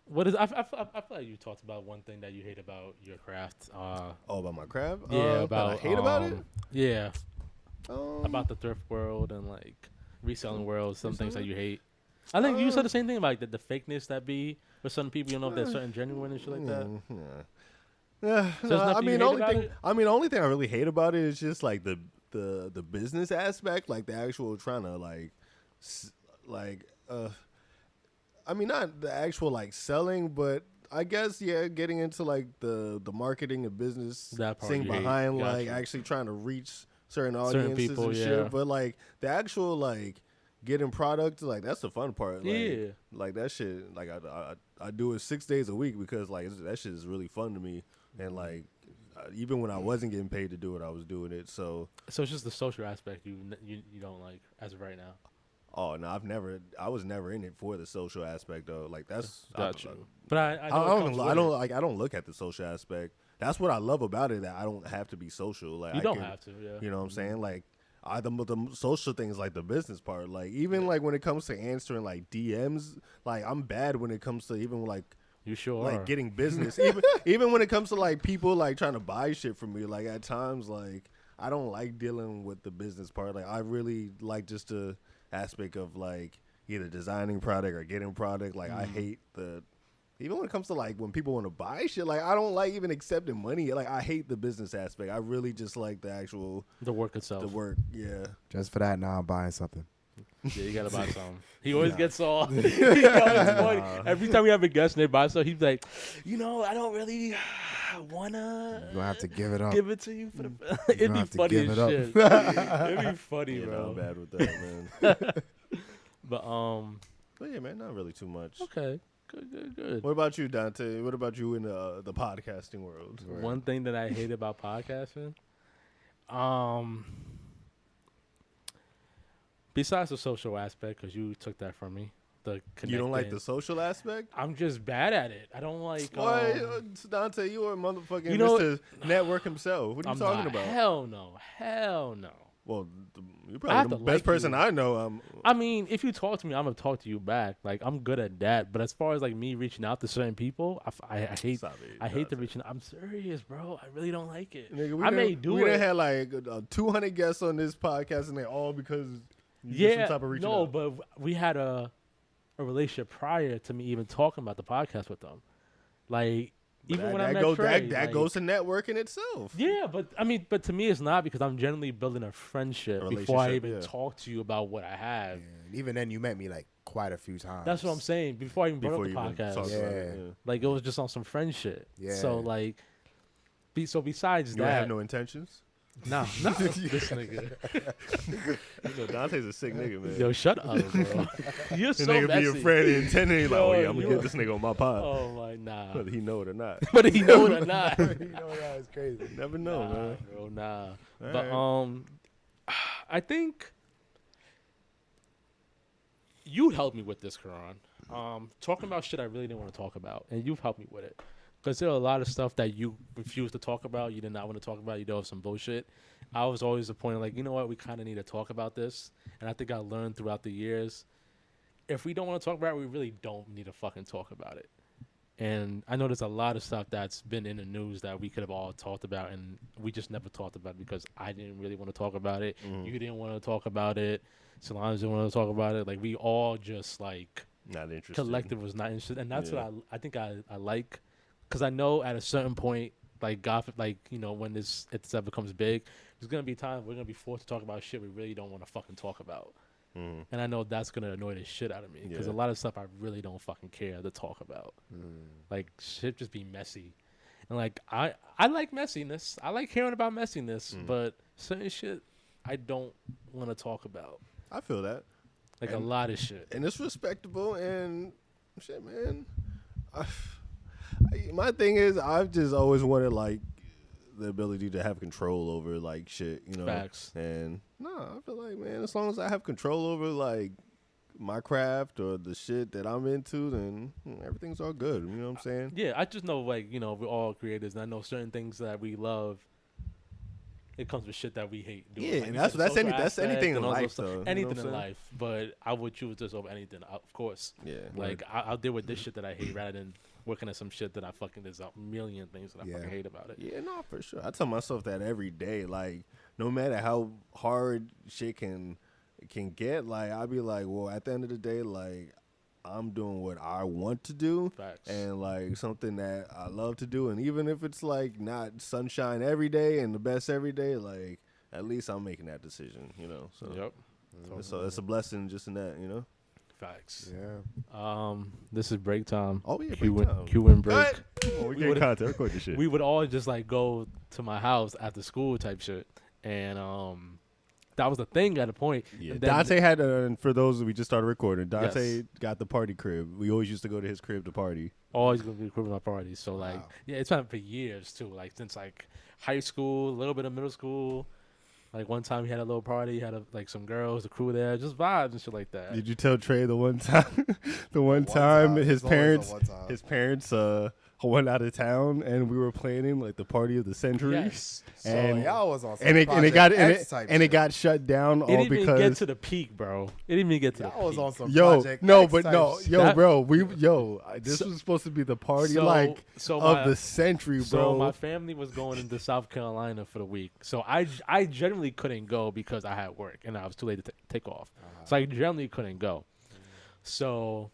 Speaker 2: What is? I feel like you talked about one thing that you hate about your craft.
Speaker 1: Oh, about my crab?
Speaker 2: Yeah,
Speaker 1: What
Speaker 2: about
Speaker 1: I hate about it.
Speaker 2: Yeah,
Speaker 1: Um,
Speaker 2: about the thrift world and like reselling world. Some things that you hate. I think you said the same thing about like the fakeness that be with some people. You know, if they're certain genuine and shit like that.
Speaker 1: Yeah,
Speaker 2: So there's
Speaker 1: no,
Speaker 2: nothing
Speaker 1: I
Speaker 2: you
Speaker 1: mean,
Speaker 2: hate
Speaker 1: only
Speaker 2: about
Speaker 1: thing.
Speaker 2: it?
Speaker 1: I mean, the only thing I really hate about it is just like the business aspect, like the actual trying to I mean, not the actual like selling, but I guess getting into like the marketing and business
Speaker 2: That part
Speaker 1: thing
Speaker 2: you hate.
Speaker 1: behind
Speaker 2: Got
Speaker 1: like
Speaker 2: you.
Speaker 1: actually trying to reach certain
Speaker 2: Certain
Speaker 1: audiences
Speaker 2: people,
Speaker 1: and
Speaker 2: yeah.
Speaker 1: shit. But like the actual like getting product, like that's the fun part. Like,
Speaker 2: Yeah.
Speaker 1: like that shit. Like I do it 6 days a week because like that shit is really fun to me. And like even when I wasn't getting paid to do it, I was doing it. So
Speaker 2: So it's just the social aspect you don't like as of right now.
Speaker 1: oh no, I was never in it for the social aspect though. Like that's
Speaker 2: Got you. But I know
Speaker 1: I don't look at the social aspect. That's what I love about it. That I don't have to be social. Like
Speaker 2: You
Speaker 1: I
Speaker 2: don't
Speaker 1: can-
Speaker 2: have to. Yeah.
Speaker 1: You know what I'm saying? Like the social thing is like the business part. Like even like when it comes to answering like DMs, like I'm bad when it comes to even like
Speaker 2: You sure
Speaker 1: like
Speaker 2: are.
Speaker 1: getting business. even when it comes to like people like trying to buy shit from me. Like at times like I don't like dealing with the business part. Like I really like just the aspect of like either designing product or getting product. Like I hate the even when it comes to like when people want to buy shit, like I don't like even accepting money. Like I hate the business aspect. I really just like the actual
Speaker 2: the work itself.
Speaker 1: the work. Yeah.
Speaker 3: Just for that, now I'm buying something.
Speaker 2: Yeah, you gotta buy something. He always gets all. He always funny. Every time we have a guest and they buy something, he's like, I don't really wanna
Speaker 3: You're gonna have to give it up.
Speaker 2: give it to you for the.
Speaker 3: You're
Speaker 2: It'd
Speaker 3: gonna
Speaker 2: be
Speaker 3: have to
Speaker 2: funny
Speaker 3: give
Speaker 2: as
Speaker 3: it up.
Speaker 2: shit. It'd be funny,
Speaker 1: Yeah, no,
Speaker 2: bro.
Speaker 1: I'm bad with that, man.
Speaker 2: But
Speaker 1: But yeah, man, not really too much.
Speaker 2: okay, good.
Speaker 1: What about you, Dante? What about you in the podcasting world?
Speaker 2: One thing that I hate about podcasting, besides the social aspect, because you took that from me, the connecting.
Speaker 1: You don't like the social aspect?
Speaker 2: I'm just bad at it. I don't like.
Speaker 1: Why, Dante? You are a motherfucking
Speaker 2: You know-
Speaker 1: Mr. Network himself. What are you
Speaker 2: I'm
Speaker 1: talking
Speaker 2: not.
Speaker 1: about?
Speaker 2: Hell no.
Speaker 1: Well, you're
Speaker 2: I have
Speaker 1: probably the
Speaker 2: to
Speaker 1: best
Speaker 2: like
Speaker 1: person
Speaker 2: you.
Speaker 1: I know.
Speaker 2: I mean, if you talk to me, I'm gonna talk to you back. Like I'm good at that. But as far as like me reaching out to certain people, I hate.
Speaker 1: Stop it,
Speaker 2: I hate the
Speaker 1: Dante.
Speaker 2: reaching. I'm serious, bro. I really don't like it.
Speaker 1: Nigga,
Speaker 2: I may do
Speaker 1: we
Speaker 2: it.
Speaker 1: done had like 200 guests on this podcast, and they all because you did some type of reaching
Speaker 2: no,
Speaker 1: out.
Speaker 2: but we had a relationship prior to me even talking about the podcast with them. Like
Speaker 1: But
Speaker 2: even
Speaker 1: that,
Speaker 2: when I
Speaker 1: that
Speaker 2: met
Speaker 1: goes
Speaker 2: Trey,
Speaker 1: that
Speaker 2: like,
Speaker 1: goes to networking itself.
Speaker 2: Yeah, but I mean, but to me, it's not because I'm generally building a friendship before I
Speaker 1: relationship,
Speaker 2: even
Speaker 1: yeah.
Speaker 2: talk to you about what I have.
Speaker 3: And even then, you met me like quite a few times.
Speaker 2: That's what I'm saying. Before I even brought
Speaker 1: Before
Speaker 2: up
Speaker 1: you
Speaker 2: the
Speaker 1: even
Speaker 2: podcast,
Speaker 1: talk about it,
Speaker 3: Yeah.
Speaker 2: like it was just on some friend shit.
Speaker 3: Yeah.
Speaker 2: So like, so besides
Speaker 1: You don't
Speaker 2: that,
Speaker 1: have no intentions.
Speaker 2: Nah, this nigga.
Speaker 1: Yo, Dante's a sick nigga, man.
Speaker 2: Yo, shut up, bro. You're
Speaker 1: This
Speaker 2: so
Speaker 1: nigga
Speaker 2: messy.
Speaker 1: be a friend and intending. He's like, oh
Speaker 2: Yo,
Speaker 1: yeah, I'm gonna
Speaker 2: you
Speaker 1: get this nigga on my pod.
Speaker 2: Oh my nah.
Speaker 1: Whether he know it or not.
Speaker 2: But he know it or not.
Speaker 3: You know that is crazy.
Speaker 1: You never know,
Speaker 2: Nah,
Speaker 1: man.
Speaker 2: bro, nah.
Speaker 1: All
Speaker 2: But
Speaker 1: right.
Speaker 2: I think you helped me with this, Karan. Talking about shit I really didn't want to talk about, and you've helped me with it. Because there are a lot of stuff that you refused to talk about, you did not want to talk about, you know, some bullshit. I was always the point of like, you know what, we kind of need to talk about this. And I think I learned throughout the years, if we don't want to talk about it, we really don't need to fucking talk about it. And I know there's a lot of stuff that's been in the news that we could have all talked about, and we just never talked about it because I didn't really want to talk about it.
Speaker 1: Mhm.
Speaker 2: You didn't want to talk about it. Solange didn't want to talk about it. Like, we all just, like,
Speaker 1: Not interested.
Speaker 2: collective was not interested. And that's
Speaker 1: Yeah.
Speaker 2: what I think I like. Because I know at a certain point, like, God, like, you know, when if this ever becomes big, there's going to be times we're going to be forced to talk about shit we really don't want to fucking talk about.
Speaker 1: Mhm.
Speaker 2: And I know that's going to annoy the shit out of me. Because
Speaker 1: Yeah.
Speaker 2: a lot of stuff I really don't fucking care to talk about. Like, shit just be messy. And, like, I like messiness. I like hearing about messiness. But certain shit I don't want to talk about.
Speaker 1: I feel that.
Speaker 2: Like, a
Speaker 1: And-
Speaker 2: lot of shit.
Speaker 1: And it's respectable and shit, man. My thing is, I've just always wanted like the ability to have control over like shit, you know.
Speaker 2: Facts.
Speaker 1: And no, I feel like, man, as long as I have control over like my craft or the shit that I'm into, then everything's all good. You know what I'm saying?
Speaker 2: Yeah, I just know, like, you know, we're all creators, and I know certain things that we love. It comes with shit that we hate doing.
Speaker 1: Yeah,
Speaker 2: Like
Speaker 1: and
Speaker 2: you
Speaker 1: that's-
Speaker 2: said,
Speaker 1: that's
Speaker 2: social
Speaker 1: any- that's
Speaker 2: aspect
Speaker 1: anything in
Speaker 2: and all those
Speaker 1: life,
Speaker 2: stuff.
Speaker 1: though, you know
Speaker 2: Anything
Speaker 1: what I'm
Speaker 2: in
Speaker 1: saying?
Speaker 2: life, but I would choose this over anything, of course.
Speaker 1: Yeah.
Speaker 2: Like, I'll deal with this shit that I hate rather than working at some shit that I fucking, there's a million things that I
Speaker 3: Yeah.
Speaker 2: fucking hate about it.
Speaker 1: Yeah, no, for sure. I tell myself that every day. Like, no matter how hard shit can get, like, I'll be like, well, at the end of the day, like, I'm doing what I want to do.
Speaker 2: Facts.
Speaker 1: And like something that I love to do. And even if it's like not sunshine every day and the best every day, like, at least I'm making that decision, you know. So
Speaker 2: Yep.
Speaker 1: so it's a blessing just in that, you know.
Speaker 2: Facts.
Speaker 3: Yeah.
Speaker 2: This is break time.
Speaker 1: Oh yeah,
Speaker 2: Q
Speaker 1: break
Speaker 2: and-
Speaker 1: time.
Speaker 2: Q and break.
Speaker 1: Cut. Oh, we
Speaker 2: We
Speaker 1: get
Speaker 2: would've-
Speaker 1: content. Record this shit.
Speaker 2: We would all just like go to my house after school type shit, and that was the thing at a point.
Speaker 1: Yeah,
Speaker 2: And then-
Speaker 1: Dante had, and for those we just started recording, Dante
Speaker 2: Yes.
Speaker 1: got the party crib. We always used to go to his crib to party.
Speaker 2: Always gonna be equivalent parties. So like,
Speaker 3: Wow.
Speaker 2: yeah, it's been for years too. Like since like high school, a little bit of middle school. Like one time he had a little party, he had like some girls, the crew there, just vibes and shit like that.
Speaker 1: Did you tell Trey the one time,
Speaker 3: One time.
Speaker 1: his
Speaker 3: It's always
Speaker 1: parents,
Speaker 3: a one time.
Speaker 1: his parents went out of town and we were planning like the party of the century.
Speaker 2: Yes.
Speaker 3: So
Speaker 1: and
Speaker 3: y'all was on some
Speaker 1: and it
Speaker 3: Project
Speaker 1: got
Speaker 3: X type
Speaker 1: and it
Speaker 3: shit.
Speaker 1: got shut down
Speaker 2: It
Speaker 1: all
Speaker 2: didn't even get
Speaker 1: because
Speaker 2: to the peak, bro. It didn't even get to the
Speaker 3: Y'all was
Speaker 2: peak.
Speaker 3: on some
Speaker 1: yo
Speaker 3: Project
Speaker 1: no
Speaker 3: X
Speaker 1: but
Speaker 3: type
Speaker 1: no
Speaker 3: shit.
Speaker 1: yo
Speaker 2: That-
Speaker 1: bro this
Speaker 2: So-
Speaker 1: was supposed to be the party
Speaker 2: so-
Speaker 1: like
Speaker 2: so
Speaker 1: of
Speaker 2: my-
Speaker 1: the century, bro.
Speaker 2: So my family was going into South Carolina for the week. So I generally couldn't go because I had work and I was too late to take off. So I generally couldn't go. So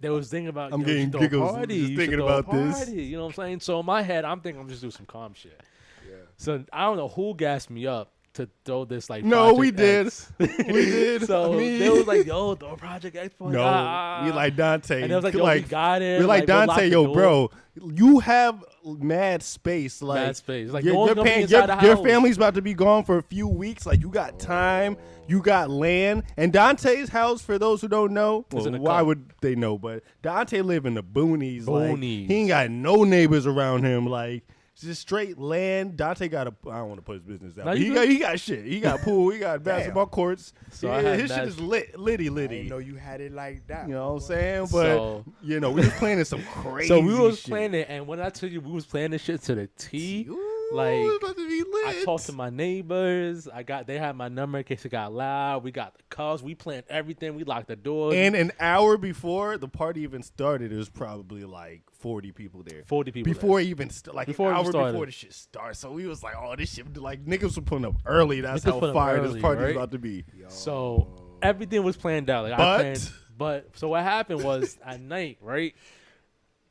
Speaker 2: there was thinking about
Speaker 1: I'm
Speaker 2: yo,
Speaker 1: getting
Speaker 2: you should throw a
Speaker 1: giggles
Speaker 2: party,
Speaker 1: just
Speaker 2: you
Speaker 1: thinking
Speaker 2: should throw a
Speaker 1: about this.
Speaker 2: party, you know what I'm saying? So in my head, I'm thinking I'm just do some calm shit.
Speaker 3: Yeah.
Speaker 2: So I don't know who gassed me up to throw this like.
Speaker 1: No,
Speaker 2: Project
Speaker 1: we did.
Speaker 2: X.
Speaker 1: we did.
Speaker 2: So
Speaker 1: Me.
Speaker 2: they was like, "Yo, throw a Project X party."
Speaker 1: no, we like Dante.
Speaker 2: and they was like, "Yo, we got it."
Speaker 1: we like
Speaker 2: go lock
Speaker 1: Dante,
Speaker 2: the
Speaker 1: yo,
Speaker 2: door.
Speaker 1: bro. You have mad space, like
Speaker 2: Mad space. Like,
Speaker 1: your,
Speaker 2: no one's
Speaker 1: your,
Speaker 2: gonna be
Speaker 1: pan-
Speaker 2: inside the
Speaker 1: your
Speaker 2: house.
Speaker 1: family's about to be gone for a few weeks. Like you got time, you got land, and Dante's house. For those who don't know,
Speaker 2: Is in
Speaker 1: well,
Speaker 2: a
Speaker 1: why
Speaker 2: cut.
Speaker 1: would they know? But Dante live in the boonies. Like,
Speaker 2: Boonies.
Speaker 1: he ain't got no neighbors around him. Like. It's just straight land. Dante got a. I don't want to put his business out.
Speaker 2: No,
Speaker 1: But
Speaker 2: you
Speaker 1: he got shit. He got pool. He got basketball courts.
Speaker 2: So
Speaker 1: yeah,
Speaker 2: I had
Speaker 1: his shit
Speaker 2: mad-
Speaker 1: is litty.
Speaker 3: I didn't know you had it like that.
Speaker 1: You know what I'm
Speaker 3: boy.
Speaker 1: saying? But
Speaker 2: So-
Speaker 1: you know, we was planning some crazy.
Speaker 2: So we was
Speaker 1: shit.
Speaker 2: planning it, and when I tell you we was planning this shit to the T,
Speaker 1: Ooh,
Speaker 2: like,
Speaker 1: it's about to be lit.
Speaker 2: I talked to my neighbors. They had my number in case it got loud. We got the cars. We planned everything. We locked the doors.
Speaker 1: And an hour before the party even started, there was probably like 40 people there.
Speaker 2: 40 people
Speaker 1: Before
Speaker 2: there.
Speaker 1: it even like
Speaker 2: Before it
Speaker 1: an hour
Speaker 2: even started.
Speaker 1: before the shit started. So we was like, oh, this shit, like niggas were pulling up early. That's
Speaker 2: Niggas
Speaker 1: how
Speaker 2: put up
Speaker 1: fire
Speaker 2: early,
Speaker 1: this party
Speaker 2: right?
Speaker 1: was about to be.
Speaker 2: So everything was planned out. Like I
Speaker 1: But-
Speaker 2: planned, but so what happened was at night, right?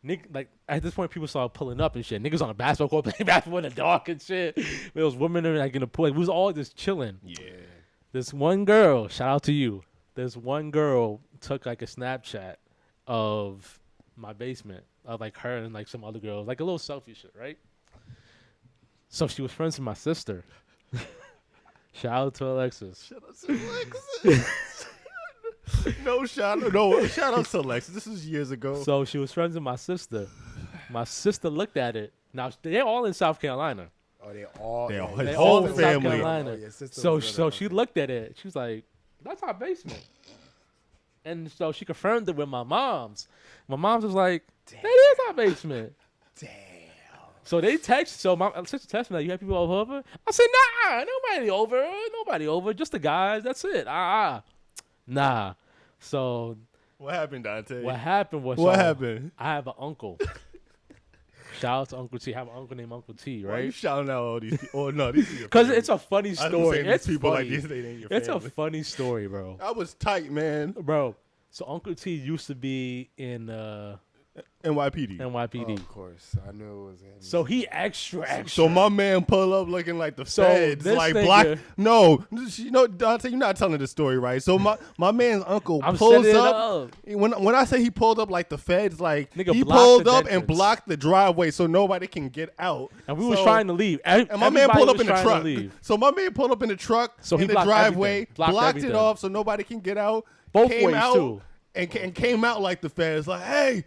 Speaker 2: Nick, like at this point, people started pulling up and shit. Niggas on a basketball court playing basketball in the dark and shit. There was women like in the pool. Like, we was all just chilling.
Speaker 1: Yeah.
Speaker 2: This one girl, shout out to you. This one girl took like a Snapchat of my basement, of like her and like some other girls, like a little selfie shit, right? So she was friends with my sister. Shout out to Alexis.
Speaker 1: Shout out to Alexis. No shout out to Alexis. This was years ago.
Speaker 2: So she was friends with my sister. My sister looked at it. Now they're all in South Carolina.
Speaker 3: Oh, they all.
Speaker 1: They
Speaker 3: yeah,
Speaker 1: all-
Speaker 3: yeah.
Speaker 1: his
Speaker 2: They all
Speaker 1: whole
Speaker 2: in
Speaker 1: family.
Speaker 2: South Carolina.
Speaker 3: Oh, your sister
Speaker 2: So
Speaker 3: was
Speaker 2: so
Speaker 3: with
Speaker 2: she
Speaker 3: her.
Speaker 2: looked at it. She was like, "That's our basement." And so she confirmed it with my mom's. My mom's was like, "That is our basement."
Speaker 3: Damn.
Speaker 2: So they text. So my sister texted me like, "You have people over?" I said, "Nah, nobody over. Just the guys. That's it. Nah." So
Speaker 1: What happened, Dante?
Speaker 2: what happened was
Speaker 1: What
Speaker 2: so
Speaker 1: happened?
Speaker 2: I have an uncle. Shout out to Uncle T. I have an uncle named Uncle T.
Speaker 1: Why you
Speaker 2: Right?
Speaker 1: shouting out all these people? Oh no, these are your
Speaker 2: Because
Speaker 1: family.
Speaker 2: it's a funny
Speaker 1: I was
Speaker 2: story.
Speaker 1: saying these
Speaker 2: It's
Speaker 1: people
Speaker 2: funny.
Speaker 1: like these. They ain't your
Speaker 2: It's a
Speaker 1: family.
Speaker 2: funny story, bro.
Speaker 1: I was tight, man.
Speaker 2: Bro, so Uncle T used to be in
Speaker 1: NYPD.
Speaker 2: NYPD.
Speaker 3: Oh, of course, I knew it was him.
Speaker 2: So he extra.
Speaker 1: So my man pull up looking like the
Speaker 2: So
Speaker 1: feds,
Speaker 2: this
Speaker 1: like
Speaker 2: nigga-
Speaker 1: black. No, you know, Dante, you're not telling the story right. So my man's uncle
Speaker 2: I'm
Speaker 1: pulls
Speaker 2: setting it
Speaker 1: up.
Speaker 2: up.
Speaker 1: When I say he pulled up like the feds, like
Speaker 2: Nigga
Speaker 1: he
Speaker 2: blocked
Speaker 1: pulled
Speaker 2: the
Speaker 1: up and
Speaker 2: entrance.
Speaker 1: blocked the driveway so nobody can get out.
Speaker 2: And we was
Speaker 1: So-
Speaker 2: trying to leave.
Speaker 1: And my man
Speaker 2: Everybody
Speaker 1: pulled up
Speaker 2: was
Speaker 1: in the
Speaker 2: trying to
Speaker 1: truck.
Speaker 2: leave.
Speaker 1: So my man pulled up in the truck
Speaker 2: So he
Speaker 1: in the
Speaker 2: blocked
Speaker 1: driveway,
Speaker 2: everything. Blocked
Speaker 1: blocked
Speaker 2: everything.
Speaker 1: it off so nobody can get out.
Speaker 2: Both
Speaker 1: came
Speaker 2: ways,
Speaker 1: out,
Speaker 2: too.
Speaker 1: And came out like the feds, like, hey,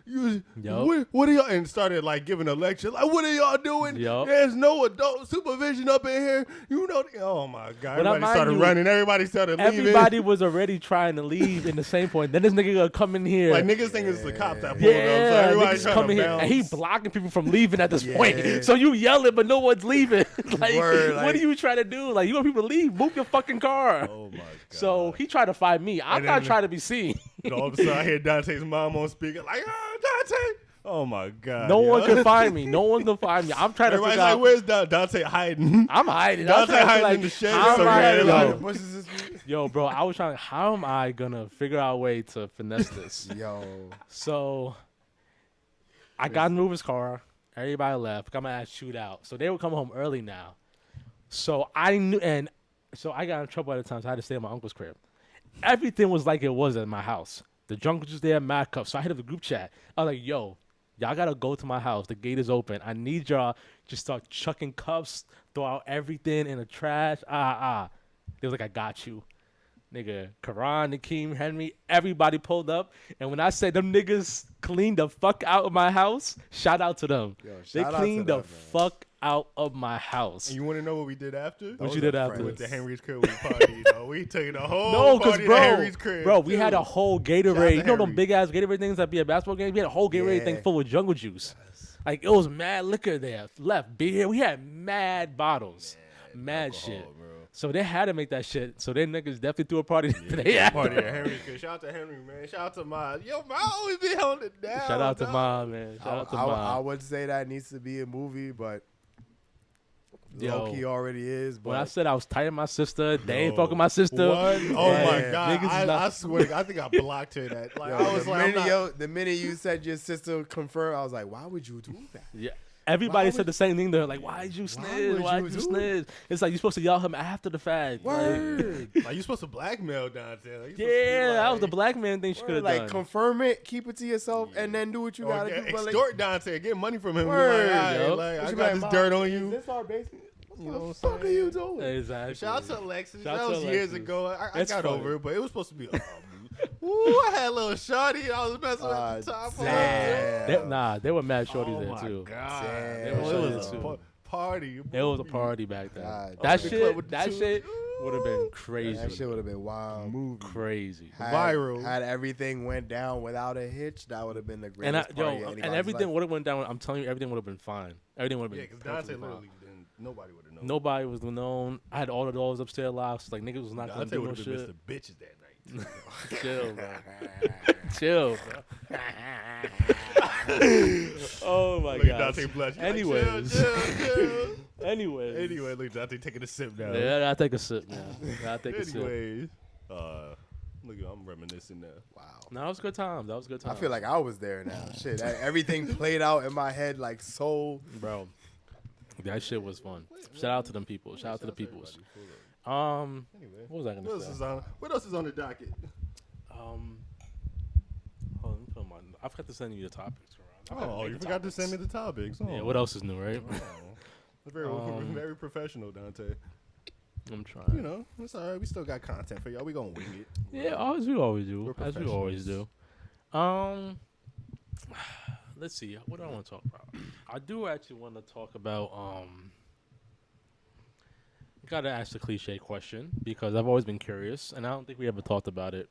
Speaker 1: you,
Speaker 2: Yup.
Speaker 1: what are y'all? And started like giving a lecture, like, what are y'all doing?
Speaker 2: Yup.
Speaker 1: There's no adult supervision up in here. You know, oh my God,
Speaker 2: But I
Speaker 1: everybody
Speaker 2: mind
Speaker 1: started
Speaker 2: you,
Speaker 1: running. Everybody started leaving.
Speaker 2: Everybody was already trying to leave in the same point. Then this nigga gonna come in here.
Speaker 1: Like niggas think it's the cops that pulled
Speaker 2: yeah,
Speaker 1: up, so everybody's
Speaker 2: niggas
Speaker 1: trying
Speaker 2: coming
Speaker 1: to
Speaker 2: here,
Speaker 1: bounce.
Speaker 2: and he blocking people from leaving at this
Speaker 3: Yeah.
Speaker 2: point. So you yelling, but no one's leaving. like,
Speaker 3: Word,
Speaker 2: what
Speaker 3: like-
Speaker 2: are you trying to do? Like, you want people to leave? Move your fucking car.
Speaker 1: Oh my God.
Speaker 2: So he tried to find me. I'm
Speaker 1: And
Speaker 2: not
Speaker 1: then-
Speaker 2: trying to be seen.
Speaker 1: And all of a sudden, I hear Dante's mom on speaker, like, Dante. Oh my God.
Speaker 2: No
Speaker 1: yo.
Speaker 2: one can find me. No one can find me. I'm trying to
Speaker 1: Everybody's
Speaker 2: figure
Speaker 1: like,
Speaker 2: out.
Speaker 1: where's Dante hiding?
Speaker 2: I'm hiding.
Speaker 1: Dante
Speaker 2: I'm trying to
Speaker 1: hiding
Speaker 2: like,
Speaker 1: in the shed
Speaker 2: how am I-
Speaker 1: somewhere.
Speaker 2: yo,
Speaker 1: Like,
Speaker 3: the bushes is-
Speaker 2: yo, bro, I was trying. How am I gonna figure out a way to finesse this?
Speaker 3: Yo,
Speaker 2: So I got in Ruben's car. Everybody left. Got my ass chewed out. So they would come home early now. So I knew, and so I got in trouble at the time. So I had to stay at my uncle's crib. Everything was like it was at my house. The drunk was just there, mad cuffs. So I hit up the group chat. I was like, yo, y'all gotta go to my house. The gate is open. I need y'all to start chucking cuffs, throw out everything in the trash. They was like, I got you. Nigga, Karan, Nakeem, Henry, everybody pulled up. And when I said them niggas cleaned the fuck out of my house, shout out to them.
Speaker 3: Yo,
Speaker 2: They
Speaker 3: shout out to
Speaker 2: cleaned the
Speaker 3: them, man.
Speaker 2: fuck out of my house.
Speaker 1: and you want to know what we did after?
Speaker 2: What
Speaker 3: Those
Speaker 2: you did
Speaker 3: are
Speaker 2: after?
Speaker 3: friends.
Speaker 1: Went to Henry's crib. We partied. We took the whole
Speaker 2: No, because
Speaker 1: party to Henry's crib.
Speaker 2: bro, we had
Speaker 1: too.
Speaker 2: a whole
Speaker 1: Shout out
Speaker 2: Gatorade.
Speaker 1: to
Speaker 2: You know them
Speaker 1: Henry.
Speaker 2: big ass Gatorade things that be at basketball games? We had a whole Gatorade thing
Speaker 3: Yeah.
Speaker 2: full of jungle juice. Like it was mad liquor there. Left beer. We had mad bottles. Mad shit.
Speaker 1: bro.
Speaker 2: So they had to make that shit. So they niggas definitely threw a party the day
Speaker 1: Yeah,
Speaker 2: after.
Speaker 1: party at Henry's crib. Shout out to Henry, man. Shout out to Ma. Yo, Ma always be holding it down.
Speaker 2: Shout out to
Speaker 1: dog.
Speaker 2: mom, man. Shout out to
Speaker 3: I
Speaker 2: mom.
Speaker 3: would say that needs to be a movie, but
Speaker 2: Yo.
Speaker 3: low key already is. But
Speaker 2: When I said I was tight of my sister, they ain't
Speaker 1: Yo,
Speaker 2: fucking my sister.
Speaker 1: What? Oh
Speaker 3: Yeah.
Speaker 1: my God.
Speaker 2: Niggas is
Speaker 1: I
Speaker 2: not-
Speaker 1: swear to God, I think I blocked her that. Like,
Speaker 3: yo,
Speaker 1: I was like, I'm not,
Speaker 3: the minute you said your sister confirmed, I was like, why would you do that?
Speaker 2: Yeah. Everybody
Speaker 3: Why
Speaker 2: said
Speaker 3: would-
Speaker 2: the same thing. They're like, "Why'd you snitch?
Speaker 3: would
Speaker 2: Why'd
Speaker 3: you
Speaker 2: you
Speaker 3: do
Speaker 2: snitch?" It's like you're supposed to yell him after the fact. Like,
Speaker 3: Word.
Speaker 1: like you supposed to blackmail Dante. Like, you supposed to be
Speaker 2: yeah, that was the
Speaker 1: like-
Speaker 2: black man thing she could have
Speaker 3: Like
Speaker 2: done.
Speaker 3: confirm it, keep it to yourself, and then do what you
Speaker 1: Or
Speaker 3: gotta
Speaker 1: get-
Speaker 3: do. But like,
Speaker 1: extort Dante, get money from him.
Speaker 3: Word,
Speaker 1: Like, all right,
Speaker 2: yo.
Speaker 1: like,
Speaker 3: what
Speaker 1: I
Speaker 3: you
Speaker 1: got
Speaker 3: like,
Speaker 1: this
Speaker 3: Mom,
Speaker 1: dirt on
Speaker 3: is
Speaker 1: you.
Speaker 3: this our basement?
Speaker 1: You know
Speaker 3: What
Speaker 1: what
Speaker 3: the
Speaker 1: I'm
Speaker 3: fuck are
Speaker 1: saying?
Speaker 3: you doing?
Speaker 2: Exactly.
Speaker 1: Shout out to Alexis.
Speaker 2: Shout
Speaker 1: That
Speaker 2: out
Speaker 1: was
Speaker 2: to
Speaker 1: years
Speaker 2: Alexis.
Speaker 1: ago. I
Speaker 2: It's
Speaker 1: got
Speaker 2: funny.
Speaker 1: over it, but it was supposed to be. Ooh, I had a little shawty. I was messing with at the top.
Speaker 3: Damn.
Speaker 2: They were mad shorties
Speaker 1: Oh
Speaker 2: there
Speaker 1: my
Speaker 2: too.
Speaker 1: God.
Speaker 3: Damn.
Speaker 1: It was
Speaker 2: Too.
Speaker 1: a party.
Speaker 2: It was a party back then.
Speaker 3: God,
Speaker 2: That
Speaker 1: the club with
Speaker 2: shit,
Speaker 1: the
Speaker 2: that
Speaker 1: two-
Speaker 2: shit would have been crazy.
Speaker 3: That shit would have been wild.
Speaker 2: Crazy.
Speaker 1: Viral.
Speaker 3: Had everything went down without a hitch, that would have been the
Speaker 2: And
Speaker 3: greatest party. of
Speaker 2: and
Speaker 3: anybody's
Speaker 2: everything
Speaker 3: life.
Speaker 2: would have went down. I'm telling you, everything would have been fine. Everything would have
Speaker 1: Yeah,
Speaker 2: been
Speaker 1: because Dante
Speaker 2: perfectly fine.
Speaker 1: literally didn't. Nobody would have known.
Speaker 2: Nobody was known. I had all the doors upstairs locked. Like niggas was not gonna
Speaker 1: Dante
Speaker 2: do no
Speaker 1: would have been
Speaker 2: shit.
Speaker 1: Mr. Bitches that night.
Speaker 2: Chill, bro. Chill, bro. Oh my
Speaker 1: Look at
Speaker 2: god.
Speaker 1: Dante blush.
Speaker 2: Anyways.
Speaker 1: Chill.
Speaker 2: Anyways.
Speaker 1: Anyway, look, Dante taking a sip now.
Speaker 2: Yeah, I take a sip now. I take a sip.
Speaker 1: Anyways, look, I'm reminiscing now.
Speaker 3: Wow.
Speaker 2: No, that was good time. That was good
Speaker 3: I
Speaker 2: time.
Speaker 3: feel like I was there now. Shit, everything played out in my head like so.
Speaker 2: bro, that shit was fun. Shout out to them people. Shout out to the peoples. What was I
Speaker 1: What
Speaker 2: gonna
Speaker 1: else
Speaker 2: say?
Speaker 1: is on? What else is on the docket?
Speaker 2: Hold on, let me put my. I forgot to send you the topics. Around.
Speaker 1: Oh, you forgot to send me the topics. Oh.
Speaker 2: Yeah, what else is new, right?
Speaker 1: Very, very professional, Dante.
Speaker 2: I'm trying.
Speaker 1: You know, it's all right. We still got content for y'all. We gonna wing it.
Speaker 2: Yeah, as we always do.
Speaker 1: We're
Speaker 2: As we always do. Let's see. What do I want to talk about? I do actually want to talk about. Gotta ask the cliche question because I've always been curious, and I don't think we ever talked about it,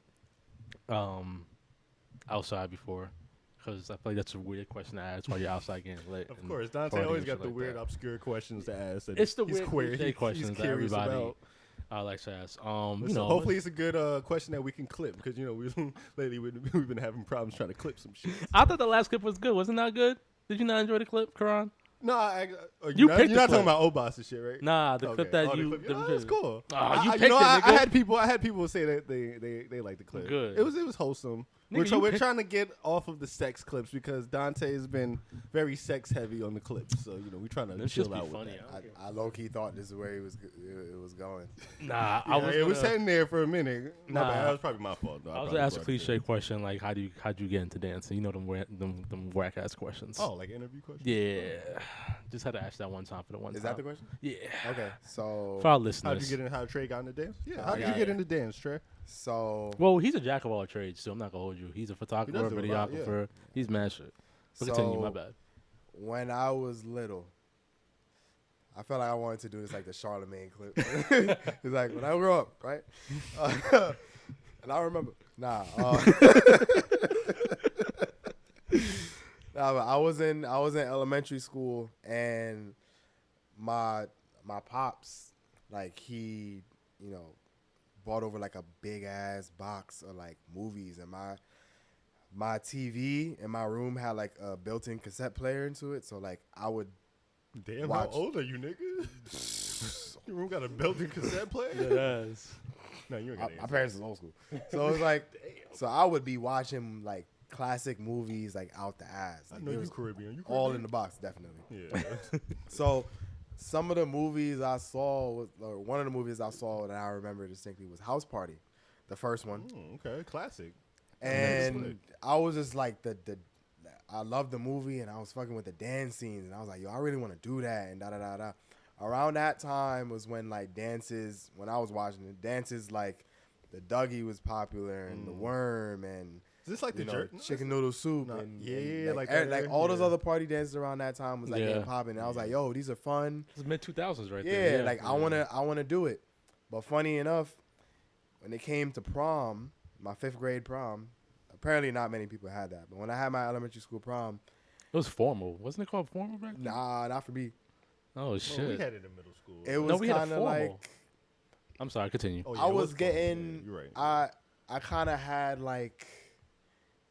Speaker 2: outside before. Because I feel like that's a weird question to ask while you're outside getting lit.
Speaker 1: Of course, Dante
Speaker 2: partying
Speaker 1: always
Speaker 2: and
Speaker 1: got
Speaker 2: shit
Speaker 1: the
Speaker 2: like
Speaker 1: weird,
Speaker 2: that.
Speaker 1: obscure questions to ask. That
Speaker 2: It's the
Speaker 1: he's
Speaker 2: weird
Speaker 1: queer-
Speaker 2: cliche questions that
Speaker 1: curious
Speaker 2: everybody
Speaker 1: about.
Speaker 2: likes to ask.
Speaker 1: Hopefully it's a good question that we can clip because you know lately we've been having problems trying to clip some shit.
Speaker 2: I thought the last clip was good. Wasn't that good? Did you not enjoy the clip, Karan?
Speaker 1: No,
Speaker 2: You
Speaker 1: you're
Speaker 2: picked the
Speaker 1: not talking
Speaker 2: clip.
Speaker 1: about Obas and shit, right?
Speaker 2: Nah, the clip that
Speaker 1: the
Speaker 2: you.
Speaker 1: clip.
Speaker 2: the
Speaker 1: No,
Speaker 2: clip-
Speaker 1: it's cool.
Speaker 2: Ah, you
Speaker 1: I,
Speaker 2: picked
Speaker 1: you know,
Speaker 2: it,
Speaker 1: I
Speaker 2: nigga.
Speaker 1: had people say that they like the clip.
Speaker 2: Good.
Speaker 1: It was wholesome.
Speaker 2: Nigga,
Speaker 1: We're
Speaker 2: you picked-
Speaker 1: trying to get off of the sex clips because Dante's been very sex heavy on the clips. So you know we're trying to
Speaker 2: Let's
Speaker 1: chill
Speaker 2: just be
Speaker 1: out
Speaker 2: funny.
Speaker 1: with that.
Speaker 3: I low key thought this is where it was going.
Speaker 2: Nah,
Speaker 1: It was sitting there for a minute. My
Speaker 2: Nah.
Speaker 1: bad. That was probably my fault. Though.
Speaker 2: I was
Speaker 1: probably
Speaker 2: gonna ask a
Speaker 1: brought it
Speaker 2: cliche question like how'd you get into dancing? You know them whack ass questions.
Speaker 1: Oh, like interview question?
Speaker 2: Yeah. Just had to ask that one time for the one time.
Speaker 3: Is that the question?
Speaker 2: Yeah.
Speaker 3: Okay, so
Speaker 2: For our
Speaker 1: How'd
Speaker 2: listeners.
Speaker 1: you get in? How Trey got into dance? Yeah. How did
Speaker 3: Yeah.
Speaker 1: you get into dance, Trey?
Speaker 2: Well, he's a jack of all trades, so I'm not gonna hold you. He's a
Speaker 1: He
Speaker 2: photographer,
Speaker 1: does do a lot,
Speaker 2: videographer. He's mad shit. But continue, my bad.
Speaker 3: when I was little, I felt like I wanted to do this like the Charlemagne clip. It's like when I grew up, right? And I remember, but I was in elementary school, and my pops, like he, brought over like a big ass box of like movies, and my TV in my room had like a built-in cassette player into it, so like I would
Speaker 1: Damn,
Speaker 3: watch.
Speaker 1: how old are you, nigga? Your room got a built-in cassette player?
Speaker 2: Yes.
Speaker 1: No, you ain't got
Speaker 3: My parents was old school, so it was like, so I would be watching like classic movies like out the ass.
Speaker 1: I
Speaker 3: Like,
Speaker 1: know
Speaker 3: it
Speaker 1: you
Speaker 3: was
Speaker 1: Caribbean. You
Speaker 3: all
Speaker 1: Caribbean?
Speaker 3: in the box, definitely.
Speaker 1: Yeah.
Speaker 3: So some of the movies I saw or one of the movies I saw that I remember distinctly was House Party, the first one.
Speaker 1: Okay, classic.
Speaker 3: And I was just like I loved the movie, and I was fucking with the dance scenes, and I was like, yo, I really want to do that, and da da da da. Around that time was when like dances, when I was watching it, dances like the Dougie was popular, and the Worm, and
Speaker 1: Is this like the jerk?
Speaker 3: chicken noodle soup,
Speaker 1: No,
Speaker 3: and
Speaker 1: yeah,
Speaker 3: and
Speaker 1: like
Speaker 3: like,
Speaker 1: that,
Speaker 3: all those
Speaker 1: yeah.
Speaker 3: other party dances around that time was like
Speaker 2: Yeah.
Speaker 3: getting popping, and I was like, yo, these are fun.
Speaker 2: This is mid 2000s right
Speaker 3: Yeah,
Speaker 2: there.
Speaker 3: like I wanna do it. But funny enough, when it came to prom, my 5th grade prom, apparently not many people had that. But when I had my elementary school prom,
Speaker 2: It was formal. Wasn't it called formal back then?
Speaker 3: nah, not for me.
Speaker 2: Oh
Speaker 1: Well,
Speaker 2: shit.
Speaker 1: we had it in middle school.
Speaker 3: It was
Speaker 2: No, we had a
Speaker 3: kind of
Speaker 2: formal.
Speaker 3: like
Speaker 2: I'm sorry, continue.
Speaker 1: Oh, yeah,
Speaker 3: I
Speaker 1: it
Speaker 3: was
Speaker 1: formal.
Speaker 3: getting.
Speaker 1: Yeah, you're right.
Speaker 3: I kind of had like.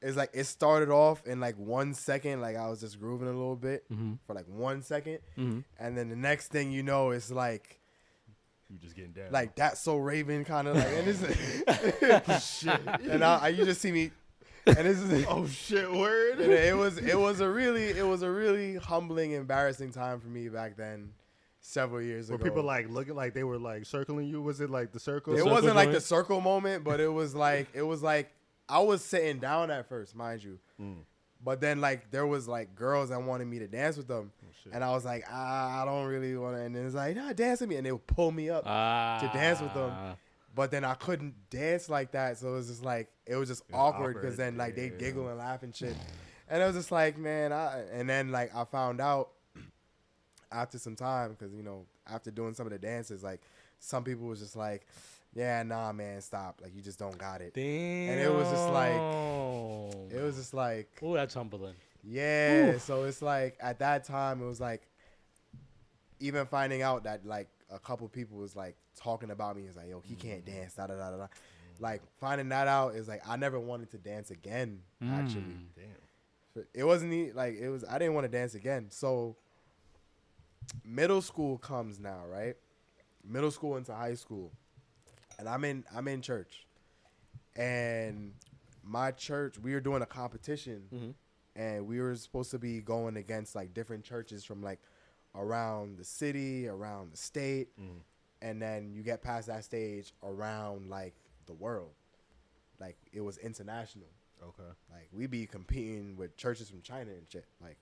Speaker 3: It's like it started off in like 1 second, like I was just grooving a little bit for like 1 second, and then the next thing you know, it's like.
Speaker 1: You just getting down.
Speaker 3: Like That's So Raven kind of like, and it's shit. And you just see me, and this is
Speaker 1: oh shit, word.
Speaker 3: and it was a really humbling, embarrassing time for me back then, several years
Speaker 1: Were
Speaker 3: ago.
Speaker 1: people like looking like they were like circling you? Was it like the circle?
Speaker 3: It
Speaker 2: circle
Speaker 3: wasn't like the
Speaker 2: joint?
Speaker 3: circle moment, but it was like I was sitting down at first, mind you. But then like there was like girls that wanted me to dance with them. And I was like, I don't really want to. And then it's like, nah, dance with me. And they would pull me up to dance with them. But then I couldn't dance like that. So it was just like, it was just awkward because then like they giggle and laugh and shit. And it was just like, man, and then like I found out after some time, because, after doing some of the dances, like some people was just like, yeah, nah, man, stop. Like you just don't got it.
Speaker 2: Damn.
Speaker 3: And it was just like,
Speaker 2: Oh, that's humbling.
Speaker 3: yeah.
Speaker 2: Oof.
Speaker 3: So it's like at that time it was like even finding out that like a couple people was like talking about me. It's like, yo, he can't dance. Da da da da. Da. Like finding that out is like I never wanted to dance again. Actually,
Speaker 1: Damn.
Speaker 3: it wasn't like it was. I didn't want to dance again. So middle school comes now, right? Middle school into high school, and I'm in church, and my church, we were doing a competition. And we were supposed to be going against like different churches from like around the city, around the state, and then you get past that stage around like the world. Like it was international.
Speaker 1: Okay.
Speaker 3: Like we be competing with churches from China and shit. Like,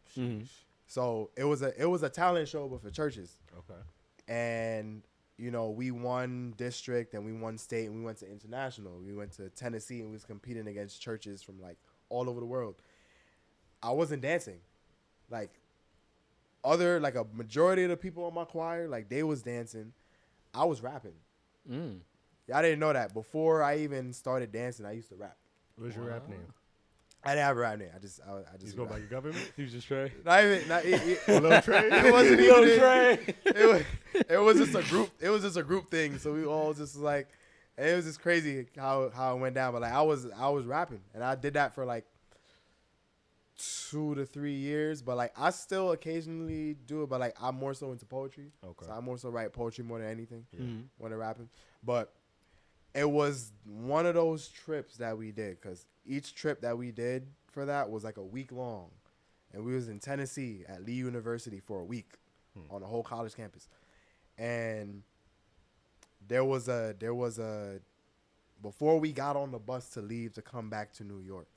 Speaker 3: So it was a talent show, but for churches.
Speaker 1: Okay.
Speaker 3: And we won district and we won state and we went to international. We went to Tennessee and we was competing against churches from like all over the world. I wasn't dancing. Like a majority of the people on my choir, like they was dancing. I was rapping. I didn't know that. Before I even started dancing, I used to rap.
Speaker 1: What's your rap name?
Speaker 3: I didn't have a rap name. I just
Speaker 1: You go by your government?
Speaker 2: He was just Trey.
Speaker 3: Little Trey. It wasn't even Trey. It was just a group. It was just a group thing. So we all just like, and it was just crazy how it went down. But like I was rapping, and I did that for like 2 to 3 years. But like I still occasionally do it. But like I'm more so into poetry.
Speaker 1: Okay.
Speaker 3: So I more so write poetry more than anything when I'm rapping. But it was one of those trips that we did, because each trip that we did for that was like a week long, and we was in Tennessee at Lee University for a week on the whole college campus. And there was a before we got on the bus to leave to come back to New York,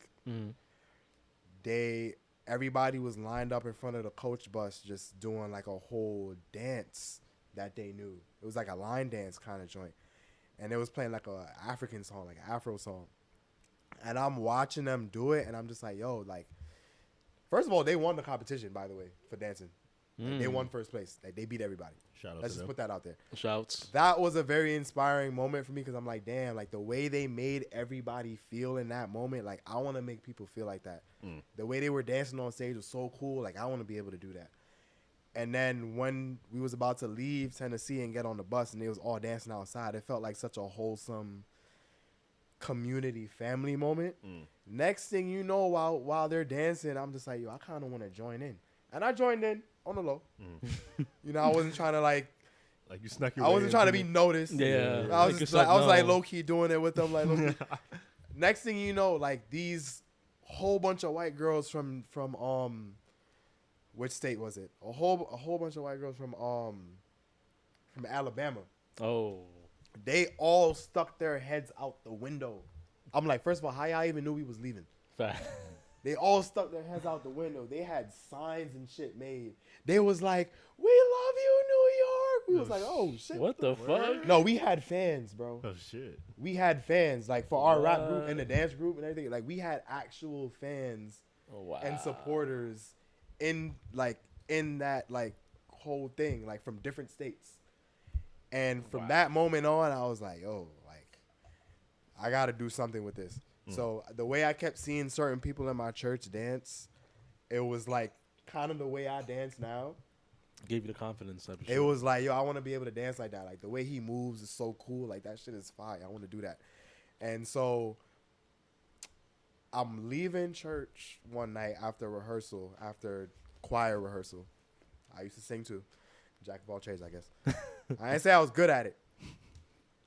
Speaker 3: everybody was lined up in front of the coach bus just doing like a whole dance that they knew. It was like a line dance kind of joint. And it was playing like a African song, like an Afro song. And I'm watching them do it, and I'm just like, yo, like, first of all, they won the competition, by the way, for dancing. Like, they won first place. Like, they beat everybody.
Speaker 1: Shout out
Speaker 3: Let's
Speaker 1: to
Speaker 3: just
Speaker 1: them.
Speaker 3: put that out there.
Speaker 2: Shouts.
Speaker 3: That was a very inspiring moment for me, because I'm like, damn, like the way they made everybody feel in that moment, like I want to make people feel like that. The way they were dancing on stage was so cool. Like I want to be able to do that. And then when we was about to leave Tennessee and get on the bus and they was all dancing outside, it felt like such a wholesome community family moment. Next thing you know, while they're dancing, I'm just like, yo, I kind of want to join in. And I joined in on the low. I wasn't trying to like
Speaker 1: you snuck your
Speaker 3: I
Speaker 1: way
Speaker 3: wasn't trying to
Speaker 1: into
Speaker 3: be
Speaker 1: it.
Speaker 3: noticed.
Speaker 2: Yeah.
Speaker 3: I was
Speaker 2: Make
Speaker 3: just
Speaker 2: yourself
Speaker 3: like, I was like
Speaker 2: known.
Speaker 3: low key doing it with them. Like, low-key. Next thing you know, like these whole bunch of white girls from which state was it? A whole bunch of white girls from Alabama.
Speaker 2: Oh.
Speaker 3: They all stuck their heads out the window. I'm like, first of all, how y'all even knew we was leaving?
Speaker 2: Fact.
Speaker 3: They all stuck their heads out the window. They had signs and shit made. They was like, "We love you, New York." We was like, "Oh shit."
Speaker 2: What the fuck?
Speaker 3: No, we had fans, bro.
Speaker 1: Oh shit.
Speaker 3: We had fans like for our rap group and the dance group and everything. Like we had actual fans
Speaker 2: Oh, wow.
Speaker 3: and supporters in that like whole thing, like from different states. And from that moment on, I was like, "Oh, like I got to do something with this." So the way I kept seeing certain people in my church dance, it was like kind of the way I dance now.
Speaker 2: Gave you the confidence. Type of
Speaker 3: It
Speaker 2: shit.
Speaker 3: was like, yo, I want to be able to dance like that. Like the way he moves is so cool. Like that shit is fire. I want to do that. And so I'm leaving church one night after rehearsal, after choir rehearsal. I used to sing too. Jack of all trades, I guess. I didn't say I was good at it.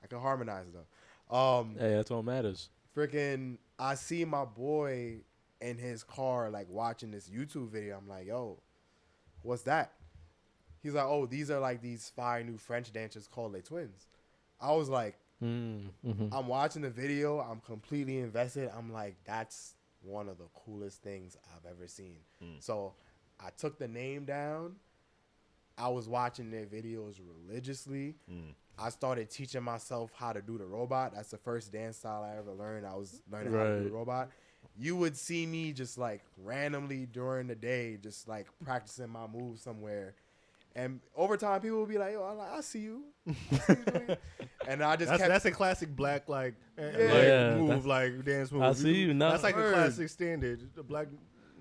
Speaker 3: I can harmonize though.
Speaker 2: Hey, that's all matters.
Speaker 3: Freaking, I see my boy in his car, like watching this YouTube video. I'm like, yo, what's that? He's like, oh, these are like these 5 new French dancers called Les Twins. I was like, I'm watching the video. I'm completely invested. I'm like, that's one of the coolest things I've ever seen. So I took the name down. I was watching their videos religiously. I started teaching myself how to do the robot. That's the first dance style I ever learned. I was learning how to do the robot. You would see me just like randomly during the day, just like practicing my moves somewhere. And over time, people would be like, "Yo, I see you." I see you doing it." And I just
Speaker 1: That's a classic black like
Speaker 2: Yeah,
Speaker 1: move, like dance move.
Speaker 2: I see you now.
Speaker 1: That's like
Speaker 3: Word.
Speaker 1: a classic standard. The black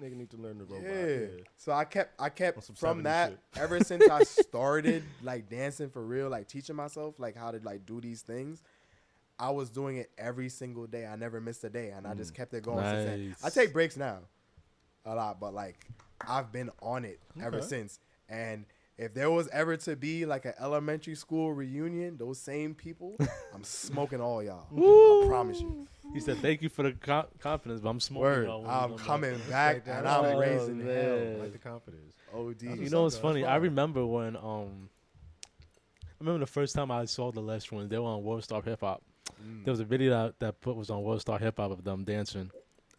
Speaker 1: nigga need to learn the robot.
Speaker 3: Yeah.
Speaker 1: Yeah.
Speaker 3: So I kept
Speaker 1: On some
Speaker 3: from
Speaker 1: 70s
Speaker 3: that
Speaker 1: shit.
Speaker 3: ever since I started like dancing for real, like teaching myself like how to like do these things. I was doing it every single day. I never missed a day, and I just kept it going since then.
Speaker 2: Nice.
Speaker 3: I take breaks now a lot, but like I've been on it ever since. And if there was ever to be like an elementary school reunion, those same people, I'm smoking all y'all. I promise you.
Speaker 2: He said, "Thank you for the confidence, but I'm smoking."
Speaker 3: Word.
Speaker 2: y'all when
Speaker 3: I'm
Speaker 2: you come
Speaker 3: coming
Speaker 2: back."
Speaker 3: back
Speaker 1: Respect
Speaker 3: and
Speaker 1: that.
Speaker 3: I'm
Speaker 1: Oh,
Speaker 3: raising
Speaker 2: man.
Speaker 3: hell.
Speaker 1: I like the confidence.
Speaker 3: OD.
Speaker 2: You know what's
Speaker 1: That's
Speaker 2: funny? I
Speaker 1: fire.
Speaker 2: remember when I remember the first time I saw the Les Twins. They were on World Star Hip Hop. There was a video that was on World Star Hip Hop of them dancing,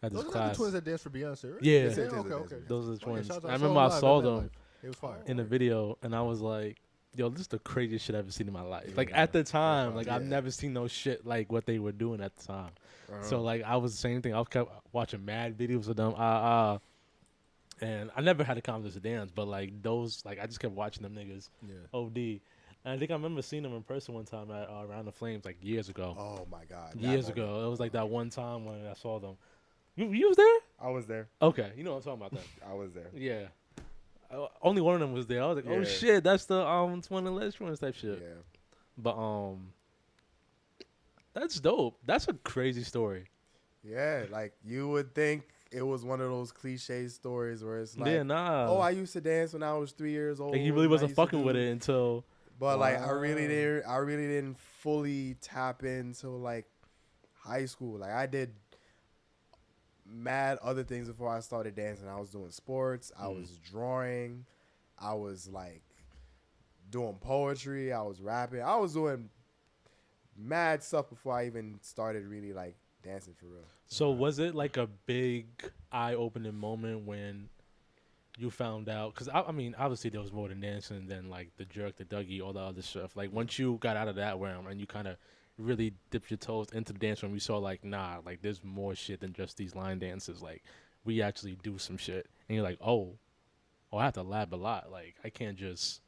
Speaker 2: at this
Speaker 1: Those are
Speaker 2: class.
Speaker 1: the twins that danced for Beyonce, right?
Speaker 2: Yeah.
Speaker 3: Yes,
Speaker 1: Okay,
Speaker 3: yes, yes,
Speaker 1: okay.
Speaker 3: yes.
Speaker 2: Those are the
Speaker 1: Oh, yeah,
Speaker 2: twins.
Speaker 1: shout out-
Speaker 2: I
Speaker 1: saw
Speaker 2: remember
Speaker 1: them
Speaker 2: I
Speaker 1: live
Speaker 2: saw
Speaker 1: at
Speaker 2: them
Speaker 1: MetLife. It was fire.
Speaker 2: in the video, and I was like, "Yo, this is the craziest shit I've ever seen in my life." Like
Speaker 1: Yeah.
Speaker 2: at the time, like I've
Speaker 3: Yeah.
Speaker 2: never seen no shit like what they were doing at the time.
Speaker 3: Uh-huh.
Speaker 2: So like I was the same thing. I was kept watching mad videos of them, and I never had a confidence to dance, but like those, like I just kept watching them niggas.
Speaker 1: Yeah.
Speaker 2: OD. And I think I remember seeing them in person one time at Around the Flames like years ago.
Speaker 3: Oh my God. that
Speaker 2: Years
Speaker 3: moment.
Speaker 2: ago, it was like that one time when I saw them. You was there?
Speaker 3: I was there.
Speaker 2: Okay, you know what I'm talking about then.
Speaker 3: I was there.
Speaker 2: Yeah. Only one of them was there. I was like, oh
Speaker 3: Yeah.
Speaker 2: shit, that's the 20 Legends type shit.
Speaker 3: Yeah.
Speaker 2: But that's dope. That's a crazy story.
Speaker 3: Yeah. Like you would think it was one of those cliche stories where it's like,
Speaker 2: yeah, nah.
Speaker 3: oh, I used to dance when I was 3 years old.
Speaker 2: like he really
Speaker 3: and I
Speaker 2: wasn't
Speaker 3: used to
Speaker 2: fucking
Speaker 3: do-"
Speaker 2: with it until
Speaker 3: But like I
Speaker 2: Wow.
Speaker 3: really didn't fully tap into like high school. Like I did mad other things before I started dancing. I was doing sports, I was drawing, I was like doing poetry, I was rapping. I was doing mad stuff before I even started really like dancing for real.
Speaker 2: So was it like a big eye-opening moment when you found out? Because I mean, obviously there was more than dancing than like the jerk, the Dougie, all the other stuff. Like once you got out of that realm and you kind of really dipped your toes into the dance room, you saw like, nah, like there's more shit than just these line dances. Like we actually do some shit, and you're like, oh, I have to lab a lot. Like I can't just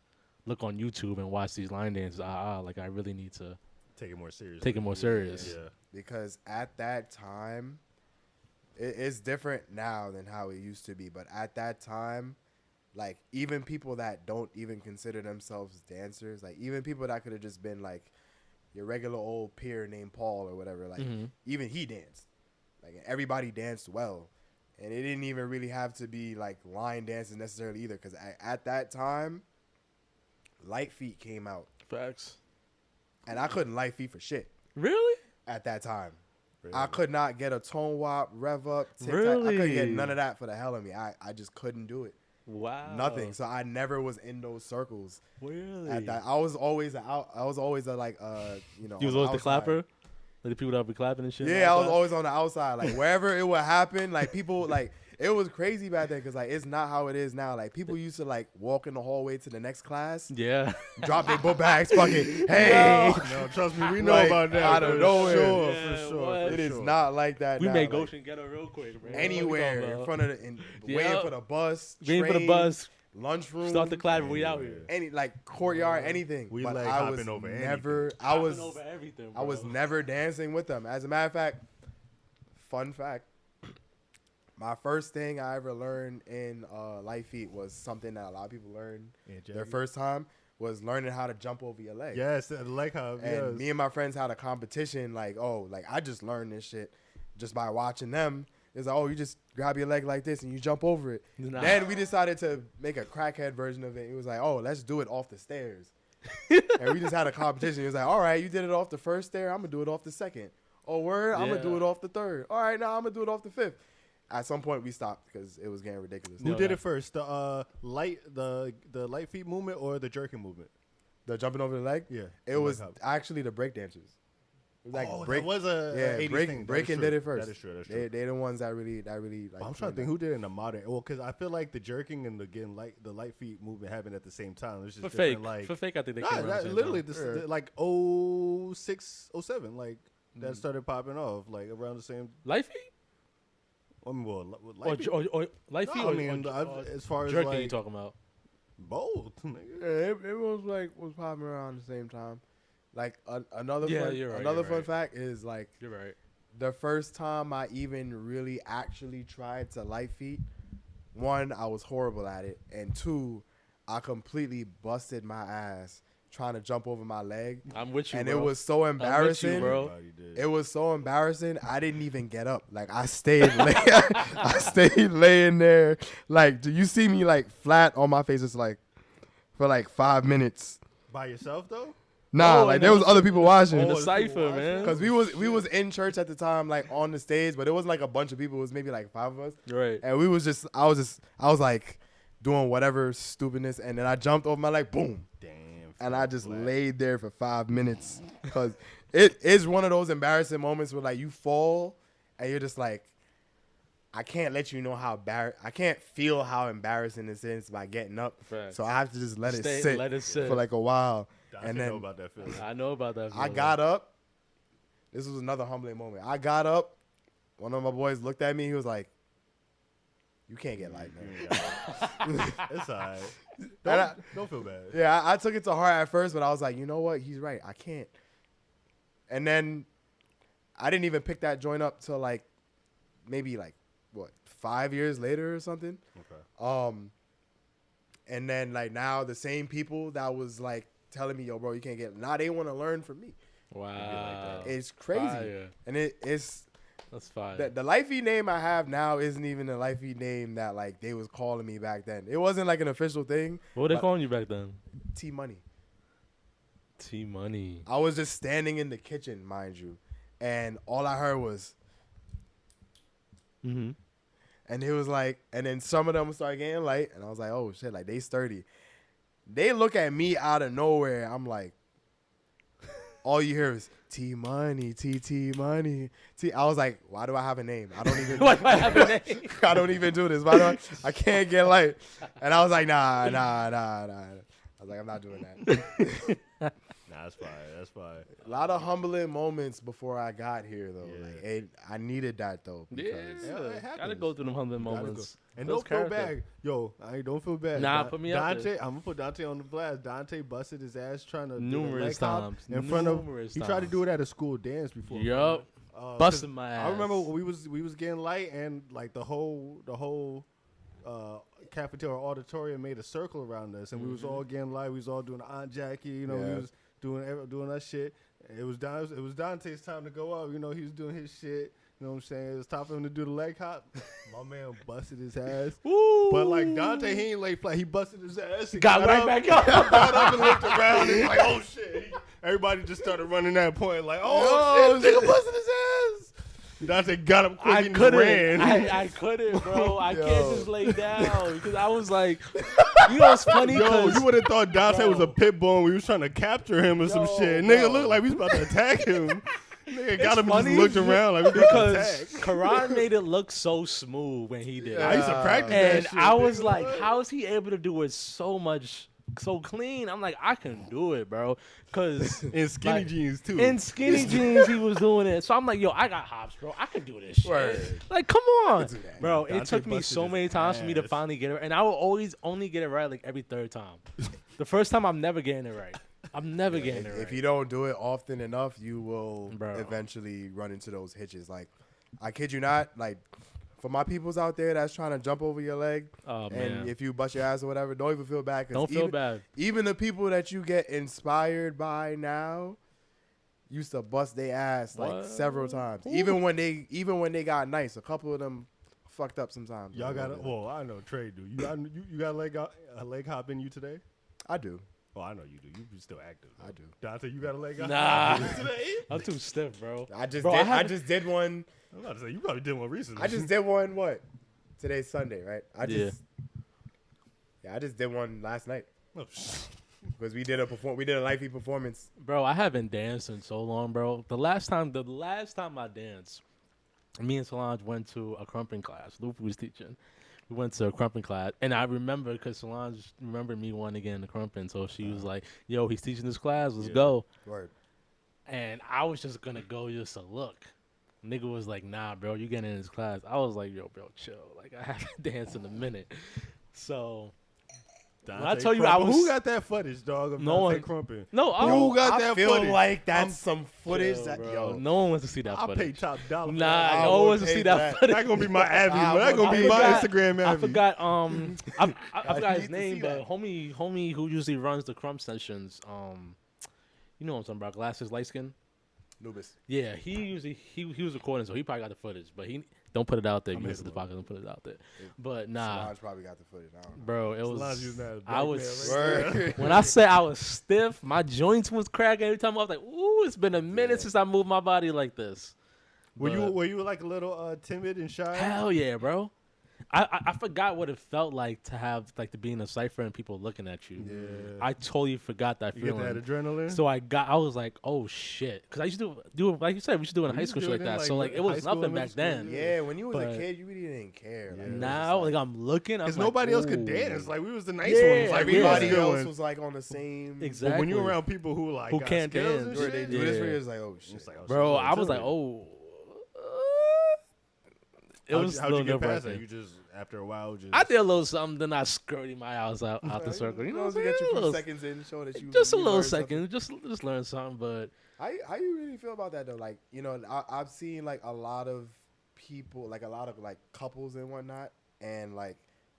Speaker 2: look on YouTube and watch these line dances. Like I really need to
Speaker 1: Take it more serious.
Speaker 2: take it more serious.
Speaker 1: Yeah.
Speaker 3: Because at that time, it's different now than how it used to be. But at that time, like even people that don't even consider themselves dancers, like even people that could have just been like your regular old peer named Paul or whatever, like even he danced. Like everybody danced well. And it didn't even really have to be like line dancing necessarily either. Because at that time, Light Feet came out.
Speaker 2: Facts.
Speaker 3: And I couldn't light feet for shit
Speaker 2: Really?
Speaker 3: at that time.
Speaker 1: Really.
Speaker 3: I could not get a tone wop, rev up, tic-tac. I
Speaker 2: Really?
Speaker 3: couldn't get none of that for the hell of me. I just couldn't do it.
Speaker 2: Wow.
Speaker 3: Nothing. So I never was in those circles.
Speaker 2: Really?
Speaker 3: At that, I was always a like
Speaker 2: You was
Speaker 3: on the
Speaker 2: always the
Speaker 3: outside.
Speaker 2: clapper? Like the people that would be clapping and shit?
Speaker 3: Yeah, I was always on the outside. Like wherever it would happen, like people like it was crazy back then because like it's not how it is now. Like people used to like walk in the hallway to the next class,
Speaker 2: Yeah.
Speaker 3: drop their book bags, fucking hey.
Speaker 1: No, trust me, we know
Speaker 3: Like,
Speaker 1: about that.
Speaker 3: out of
Speaker 1: for
Speaker 3: nowhere.
Speaker 1: Sure,
Speaker 2: Yeah,
Speaker 1: for sure.
Speaker 2: what?
Speaker 1: for
Speaker 3: It is
Speaker 1: sure.
Speaker 3: not like that.
Speaker 2: We
Speaker 3: now.
Speaker 2: made
Speaker 3: Like,
Speaker 2: Goshen Ghetto real quick, man.
Speaker 3: anywhere in front of waiting
Speaker 2: Yeah.
Speaker 3: for the bus,
Speaker 2: Waiting for the
Speaker 3: train,
Speaker 2: bus.
Speaker 3: lunchroom,
Speaker 2: Start the clapping. We out
Speaker 1: Anywhere.
Speaker 2: here.
Speaker 3: any like courtyard, anything.
Speaker 1: We
Speaker 3: but
Speaker 1: like
Speaker 3: I was
Speaker 1: hopping over
Speaker 3: never.
Speaker 1: anything.
Speaker 3: I was.
Speaker 2: Hopping over everything,
Speaker 3: I was
Speaker 2: bro.
Speaker 3: never dancing with them. As a matter of fact, fun fact. My first thing I ever learned in Light Feet was something that a lot of people learn
Speaker 1: Yeah,
Speaker 3: their
Speaker 1: Jackie.
Speaker 3: first time was learning how to jump over your leg.
Speaker 1: Yes, I like how.
Speaker 3: And
Speaker 1: Yes.
Speaker 3: me and my friends had a competition. Like, oh, like I just learned this shit just by watching them. It's like, oh, you just grab your leg like this and you jump over it.
Speaker 2: Nah.
Speaker 3: Then we decided to make a crackhead version of it. It was like, oh, let's do it off the stairs. And we just had a competition. It was like, all right, you did it off the first stair. I'm going to do it off the second. Oh, word? I'm going to do
Speaker 2: Yeah.
Speaker 3: it off the third. All right, now I'm going to do it off the fifth. At some point, we stopped because it was getting ridiculous.
Speaker 1: Who
Speaker 2: No,
Speaker 1: did
Speaker 2: yeah.
Speaker 1: it first? The light feet movement or the jerking movement?
Speaker 3: The jumping over the leg?
Speaker 1: Yeah.
Speaker 3: It
Speaker 1: the
Speaker 3: was
Speaker 1: leg hop.
Speaker 3: actually the break dancers. It was like
Speaker 1: Oh,
Speaker 3: break,
Speaker 1: that was a 80s thing. That is
Speaker 3: breaking
Speaker 1: true.
Speaker 3: did it first.
Speaker 1: That is true. That's true.
Speaker 3: They're the ones that really like.
Speaker 1: I'm trying to think who did it in the modern. Well, because I feel like the jerking and the light feet movement happened at the same time. It's just
Speaker 2: For
Speaker 1: different,
Speaker 2: fake.
Speaker 1: Like
Speaker 2: For fake, I think they
Speaker 1: nah,
Speaker 2: came around the
Speaker 1: that,
Speaker 2: same
Speaker 1: literally
Speaker 2: time.
Speaker 1: this,
Speaker 3: Yeah.
Speaker 1: like 06, 07, like that started popping off like around the same.
Speaker 2: Light feet?
Speaker 1: I mean, well,
Speaker 2: Or,
Speaker 1: light feet.
Speaker 2: or light feet?
Speaker 1: No, I
Speaker 2: or-
Speaker 1: mean,
Speaker 2: or
Speaker 1: as far as
Speaker 2: jerking you
Speaker 1: like
Speaker 2: talking about?
Speaker 1: both. nigga.
Speaker 3: Yeah, it was popping around the same time. Like another
Speaker 2: Yeah,
Speaker 3: fun,
Speaker 2: you're right,
Speaker 3: another
Speaker 2: you're
Speaker 3: fun
Speaker 2: right.
Speaker 3: fact is like
Speaker 2: You're right.
Speaker 3: the first time I even really actually tried to light feet. One, I was horrible at it, and two, I completely busted my ass trying to jump over my leg,
Speaker 2: I'm with you,
Speaker 3: and
Speaker 2: bro.
Speaker 3: it was so embarrassing.
Speaker 2: bro.
Speaker 1: Everybody did.
Speaker 3: It was so embarrassing. I didn't even get up. Like I stayed, I stayed laying there. Like, do you see me like flat on my face? It's like for like 5 minutes.
Speaker 1: By yourself though.
Speaker 3: Nah,
Speaker 2: Oh,
Speaker 3: like
Speaker 2: and
Speaker 3: there
Speaker 2: it
Speaker 3: was
Speaker 2: was-
Speaker 3: other people watching.
Speaker 2: In the
Speaker 1: Oh,
Speaker 2: cipher,
Speaker 1: watching?
Speaker 2: man.
Speaker 3: Cause we was in church at the time, like on the stage, but it wasn't like a bunch of people. It was maybe like 5 of us,
Speaker 2: Right.
Speaker 3: and we was just I was like doing whatever stupidness, and then I jumped over my leg, boom,
Speaker 1: Damn.
Speaker 3: and I just
Speaker 1: flat.
Speaker 3: laid there for 5 minutes, cause it is one of those embarrassing moments where like you fall, and you're just like, I can't let you know I can't feel how embarrassing this is by getting up.
Speaker 2: Facts.
Speaker 3: So I have to just let it sit
Speaker 2: for
Speaker 3: like a while.
Speaker 1: I
Speaker 3: And
Speaker 1: know
Speaker 3: then
Speaker 1: about that feeling.
Speaker 2: I know about that.
Speaker 3: I got up. This was another humbling moment. I got up. One of my boys looked at me. He was like, "You can't get light, man."
Speaker 1: It's all right. Don't feel bad.
Speaker 3: Yeah, I took it to heart at first, but I was like, you know what? He's right. I can't. And then I didn't even pick that joint up till like maybe like 5 years later or something.
Speaker 1: Okay.
Speaker 3: And then like now the same people that was like telling me, yo, bro, you can't get it. Now they want to learn from me.
Speaker 2: Wow.
Speaker 3: It's crazy.
Speaker 2: Fire.
Speaker 3: And it's
Speaker 2: That's fine.
Speaker 3: the Lifey name I have now isn't even the Lifey name that like they was calling me back then. It wasn't like an official thing.
Speaker 2: What were they calling you back then?
Speaker 3: T Money.
Speaker 2: T Money.
Speaker 3: I was just standing in the kitchen, mind you, and all I heard was,
Speaker 2: Mm-hmm.
Speaker 3: and it was like, and then some of them started getting light, and I was like, oh shit, like they sturdy. They look at me out of nowhere. I'm like, all you hear is T Money, T Money, T. I was like, why do I have a name? I don't even.
Speaker 2: Why do I have a name?
Speaker 3: I don't even do this. Why do I can't get light. And I was like, nah. I was like, I'm not doing that.
Speaker 1: Nah, that's fine. That's fine.
Speaker 3: A lot of humbling moments before I got here, though.
Speaker 1: Yeah.
Speaker 3: Like, I needed that, though.
Speaker 2: Yeah,
Speaker 3: Because
Speaker 1: it
Speaker 2: gotta
Speaker 1: happens.
Speaker 2: go through them humbling
Speaker 1: Gotta
Speaker 2: moments.
Speaker 1: go. And
Speaker 2: Those
Speaker 1: don't feel
Speaker 2: character.
Speaker 1: bad. Yo, don't feel bad.
Speaker 2: Nah, put me out
Speaker 1: Dante,
Speaker 2: there.
Speaker 1: I'm going to put Dante on the blast. Dante busted his ass trying to
Speaker 2: Numerous
Speaker 1: do a leg hop
Speaker 2: times.
Speaker 1: in front of.
Speaker 2: Numerous
Speaker 1: He tried to
Speaker 2: times.
Speaker 1: do it at a school dance before.
Speaker 2: Yup. Busting my ass.
Speaker 1: I remember we was getting light and like the whole cafeteria or auditorium made a circle around us and we was all getting light. We was all doing Aunt Jackie, you know,
Speaker 3: Yeah.
Speaker 1: we was doing that shit. It was Dante's time to go up. You know, he was doing his shit. You know what I'm saying? It was time for him to do the leg hop. My man busted his ass.
Speaker 2: Woo.
Speaker 1: But like Dante, he ain't lay flat. He busted his ass. And
Speaker 2: Got right
Speaker 1: up,
Speaker 2: back up.
Speaker 1: Got up and looked around and like, oh shit. Everybody just started running that point like, oh shit, nigga busted his ass. Dante got up quick
Speaker 2: I
Speaker 1: and
Speaker 2: couldn't.
Speaker 1: ran.
Speaker 2: I couldn't, bro. I
Speaker 3: Yo.
Speaker 2: can't just lay down because I was like, you know what's funny?
Speaker 1: Yo,
Speaker 2: 'Cause-
Speaker 1: you would have thought Dante was a
Speaker 2: Bro.
Speaker 1: pit bull and we was trying to capture him or some
Speaker 2: Yo,
Speaker 1: shit.
Speaker 2: bro.
Speaker 1: Nigga looked like we was about to attack him. Nigga got
Speaker 2: It's
Speaker 1: him and
Speaker 2: funny
Speaker 1: just looked around like we was about to
Speaker 2: because
Speaker 1: attack.
Speaker 2: Karan made it look so smooth when he did
Speaker 1: I
Speaker 2: it.
Speaker 1: used to practice that
Speaker 2: And
Speaker 1: shit.
Speaker 2: I was
Speaker 1: nigga.
Speaker 2: like, how is he able to do it so clean? I'm like, I can do it, bro. Because
Speaker 1: in skinny
Speaker 2: like,
Speaker 1: jeans too.
Speaker 2: in skinny jeans, he was doing it. So I'm like, yo, I got hops, bro. I can do this shit.
Speaker 3: Word.
Speaker 2: Like, come on.
Speaker 3: do that.
Speaker 2: Bro,
Speaker 1: Dante
Speaker 2: it took me
Speaker 1: busted
Speaker 2: so
Speaker 1: his
Speaker 2: many times for me to
Speaker 1: ass.
Speaker 2: finally get it right. And I will always only get it right like every third time. The first time, I'm never getting it right. I'm never getting it right.
Speaker 3: if you don't do it often enough, you will
Speaker 2: Bro.
Speaker 3: eventually run into those hitches. Like, I kid you not. Like, for my peoples out there that's trying to jump over your leg,
Speaker 2: Oh,
Speaker 3: and
Speaker 2: man.
Speaker 3: if you bust your ass or whatever, don't even feel bad. 'Cause
Speaker 2: Don't feel
Speaker 3: even,
Speaker 2: bad.
Speaker 3: Even the people that you get inspired by now used to bust their ass like
Speaker 2: What?
Speaker 3: several times. Even when they got nice, a couple of them fucked up sometimes.
Speaker 1: Y'all got it. Well, I know Trey do. You got a leg hop in you today?
Speaker 3: I do.
Speaker 1: Oh, I know you do. You still active. Though.
Speaker 3: I do.
Speaker 1: Dante, you got a leg hop
Speaker 2: Nah.
Speaker 1: today?
Speaker 2: I'm too stiff, bro.
Speaker 3: I just
Speaker 2: Bro,
Speaker 3: did. I
Speaker 2: haven't-
Speaker 3: just did one.
Speaker 1: I'm about to say you probably did one recently.
Speaker 3: I just did one. What? Today's Sunday, right? I
Speaker 2: Yeah.
Speaker 3: just did one last night
Speaker 1: Oh, shit.
Speaker 3: because we did a Lifey performance.
Speaker 2: Bro, I haven't danced in so long, bro. The last time I danced, me and Solange went to a crumping class. Luffy was teaching. We went to a crumping class, and I remember because Solange remembered me wanting to get into crumping, so she was like, "Yo, he's teaching this class. Let's
Speaker 1: Yeah.
Speaker 2: go."
Speaker 3: Word.
Speaker 2: And I was just gonna go just to look. Nigga was like, "Nah, bro, you getting in this class?" I was like, "Yo, bro, chill. Like, I haven't danced in a minute." So
Speaker 1: Dante
Speaker 2: I tell you, I
Speaker 1: Crumpin'.
Speaker 2: was-
Speaker 1: Who got that footage, dog? Of
Speaker 2: No
Speaker 1: Dante
Speaker 2: one-
Speaker 1: Crumpin'?
Speaker 2: no,
Speaker 1: Who got
Speaker 3: I
Speaker 1: that
Speaker 3: feel
Speaker 1: footage?
Speaker 3: like that's some footage
Speaker 2: chill,
Speaker 3: that
Speaker 2: bro. No one wants to see that
Speaker 1: I'll pay
Speaker 2: footage.
Speaker 1: top dollar. for
Speaker 2: Nah,
Speaker 1: that.
Speaker 3: I
Speaker 2: no one
Speaker 3: would
Speaker 2: wants to
Speaker 3: pay
Speaker 2: see
Speaker 3: for
Speaker 2: that
Speaker 3: that.
Speaker 2: footage.
Speaker 1: That's gonna be my Abby.
Speaker 3: I
Speaker 1: That's gonna be
Speaker 2: I
Speaker 1: my
Speaker 2: forgot-
Speaker 1: Instagram Abby.
Speaker 2: I forgot. I forgot
Speaker 3: need
Speaker 2: his
Speaker 3: to
Speaker 2: name,
Speaker 3: see
Speaker 2: but
Speaker 3: that.
Speaker 2: homie who usually runs the crump sessions. You know what I'm talking about? Glasses, light skin.
Speaker 3: Nubis.
Speaker 2: Yeah, he was recording, so he probably got the footage, but he don't put it out there. If you listen to the podcast, don't put it out there. But nah,
Speaker 3: Solange probably got the footage. I don't know.
Speaker 2: bro, it
Speaker 1: Solange using that as
Speaker 2: was. I
Speaker 1: blackmail
Speaker 2: was.
Speaker 1: right
Speaker 3: Word.
Speaker 2: When I say I was stiff, my joints was cracking every time. I was like, "Ooh, it's been a minute since I moved my body like this."
Speaker 1: Were
Speaker 2: But-
Speaker 1: you like a little timid and shy?
Speaker 2: Hell yeah, bro. I forgot what it felt like to have like to be in a cipher and people looking at you.
Speaker 1: Yeah.
Speaker 2: I totally forgot that
Speaker 1: You
Speaker 2: feeling.
Speaker 1: get that adrenaline.
Speaker 2: So I was like, oh shit, because I used to do it like you said, we used to do it in
Speaker 1: We
Speaker 2: high
Speaker 1: used to
Speaker 2: school
Speaker 1: do
Speaker 2: shit
Speaker 1: it
Speaker 2: like
Speaker 1: in,
Speaker 2: that. So like it
Speaker 1: high
Speaker 2: was
Speaker 1: school,
Speaker 2: nothing
Speaker 1: middle
Speaker 2: back
Speaker 1: school,
Speaker 2: then.
Speaker 3: Yeah, when you was
Speaker 2: But
Speaker 3: a kid, you really didn't care. Like, it was
Speaker 2: Now
Speaker 3: just
Speaker 2: like I'm looking, I'm
Speaker 1: because
Speaker 2: like,
Speaker 1: nobody else could
Speaker 2: ooh.
Speaker 1: dance. Like we was the nice
Speaker 2: Yeah,
Speaker 1: ones. Like
Speaker 3: everybody
Speaker 1: we was
Speaker 3: else
Speaker 1: doing.
Speaker 3: was like on the same.
Speaker 2: Exactly.
Speaker 1: But when you're around people who like
Speaker 2: Who
Speaker 1: got
Speaker 2: can't
Speaker 1: skills
Speaker 2: dance.
Speaker 1: and
Speaker 3: Where
Speaker 1: shit,
Speaker 3: they do this
Speaker 2: Yeah.
Speaker 3: for you, it's like, oh shit.
Speaker 1: it's like, oh,
Speaker 2: Bro,
Speaker 1: shit,
Speaker 2: I was like,
Speaker 1: chill.
Speaker 2: oh. It
Speaker 1: How'd
Speaker 2: was
Speaker 1: you-
Speaker 2: a
Speaker 1: how'd you
Speaker 2: little
Speaker 1: get past that?
Speaker 2: nerve-wracking.
Speaker 1: You just after a while just.
Speaker 2: I did a little something, then I skirted my ass out the circle. You know what I'm saying?
Speaker 3: Get you
Speaker 2: A
Speaker 3: from
Speaker 2: little-
Speaker 3: seconds in, show that you
Speaker 2: just a
Speaker 3: you
Speaker 2: little
Speaker 3: learned something.
Speaker 2: second, just learn something. But
Speaker 3: How you really feel about that though? Like, you know, I've seen like a lot of people, like a lot of like couples and whatnot, and like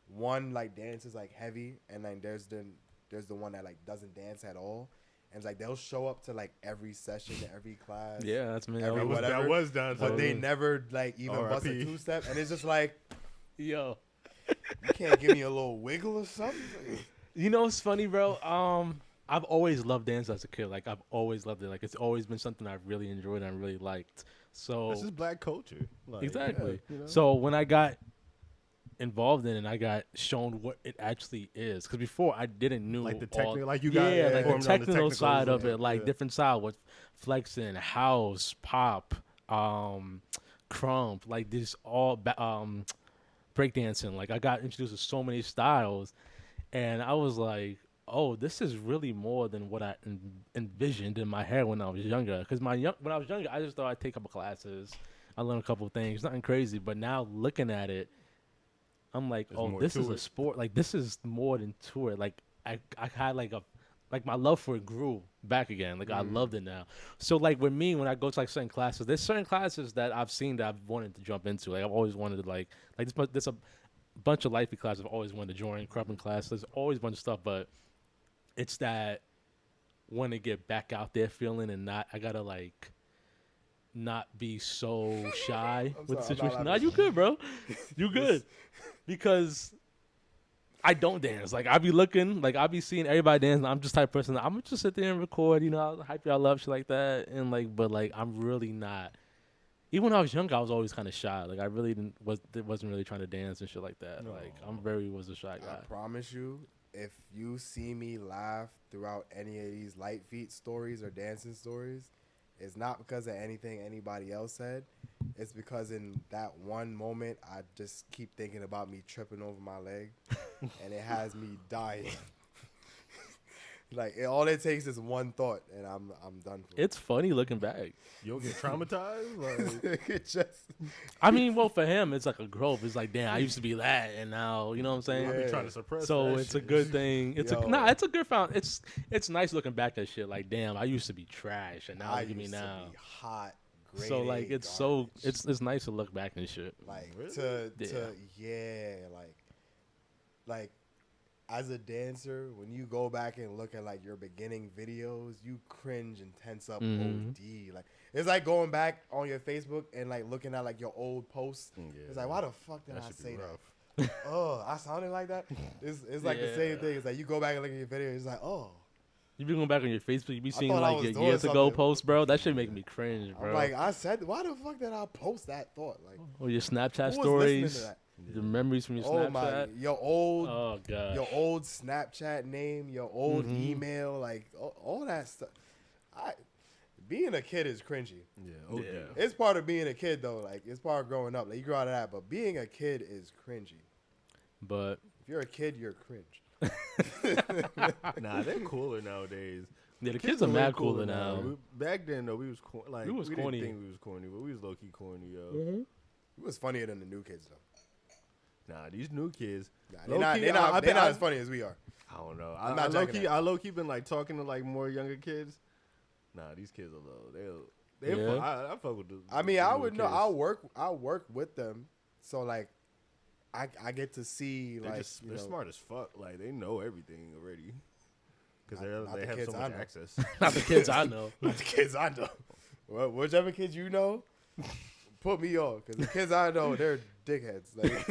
Speaker 3: one like dances like heavy, and then there's the one that like doesn't dance at all, and it's like they'll show up to like every session, every class,
Speaker 2: yeah, that's me.
Speaker 3: Every
Speaker 1: that was,
Speaker 3: whatever.
Speaker 1: that was done.
Speaker 3: but they
Speaker 2: Totally.
Speaker 3: never like even bust a
Speaker 1: R.I.P.
Speaker 3: 2-step, and it's just like
Speaker 2: Yo,
Speaker 3: you can't give me a little wiggle or something.
Speaker 2: you know what's funny, bro? I've always loved dance as a kid. Like I've always loved it. Like it's always been something I've really enjoyed and I really liked. So
Speaker 1: This is black culture. Like,
Speaker 2: exactly.
Speaker 1: yeah, you know?
Speaker 2: So when I got involved in it and I got shown what it actually is, because before I didn't knew
Speaker 1: Like the
Speaker 2: all-
Speaker 1: technical, like you got
Speaker 2: yeah, like the
Speaker 1: formed on
Speaker 2: technical side of
Speaker 1: yeah,
Speaker 2: it, like
Speaker 1: yeah.
Speaker 2: different style with flexing, house, pop, crump, like this all breakdancing. Like I got introduced to so many styles, and I was like, oh, this is really more than what I envisioned in my head when I was younger. Because when I was younger, I just thought I'd take a couple classes, I learned a couple of things, nothing crazy. But now looking at it, I'm like,
Speaker 1: There's
Speaker 2: oh,
Speaker 1: more
Speaker 2: this
Speaker 1: to
Speaker 2: is a
Speaker 1: it.
Speaker 2: sport. Like this is more than to it. Like I had like my love for it grew back again. Like I loved it now. So like with me, when I go to like certain classes, there's certain classes that I've seen that I've wanted to jump into. Like I've always wanted to like there's a bunch of lifey classes I've always wanted to join, crumping class. There's always a bunch of stuff, but it's that want to get back out there feeling and I gotta like not be so shy
Speaker 3: I'm
Speaker 2: with the
Speaker 3: sorry, I'm not
Speaker 2: situation. Nah,
Speaker 3: laughing.
Speaker 2: you good, bro. You good. Because I don't dance. Like I be looking, like I be seeing everybody dance. And I'm just the type of person that I'm gonna just sit there and record, you know, I'll hype y'all up, shit like that. And like, but like I'm really not. Even when I was younger, I was always kind of shy. Like I really wasn't really trying to dance and shit like that. Like was a shy guy.
Speaker 3: I promise you, if you see me laugh throughout any of these light feet stories or dancing stories, it's not because of anything anybody else said. It's because in that one moment, I just keep thinking about me tripping over my leg, and it has me dying. Like all it takes is one thought, and I'm done for.
Speaker 2: It's funny looking back.
Speaker 1: You'll get traumatized. Like,
Speaker 3: It just
Speaker 2: I mean, well, for him, it's like a growth. It's like, damn, I used to be that, and now, you know what I'm saying?
Speaker 1: I be trying to suppress.
Speaker 2: So
Speaker 1: that
Speaker 2: it's a
Speaker 1: shit.
Speaker 2: good thing. It's
Speaker 3: Yo.
Speaker 2: it's a good found. It's nice looking back at shit. Like, damn, I used to be trash, and now
Speaker 3: I
Speaker 2: look at me
Speaker 3: used
Speaker 2: now.
Speaker 3: to be hot.
Speaker 2: So
Speaker 3: grade
Speaker 2: like,
Speaker 3: A
Speaker 2: it's so
Speaker 3: garbage.
Speaker 2: it's nice to look back and shit.
Speaker 3: like
Speaker 1: Really?
Speaker 3: like as a dancer, when you go back and look at like your beginning videos, you cringe and tense up
Speaker 2: Mhm.
Speaker 3: OD. Like it's like going back on your Facebook and like looking at like your old posts. It's like, why the fuck did
Speaker 1: That
Speaker 3: I
Speaker 1: should be
Speaker 3: say that?
Speaker 1: rough.
Speaker 3: Oh, I sounded like that. It's like the same
Speaker 2: Yeah.
Speaker 3: thing. It's like you go back and look at your video. It's like, oh,
Speaker 2: You be going back on your Facebook, you be seeing
Speaker 3: thought I
Speaker 2: like
Speaker 3: was
Speaker 2: your
Speaker 3: doing
Speaker 2: years ago
Speaker 3: something.
Speaker 2: posts, bro. That shit make me cringe, bro.
Speaker 3: I'm like, I said, why the fuck did I post that thought? Like,
Speaker 2: or your Snapchat
Speaker 3: who was listening to
Speaker 2: stories,
Speaker 3: that?
Speaker 2: the memories from your
Speaker 3: Oh my,
Speaker 2: Snapchat.
Speaker 3: your old
Speaker 2: Oh god.
Speaker 3: your old Snapchat name, your old
Speaker 2: Mhm.
Speaker 3: email, like all that stuff. Being a kid is cringy.
Speaker 1: Yeah.
Speaker 2: Yeah.
Speaker 3: It's part of being a kid though. Like it's part of growing up. Like you grow out of that, but being a kid is cringy.
Speaker 2: But
Speaker 3: If you're a kid, you're cringe.
Speaker 1: Nah, they're cooler nowadays.
Speaker 2: yeah, the kids are
Speaker 1: way
Speaker 2: mad cooler now.
Speaker 1: Back then, though, we was like
Speaker 2: We was corny.
Speaker 1: didn't think we was corny, but we was low key corny, yo.
Speaker 3: It was funnier than the new kids though.
Speaker 1: Nah, these new kids.
Speaker 3: Nah,
Speaker 1: Low-key,
Speaker 3: they're not,
Speaker 1: I
Speaker 3: they're
Speaker 1: bet
Speaker 3: not
Speaker 1: I-
Speaker 3: as funny as we are.
Speaker 1: I don't know.
Speaker 3: I'm
Speaker 1: I
Speaker 3: not
Speaker 1: low
Speaker 3: jacking
Speaker 1: key,
Speaker 3: that.
Speaker 1: I low key been like talking to like more younger kids. Nah, these kids are low. They
Speaker 2: Yeah.
Speaker 1: I fuck with the.
Speaker 3: I mean,
Speaker 1: the
Speaker 3: I
Speaker 1: newer
Speaker 3: would know.
Speaker 1: kids.
Speaker 3: I'll work with them. So like, I get to see
Speaker 1: They're
Speaker 3: like
Speaker 1: just
Speaker 3: you
Speaker 1: they're
Speaker 3: know,
Speaker 1: smart as fuck. Like they know everything already. Because
Speaker 3: Not
Speaker 1: they
Speaker 3: the
Speaker 1: have
Speaker 3: kids
Speaker 1: so
Speaker 3: I
Speaker 1: much
Speaker 3: know.
Speaker 1: access.
Speaker 2: Not the kids I know.
Speaker 3: Not the kids I know. Well, whichever kids you know, put me on. Because the kids I know, they're dickheads. Like,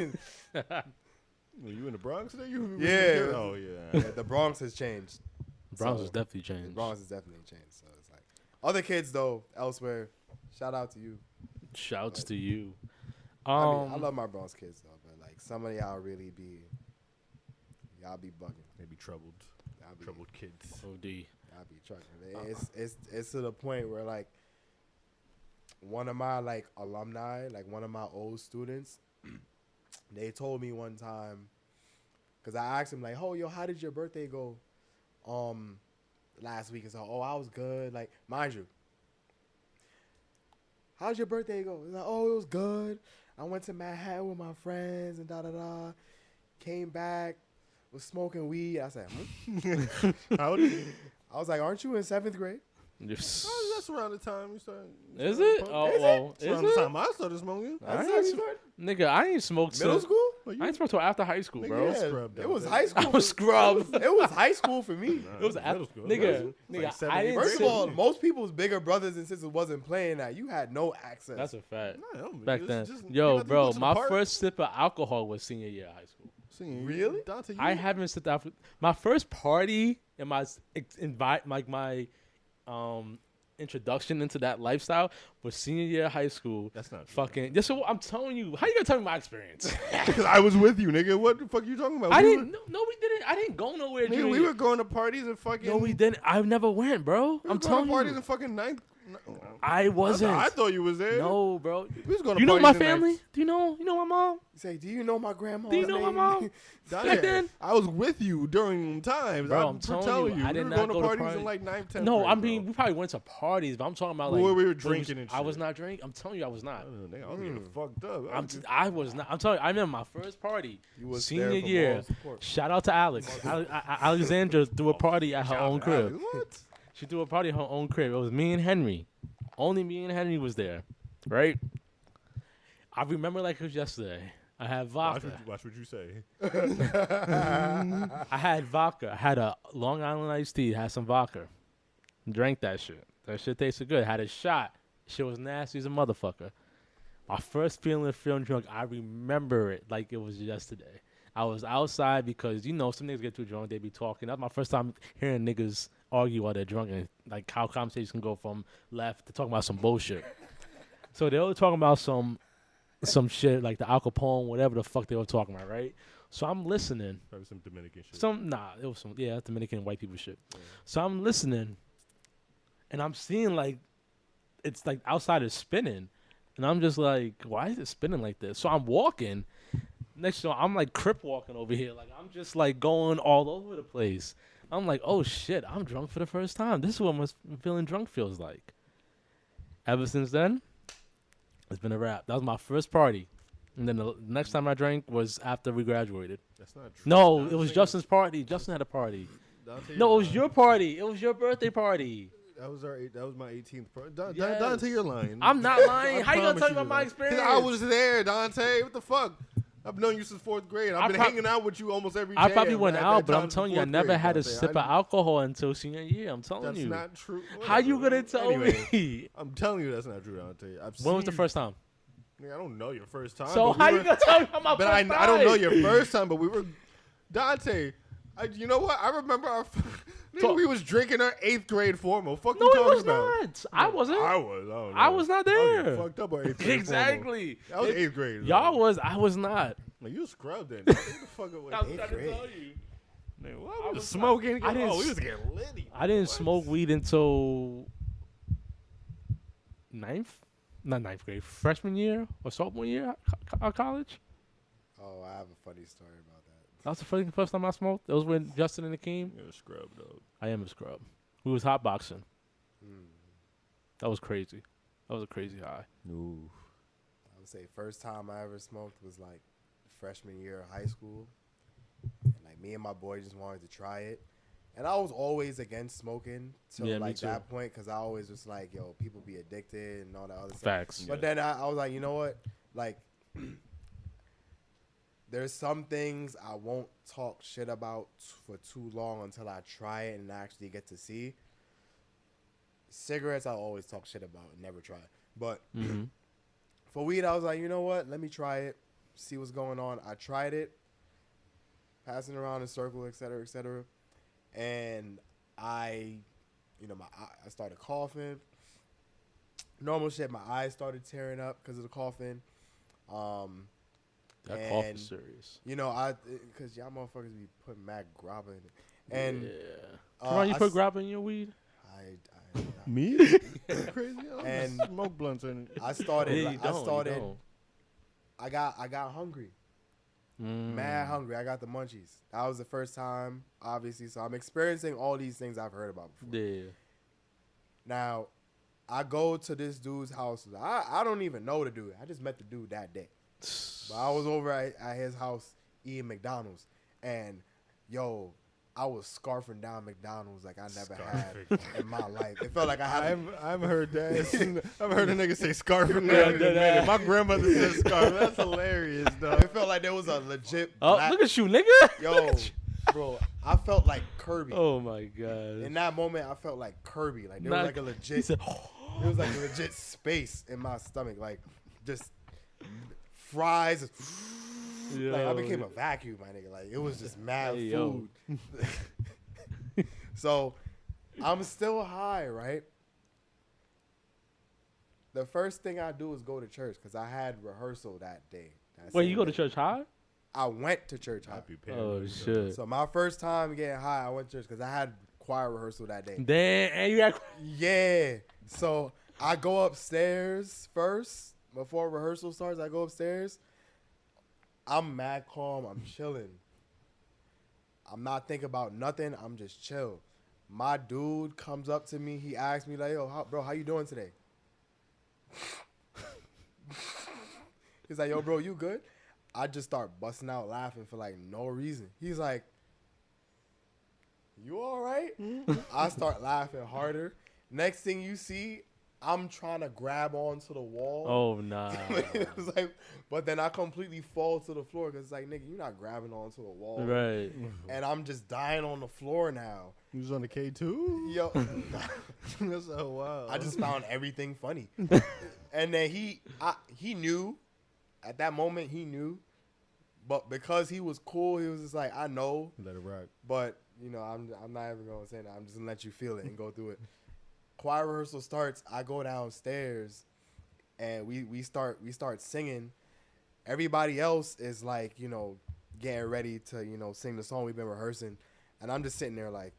Speaker 1: Were you in the Bronx today? You
Speaker 3: Yeah.
Speaker 1: Oh yeah.
Speaker 3: yeah, the Bronx has changed.
Speaker 2: Bronx
Speaker 3: So,
Speaker 2: has definitely
Speaker 3: The
Speaker 2: changed.
Speaker 3: Bronx has definitely changed. So it's like other kids though elsewhere. Shout out to you.
Speaker 2: Shouts to you.
Speaker 3: I love my Bronx kids though, but like some of y'all really be, y'all be bugging.
Speaker 1: They be troubled.
Speaker 3: Y'all be,
Speaker 1: Troubled kids.
Speaker 2: OD.
Speaker 3: y'all be trucking. It's to the point where like one of my like alumni, like one of my old students, they told me one time, cause I asked him like, "Oh, yo, how did your birthday go, last week?" And so, "Oh, I was good." Like, mind you, how's your birthday go? He's like, "Oh, it was good. I went to Manhattan with my friends and da da da. Came back, was smoking weed." I said,
Speaker 1: How old are you?
Speaker 3: I was like, "Aren't you in 7th grade?"
Speaker 2: Just-
Speaker 1: Oh, that's around the time you started.
Speaker 2: Is it? Oh, well,
Speaker 1: That's around
Speaker 2: is
Speaker 1: the
Speaker 2: it?
Speaker 1: time I started smoking.
Speaker 2: I
Speaker 3: That's
Speaker 2: ain't
Speaker 3: how you
Speaker 2: sm-
Speaker 3: started?
Speaker 2: Nigga, I ain't smoked
Speaker 3: Middle
Speaker 2: since.
Speaker 3: school?
Speaker 1: Well,
Speaker 2: I ain't smoked till after high school,
Speaker 1: nigga,
Speaker 2: bro.
Speaker 1: yeah. Scrubbed
Speaker 3: It
Speaker 1: out
Speaker 3: was
Speaker 1: there.
Speaker 3: high school.
Speaker 2: I was scrubbed.
Speaker 3: It was high school for me.
Speaker 2: It was
Speaker 1: middle school.
Speaker 2: nigga.
Speaker 1: It's like
Speaker 2: Nigga,
Speaker 1: 7,
Speaker 2: I
Speaker 1: 8
Speaker 2: didn't
Speaker 3: First
Speaker 2: sit-
Speaker 3: of all, most people's bigger brothers and sisters wasn't playing that. You had no access.
Speaker 2: That's a fact.
Speaker 1: No,
Speaker 2: Back
Speaker 1: it's
Speaker 2: then,
Speaker 1: just- you
Speaker 2: yo,
Speaker 1: got to
Speaker 2: bro,
Speaker 1: go to the
Speaker 2: my
Speaker 1: park.
Speaker 2: first sip of alcohol was senior year of high school.
Speaker 1: Singing.
Speaker 3: Really?
Speaker 1: Dante, you
Speaker 2: I haven't sipped out. My first party and my introduction into that lifestyle was senior year of high school.
Speaker 1: That's not true.
Speaker 2: Fucking. Just so I'm telling you, how you gonna tell me my experience?
Speaker 1: Because I was with you, nigga. What the fuck you talking about?
Speaker 2: I
Speaker 1: We
Speaker 2: didn't. No, we didn't. I didn't go nowhere.
Speaker 1: Nigga,
Speaker 2: junior
Speaker 1: we
Speaker 2: year.
Speaker 1: were going to parties and fucking.
Speaker 2: No, we didn't. I never went, bro.
Speaker 1: We
Speaker 2: I'm
Speaker 1: were going
Speaker 2: telling
Speaker 1: to parties
Speaker 2: you.
Speaker 1: in fucking ninth.
Speaker 2: I wasn't.
Speaker 1: I thought you was there.
Speaker 2: No, bro.
Speaker 1: We was going to
Speaker 2: You know
Speaker 1: parties
Speaker 2: my
Speaker 1: in
Speaker 2: family?
Speaker 1: ninth.
Speaker 2: Do you know my mom?
Speaker 3: You say, "Do you know my grandma?"
Speaker 2: Do you know my mom?
Speaker 1: Dante,
Speaker 2: Back then?
Speaker 1: I was with you during times.
Speaker 2: Bro,
Speaker 1: I'm
Speaker 2: I'm telling you, I
Speaker 1: we
Speaker 2: did
Speaker 1: were
Speaker 2: not
Speaker 1: going to
Speaker 2: go to
Speaker 1: parties in
Speaker 2: parties.
Speaker 1: like 9th, 10th
Speaker 2: No,
Speaker 1: grade,
Speaker 2: I
Speaker 1: bro.
Speaker 2: mean we probably went to parties, but I'm talking about like
Speaker 1: Where we were
Speaker 2: when
Speaker 1: drinking and
Speaker 2: I was
Speaker 1: shit.
Speaker 2: not drinking. I'm telling you, I was not.
Speaker 1: Nigga, I was getting fucked up.
Speaker 2: I was not. I'm telling you, I remember my first party,
Speaker 3: You was
Speaker 2: senior
Speaker 3: there for
Speaker 2: year.
Speaker 3: moral support.
Speaker 2: Shout out to Alex. Alexandra threw a party at her own crib.
Speaker 1: What?
Speaker 2: She threw a party at her own crib. It was me and Henry. Only me and Henry was there, right? I remember like it was yesterday. I had vodka.
Speaker 1: Watch what you say.
Speaker 2: I had vodka. I had a Long Island iced tea. Had some vodka. Drank that shit. That shit tasted good. Had a shot. Shit was nasty as a motherfucker. My first feeling of feeling drunk, I remember it like it was yesterday. I was outside because, you know, some niggas get too drunk, they be talking. That's my first time hearing niggas argue while they're drunk and like how conversations can go from left to talking about some bullshit. So they were talking about some shit like the Al Capone, whatever the fuck they were talking about, right? So I'm listening.
Speaker 1: Probably some Dominican shit.
Speaker 2: It was some Dominican white people shit. Yeah. So I'm listening, and I'm seeing like it's like outside is spinning, and I'm just like, why is it spinning like this? So I'm walking. Next to I'm like crip walking over here, like I'm just like going all over the place. I'm like, oh shit, I'm drunk for the first time. This is what feeling drunk feels like. Ever since then, it's been a wrap. That was my first party. And then the next time I drank was after we graduated.
Speaker 1: That's not true.
Speaker 2: No,
Speaker 1: Dante,
Speaker 2: it was Justin's party. Justin had a party.
Speaker 1: Dante,
Speaker 2: No, it
Speaker 1: you're
Speaker 2: was
Speaker 1: lying.
Speaker 2: your party. It was your birthday party.
Speaker 1: That was my 18th party.
Speaker 2: Yes.
Speaker 1: Dante, you're lying.
Speaker 2: I'm not lying.
Speaker 1: I
Speaker 2: How you gonna
Speaker 1: promise
Speaker 2: tell me about
Speaker 1: you're
Speaker 2: my
Speaker 1: lying.
Speaker 2: experience?
Speaker 1: 'Cause I was there, Dante. What the fuck? I've known you since 4th grade. I've been hanging out with you almost every day.
Speaker 2: I probably went
Speaker 1: at
Speaker 2: out,
Speaker 1: that
Speaker 2: but I'm
Speaker 1: time
Speaker 2: telling you, I
Speaker 1: in
Speaker 2: never
Speaker 1: 4th
Speaker 2: had a
Speaker 1: grade,
Speaker 2: sip of
Speaker 1: Dante.
Speaker 2: alcohol until senior year. I'm telling
Speaker 1: That's
Speaker 2: you.
Speaker 1: not true.
Speaker 2: How you gonna
Speaker 1: Whatever.
Speaker 2: tell
Speaker 1: Anyway,
Speaker 2: me?
Speaker 1: I'm telling you that's not true, Dante.
Speaker 2: When was the first time?
Speaker 1: Nigga, I don't know your first time.
Speaker 2: So
Speaker 1: but we
Speaker 2: how
Speaker 1: were-
Speaker 2: you gonna tell me about my
Speaker 1: But
Speaker 2: first time?
Speaker 1: I don't know your first time, but we were Dante. You know what? I remember our nigga, we was drinking our 8th grade formal. Fuck
Speaker 2: No,
Speaker 1: you
Speaker 2: it
Speaker 1: talking
Speaker 2: was
Speaker 1: about?
Speaker 2: not. I wasn't.
Speaker 1: I was. I don't know.
Speaker 2: I was not
Speaker 1: I was
Speaker 2: there.
Speaker 1: getting fucked up our 8th grade
Speaker 2: Exactly.
Speaker 1: Formal. That was 8th grade.
Speaker 2: Y'all
Speaker 1: though.
Speaker 2: was. I was not.
Speaker 1: Like, you scrubbed then. What the fuck away?
Speaker 2: I was
Speaker 3: 8th
Speaker 2: trying to
Speaker 3: grade.
Speaker 2: tell you.
Speaker 1: Nigga, what?
Speaker 2: I
Speaker 1: We was
Speaker 2: was
Speaker 1: smoking.
Speaker 2: I didn't
Speaker 1: Oh, we
Speaker 2: s-
Speaker 1: was getting litty.
Speaker 2: I didn't
Speaker 1: What?
Speaker 2: smoke weed until ninth grade, freshman year or sophomore year of college.
Speaker 3: Oh, I have a funny story about that.
Speaker 2: That was the first time I smoked. It was when Justin and Akeem.
Speaker 1: You're a scrub, dog.
Speaker 2: I am a scrub. We was hotboxing.
Speaker 3: Mm.
Speaker 2: That was crazy. That was a crazy high.
Speaker 1: Ooh.
Speaker 3: I would say first time I ever smoked was like freshman year of high school. And like me and my boy just wanted to try it. And I was always against smoking till
Speaker 2: Yeah, me
Speaker 3: like
Speaker 2: too.
Speaker 3: that point because I always was like, yo, people be addicted and all that other stuff.
Speaker 2: Facts.
Speaker 3: But then I was like, you know what? Like, there's some things I won't talk shit about for too long until I try it and actually get to see. Cigarettes, I'll always talk shit about and never try. But
Speaker 2: Mm-hmm.
Speaker 3: for weed, I was like, you know what? Let me try it, see what's going on. I tried it, passing around in circle, et cetera, et cetera. And I started coughing. Normal shit. My eyes started tearing up because of the coughing.
Speaker 2: That cough
Speaker 3: and,
Speaker 2: is serious.
Speaker 3: You know, because y'all motherfuckers be putting mad grabba in it. And
Speaker 2: Karan, you put grabba in your weed?
Speaker 1: Me? Crazy. I
Speaker 3: And
Speaker 1: smoke blunts in it.
Speaker 3: I started.
Speaker 2: Yeah, you don't.
Speaker 3: I got hungry. Mad hungry. I got the munchies. That was the first time, obviously. So I'm experiencing all these things I've heard about before.
Speaker 2: Yeah.
Speaker 3: Now, I go to this dude's house. I don't even know the dude. I just met the dude that day. But I was over at his house eating McDonald's. And, yo, I was scarfing down McDonald's like I never had in my life. It felt like I had.
Speaker 1: I've heard that. I've heard a nigga say scarfing down. My grandmother said scarf. That's hilarious, though.
Speaker 3: It felt like there was a legit.
Speaker 2: Oh,
Speaker 3: black,
Speaker 2: look at you, nigga.
Speaker 3: yo, bro. I felt like Kirby.
Speaker 2: Oh, my God.
Speaker 3: In that moment, I felt like Kirby. Like there
Speaker 2: Not-
Speaker 3: was like a legit.
Speaker 2: He said,
Speaker 3: There was like a legit space in my stomach, like just fries. Like I became a vacuum, my nigga. Like it was just mad
Speaker 2: Hey,
Speaker 3: food. So I'm still high, right? The first thing I do is go to church because I had rehearsal that day.
Speaker 2: Wait, you go to church high?
Speaker 3: I went to church high.
Speaker 2: Oh, shit.
Speaker 3: So my first time getting high, I went to church because I had choir rehearsal that day.
Speaker 2: Damn, and you got...
Speaker 3: Yeah. So I go upstairs first before rehearsal starts. I go upstairs. I'm mad calm. I'm chilling. I'm not thinking about nothing. I'm just chill. My dude comes up to me. He asks me like, "Yo, bro, how you doing today?" He's like, "Yo, bro, you good?" I just start busting out laughing for like no reason. He's like, "You all right?" I start laughing harder. Next thing you see, I'm trying to grab onto the wall.
Speaker 2: Oh, nah.
Speaker 3: It was like, but then I completely fall to the floor because it's like, nigga, you're not grabbing onto the wall.
Speaker 2: Right.
Speaker 3: And I'm just dying on the floor now.
Speaker 1: He was on the K2?
Speaker 3: Yo,
Speaker 1: That's so wild.
Speaker 3: I just found everything funny. And then he knew, at that moment he knew, but because he was cool, he was just like, I know,
Speaker 1: Let it rock.
Speaker 3: but you know, I'm not even gonna say that. I'm just gonna let you feel it and go through it. Choir rehearsal starts. I go downstairs, and we start singing. Everybody else is like, you know, getting ready to, you know, sing the song we've been rehearsing, and I'm just sitting there like,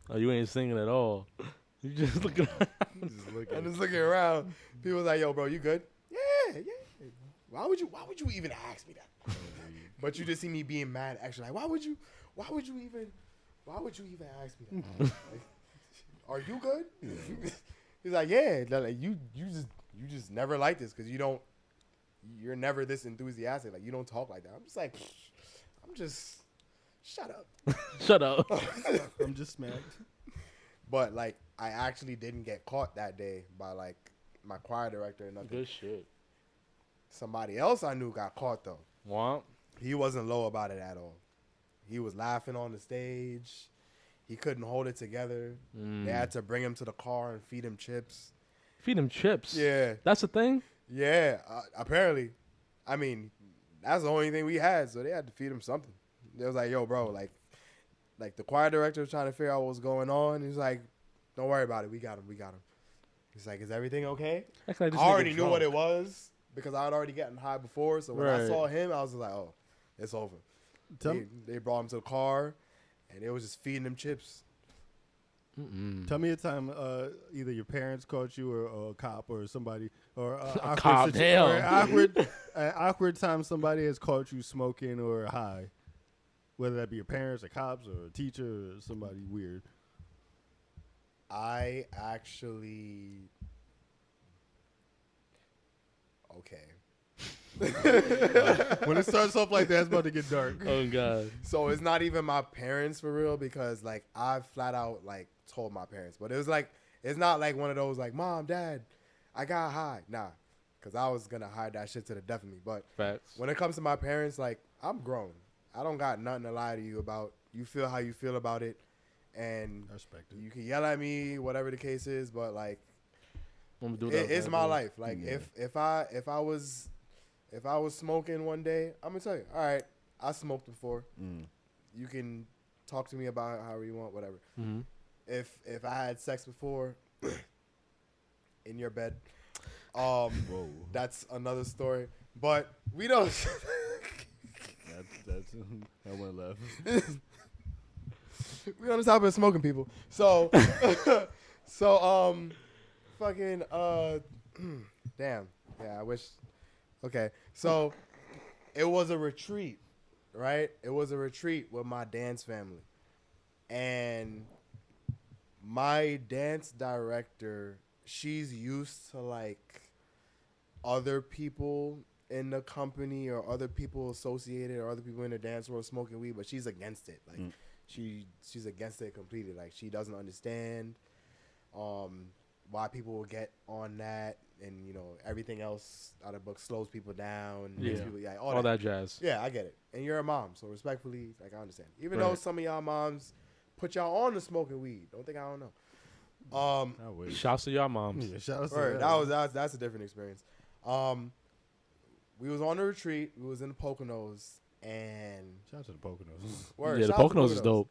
Speaker 2: Oh, you ain't singing at all. You just looking.
Speaker 3: I'm just looking around. People like, "Yo, bro, you good?" Yeah. Why would you even ask me that? But you just see me being mad. Actually, like, why would you even ask me that? Like, are you good? He's like, yeah. Like, you just never like this because you're never this enthusiastic. Like you don't talk like that. I'm just like, shut up.
Speaker 2: Shut up.
Speaker 1: I'm just smacked.
Speaker 3: But like, I actually didn't get caught that day by like my choir director or nothing.
Speaker 2: Good shit.
Speaker 3: Somebody else I knew got caught though.
Speaker 2: Womp.
Speaker 3: He wasn't low about it at all. He was laughing on the stage. He couldn't hold it together. They had to bring him to the car and feed him chips.
Speaker 2: Feed him chips.
Speaker 3: Yeah.
Speaker 2: That's the thing?
Speaker 3: Yeah, apparently. I mean, that's the only thing we had, so they had to feed him something. They was like, yo, bro, like the choir director was trying to figure out what was going on. He's like, don't worry about it. We got him. He's like, is everything okay?
Speaker 2: Like
Speaker 3: I already knew what it was because I had already gotten high before. So when I
Speaker 2: Right.
Speaker 3: saw him, I was like, oh, it's over. They brought him to the car, and they was just feeding him chips.
Speaker 1: Tell me a time either your parents caught you or a cop or somebody or
Speaker 2: A cop, damn.
Speaker 1: or an awkward time somebody has caught you smoking or high, whether that be your parents or cops or a teacher or somebody weird.
Speaker 3: I actually... Okay.
Speaker 1: When it starts off like that, it's about to get dark.
Speaker 2: Oh, God.
Speaker 3: So it's not even my parents for real because like I flat out like told my parents, but it was like it's not like one of those like Mom, Dad, I got high. Nah, because I was gonna hide that shit to the death of me. But
Speaker 2: Facts.
Speaker 3: when it comes to my parents, like I'm grown. I don't got nothing to lie to you about. You feel how you feel about it, and
Speaker 1: I respect it.
Speaker 3: you can yell at me, whatever the case is. But like
Speaker 2: I'm gonna do that.
Speaker 3: it's my life. Like
Speaker 1: Yeah.
Speaker 3: if I was smoking one day, I'm gonna tell you, all right, I smoked before. You can talk to me about it however you want, whatever.
Speaker 2: Mm-hmm.
Speaker 3: If I had sex before in your bed, that's another story. But we don't.
Speaker 1: That's I went left.
Speaker 3: We on the topic of smoking people. So, fucking, damn. Yeah, I wish. Okay, so it was a retreat, right? It was a retreat with my dance family, and my dance director, she's used to like other people in the company or other people associated or other people in the dance world smoking weed, but she's against it. Like she's against it completely. Like she doesn't understand why people will get on that, and you know everything else out of the book slows people down. Makes people, yeah, all
Speaker 2: that jazz.
Speaker 3: Yeah, I get it. And you're a mom, so respectfully, like I understand. Even
Speaker 2: Right.
Speaker 3: though some of y'all moms put y'all on to smoking weed, don't think I don't know.
Speaker 1: I wish.
Speaker 2: Shouts to y'all moms.
Speaker 1: Yeah, shout out to
Speaker 3: Right,
Speaker 1: that.
Speaker 3: that's a different experience. We was on a retreat. We was in the Poconos, and
Speaker 1: Shout out to the Poconos.
Speaker 3: word,
Speaker 2: Yeah, the
Speaker 3: shout out to
Speaker 2: Poconos is dope.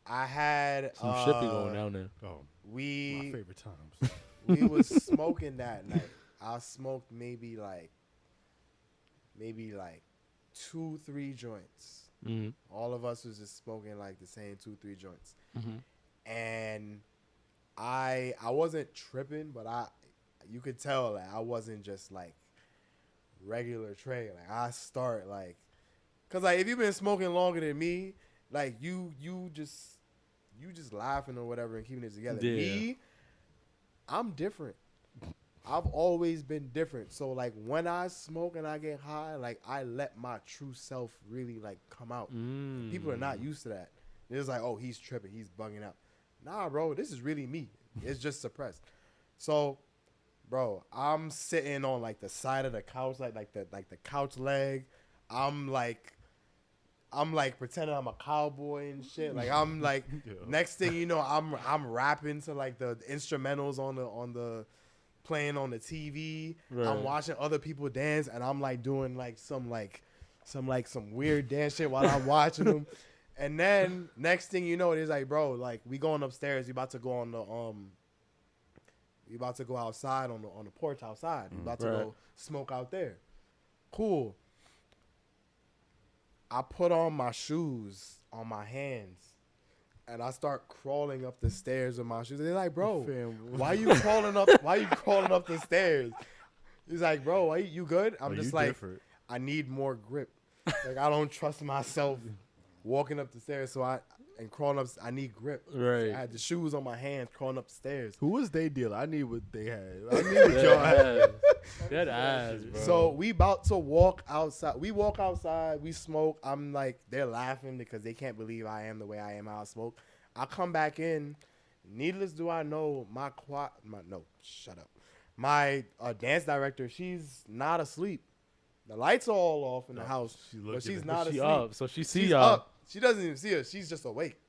Speaker 3: I had
Speaker 2: Some shit be going down there.
Speaker 1: Oh, my
Speaker 3: We
Speaker 1: favorite times.
Speaker 3: we was smoking that night. I smoked maybe like 2-3 joints.
Speaker 2: Mm-hmm.
Speaker 3: All of us was just smoking like the same 2-3 joints,
Speaker 2: Mm-hmm.
Speaker 3: and I wasn't tripping, but you could tell that I wasn't just like regular Trey. Like I start like, cause like if you've been smoking longer than me, like you just laughing or whatever and keeping it together.
Speaker 2: Yeah.
Speaker 3: Me, I'm different. I've always been different. So like when I smoke and I get high, like I let my true self really like come out. People are not used to that. It's like, oh, he's tripping, he's bugging out. Nah, bro, this is really me. It's just suppressed. So, bro, I'm sitting on like the side of the couch, like the couch leg. I'm like pretending I'm a cowboy and shit. Like I'm like
Speaker 1: Yeah.
Speaker 3: next thing you know, I'm rapping to like the instrumentals on the playing on the TV.
Speaker 2: Right.
Speaker 3: I'm watching other people dance, and I'm like doing like some weird dance shit while I'm watching them. And then next thing you know, it's like, bro, like we going upstairs. We about to go on the we about to go outside on the porch outside. We about to
Speaker 2: Right.
Speaker 3: go smoke out there. Cool. I put on my shoes on my hands, and I start crawling up the stairs with my shoes. They're like, bro, why you crawling up? Why you crawling up the stairs? He's like, bro, why you good? I'm just like,
Speaker 1: different.
Speaker 3: I need more grip. Like I don't trust myself walking up the stairs, so I need grip.
Speaker 2: Right.
Speaker 3: So I had the shoes on my hands crawling up the stairs.
Speaker 1: Who was they dealer? I need what they had. I need what y'all had.
Speaker 2: That ass, bro.
Speaker 3: So we about to walk outside. We walk outside. We smoke. I'm like, they're laughing because they can't believe I am the way I am. How I smoke. I come back in. Needless do I know, my dance director, she's not asleep. The lights are all off in the house, but she's not
Speaker 2: she
Speaker 3: asleep.
Speaker 2: up, so she see
Speaker 3: She's
Speaker 2: y'all.
Speaker 3: up. She doesn't even see us. She's just awake.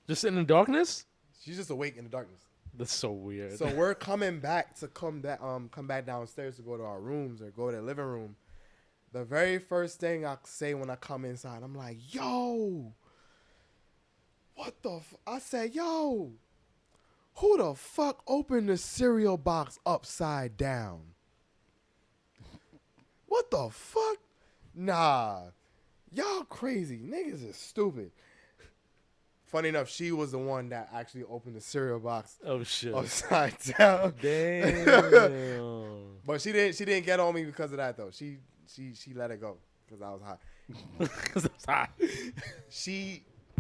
Speaker 2: Just sitting in the darkness.
Speaker 3: She's just awake in the darkness.
Speaker 2: That's so weird.
Speaker 3: So we're coming back to come back downstairs to go to our rooms or go to the living room. The very first thing I say when I come inside, I'm like, yo, what the I said, yo, who the fuck opened the cereal box upside down? What the fuck? Nah, y'all crazy. Niggas is stupid. Funny enough, she was the one that actually opened the cereal box
Speaker 2: Oh shit.
Speaker 3: upside down.
Speaker 2: Damn.
Speaker 3: But she didn't get on me because of that though. She let it go because I was hot.
Speaker 2: 'Cause it's hot.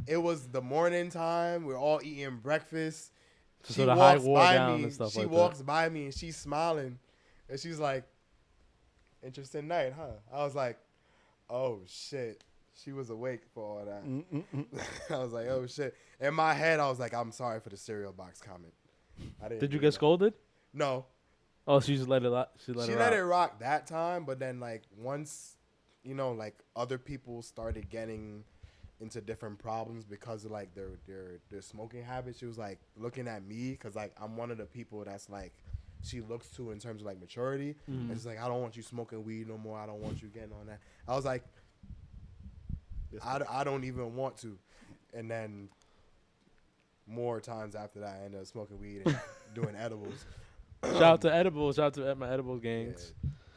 Speaker 3: It was the morning time. We're all eating breakfast.
Speaker 2: So the high wore down and stuff
Speaker 3: She
Speaker 2: like
Speaker 3: walks
Speaker 2: that.
Speaker 3: by me and she's smiling, and she's like, "Interesting night, huh?" I was like, "Oh shit." She was awake for all that. I was like, "Oh shit." In my head, I was like, "I'm sorry for the cereal box comment." I didn't.
Speaker 2: Did you
Speaker 3: do
Speaker 2: get
Speaker 3: that.
Speaker 2: scolded?
Speaker 3: No.
Speaker 2: Oh, she just let it. She
Speaker 3: She
Speaker 2: it
Speaker 3: let
Speaker 2: rock.
Speaker 3: it rock that time, but then like once, like other people started getting into different problems because of like their smoking habits. She was like looking at me because like I'm one of the people that's like she looks to in terms of like maturity. And it's like, I don't want you smoking weed no more. I don't want you getting on that. I was like, I don't even want to. And then more times after that, I ended up smoking weed and doing edibles.
Speaker 2: Shout out to edibles. Shout out to my edibles gangs.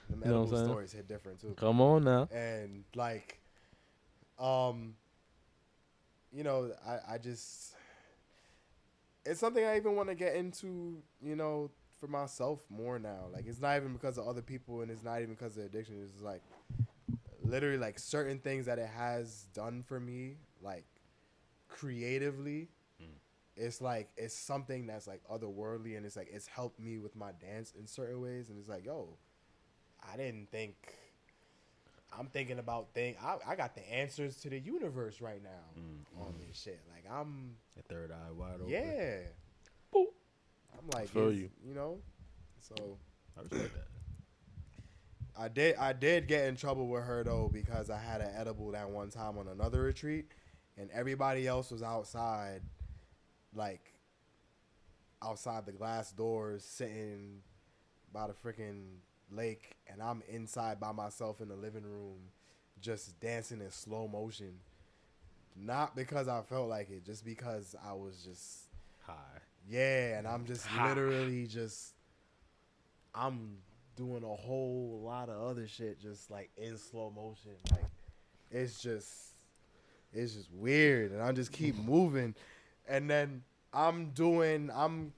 Speaker 3: Yeah. Them
Speaker 2: You know what I'm
Speaker 3: edible
Speaker 2: saying?
Speaker 3: stories hit different too.
Speaker 2: Come on now.
Speaker 3: And like, I just, it's something I even want to get into, for myself more now. Like, it's not even because of other people, and it's not even because of addiction. It's just like, literally, like, certain things that it has done for me, like, creatively. It's like, it's something that's like otherworldly, and it's like, it's helped me with my dance in certain ways. And it's like, yo, I didn't think. I'm thinking about things. I got the answers to the universe right now on this shit. Like, I'm.
Speaker 1: Your third eye wide open.
Speaker 3: Yeah.
Speaker 2: Boop.
Speaker 3: I'm like,
Speaker 2: feel you.
Speaker 3: So
Speaker 1: I respect that.
Speaker 3: I did get in trouble with her though, because I had an edible that one time on another retreat, and everybody else was outside, like outside the glass doors, sitting by the freaking lake, and I'm inside by myself in the living room, just dancing in slow motion. Not because I felt like it, just because I was just
Speaker 1: High.
Speaker 3: yeah, and I'm just literally just I'm doing a whole lot of other shit just like in slow motion. Like it's just weird, and I just keep moving, and then I'm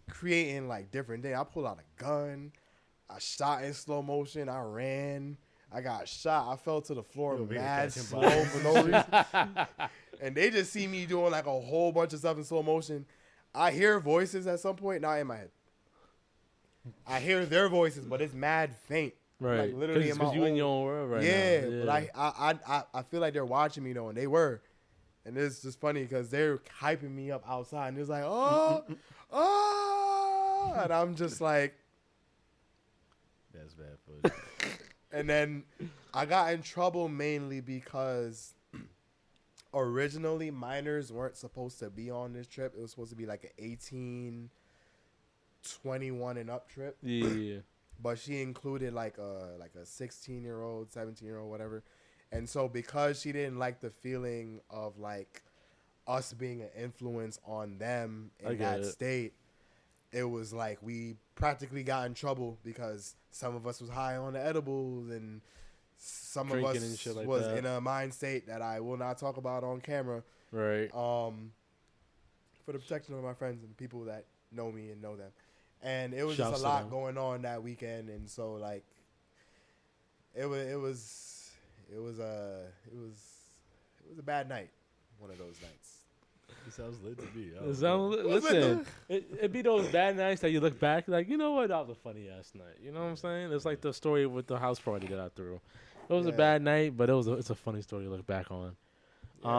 Speaker 3: creating like different things. I pull out a gun. I shot in slow motion. I ran. I got shot. I fell to the floor mad slow for no reason. And they just see me doing like a whole bunch of stuff in slow motion. I hear voices at some point, not in my head. I hear their voices, but it's mad faint.
Speaker 2: Right.
Speaker 3: Like literally in my
Speaker 2: Because you in
Speaker 3: own-
Speaker 2: your own world right
Speaker 3: yeah,
Speaker 2: now.
Speaker 3: but I feel like they're watching me though, and they were. And it's just funny because they're hyping me up outside, and it's like, oh, and I'm just like,
Speaker 1: That's bad for you.
Speaker 3: and then I got in trouble mainly because originally minors weren't supposed to be on this trip. It was supposed to be like an 18, 21 and up trip.
Speaker 2: Yeah.
Speaker 3: But she included like a 16-year-old, 17-year-old, whatever. And so because she didn't like the feeling of like us being an influence on them in that state, it was like we practically got in trouble because some of us was high on the edibles, and some
Speaker 2: Drinking
Speaker 3: of us
Speaker 2: and shit like
Speaker 3: was
Speaker 2: that.
Speaker 3: in a mind state that I will not talk about on camera.
Speaker 2: Right.
Speaker 3: For the protection of my friends and people that know me and know them. And it was
Speaker 2: Shouts
Speaker 3: just a
Speaker 2: to
Speaker 3: lot
Speaker 2: them.
Speaker 3: going on that weekend, and so like it was a bad night, one of those nights.
Speaker 1: It sounds lit to me.
Speaker 2: Listen, it be those bad nights that you look back like, you know what, that was a funny ass night. You know what I'm saying? It's like the story with the house party that I threw. It was a
Speaker 3: Yeah.
Speaker 2: bad night, but it's a funny story to look back on.
Speaker 3: Yeah.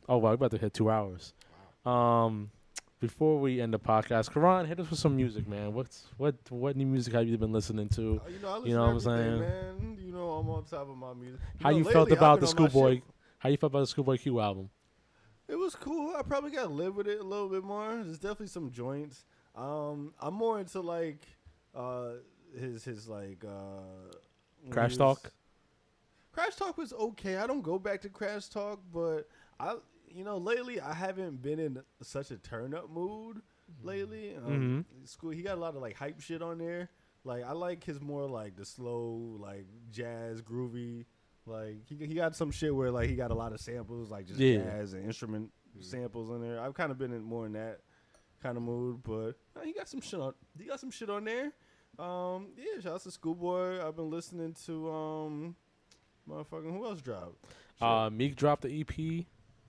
Speaker 2: Oh wow, we're about to hit 2 hours. Before we end the podcast, Karan, hit us with some music, man. What new music have you been listening to?
Speaker 1: I listen
Speaker 2: You know
Speaker 1: to
Speaker 2: what I'm saying?
Speaker 1: everything, man. I'm on top of my music.
Speaker 2: How you felt
Speaker 1: lately,
Speaker 2: about
Speaker 1: I've
Speaker 2: the
Speaker 1: been on my
Speaker 2: Schoolboy?
Speaker 1: shit.
Speaker 2: How you felt about the Schoolboy Q album?
Speaker 1: It was cool. I probably got to live with it a little bit more. There's definitely some joints. I'm more into like his like when
Speaker 2: Crash
Speaker 1: he was-
Speaker 2: Talk?
Speaker 1: Crash Talk was okay. I don't go back to Crash Talk, but lately I haven't been in such a turn up mood lately. School, he got a lot of like hype shit on there. Like I like his more like the slow like jazz groovy. Like he got some shit where like he got a lot of samples like just jazz and instrument samples in there. I've kind of been in more in that kind of mood, but he got some shit on. He got some shit on there. Yeah, shout out to Schoolboy. I've been listening to motherfucking who else dropped?
Speaker 2: Meek dropped the EP.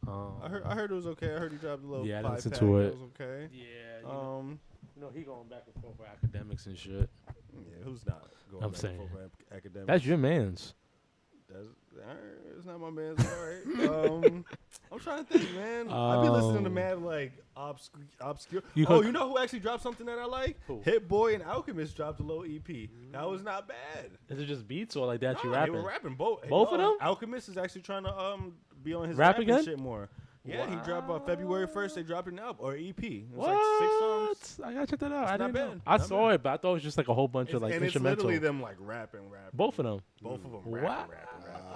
Speaker 1: I heard it was okay. I heard he dropped a little
Speaker 2: Yeah, I
Speaker 1: 5-pack.
Speaker 2: listened to it.
Speaker 1: It was okay.
Speaker 2: Yeah. He going back and forth for academics and shit.
Speaker 1: Yeah, who's not going
Speaker 2: I'm
Speaker 1: back
Speaker 2: saying.
Speaker 1: and forth for academics?
Speaker 2: That's your man's.
Speaker 1: It's not my man's. All right. I'm trying to think, man. I've been listening to mad like obscure. You know who actually dropped something that I like?
Speaker 2: Who?
Speaker 1: Hit Boy and Alchemist dropped a little EP. That was not bad.
Speaker 2: Is it just beats or like that you
Speaker 1: Nah,
Speaker 2: rapping?
Speaker 1: They were rapping both.
Speaker 2: Both of them?
Speaker 1: Alchemist is actually trying to be on his
Speaker 2: Rap
Speaker 1: rapping
Speaker 2: again?
Speaker 1: shit more. Yeah, he dropped February 1st. They dropped an album or EP. It was
Speaker 2: What?
Speaker 1: like 6 songs.
Speaker 2: I gotta check that out.
Speaker 1: It's
Speaker 2: I
Speaker 1: not
Speaker 2: didn't know.
Speaker 1: bad.
Speaker 2: I
Speaker 1: Not
Speaker 2: saw
Speaker 1: bad.
Speaker 2: it, but I thought it was just like a whole bunch of like
Speaker 1: And it's
Speaker 2: instrumental.
Speaker 1: literally them like rapping.
Speaker 2: Both of them.
Speaker 1: Both of them
Speaker 2: Wow.
Speaker 1: rapping.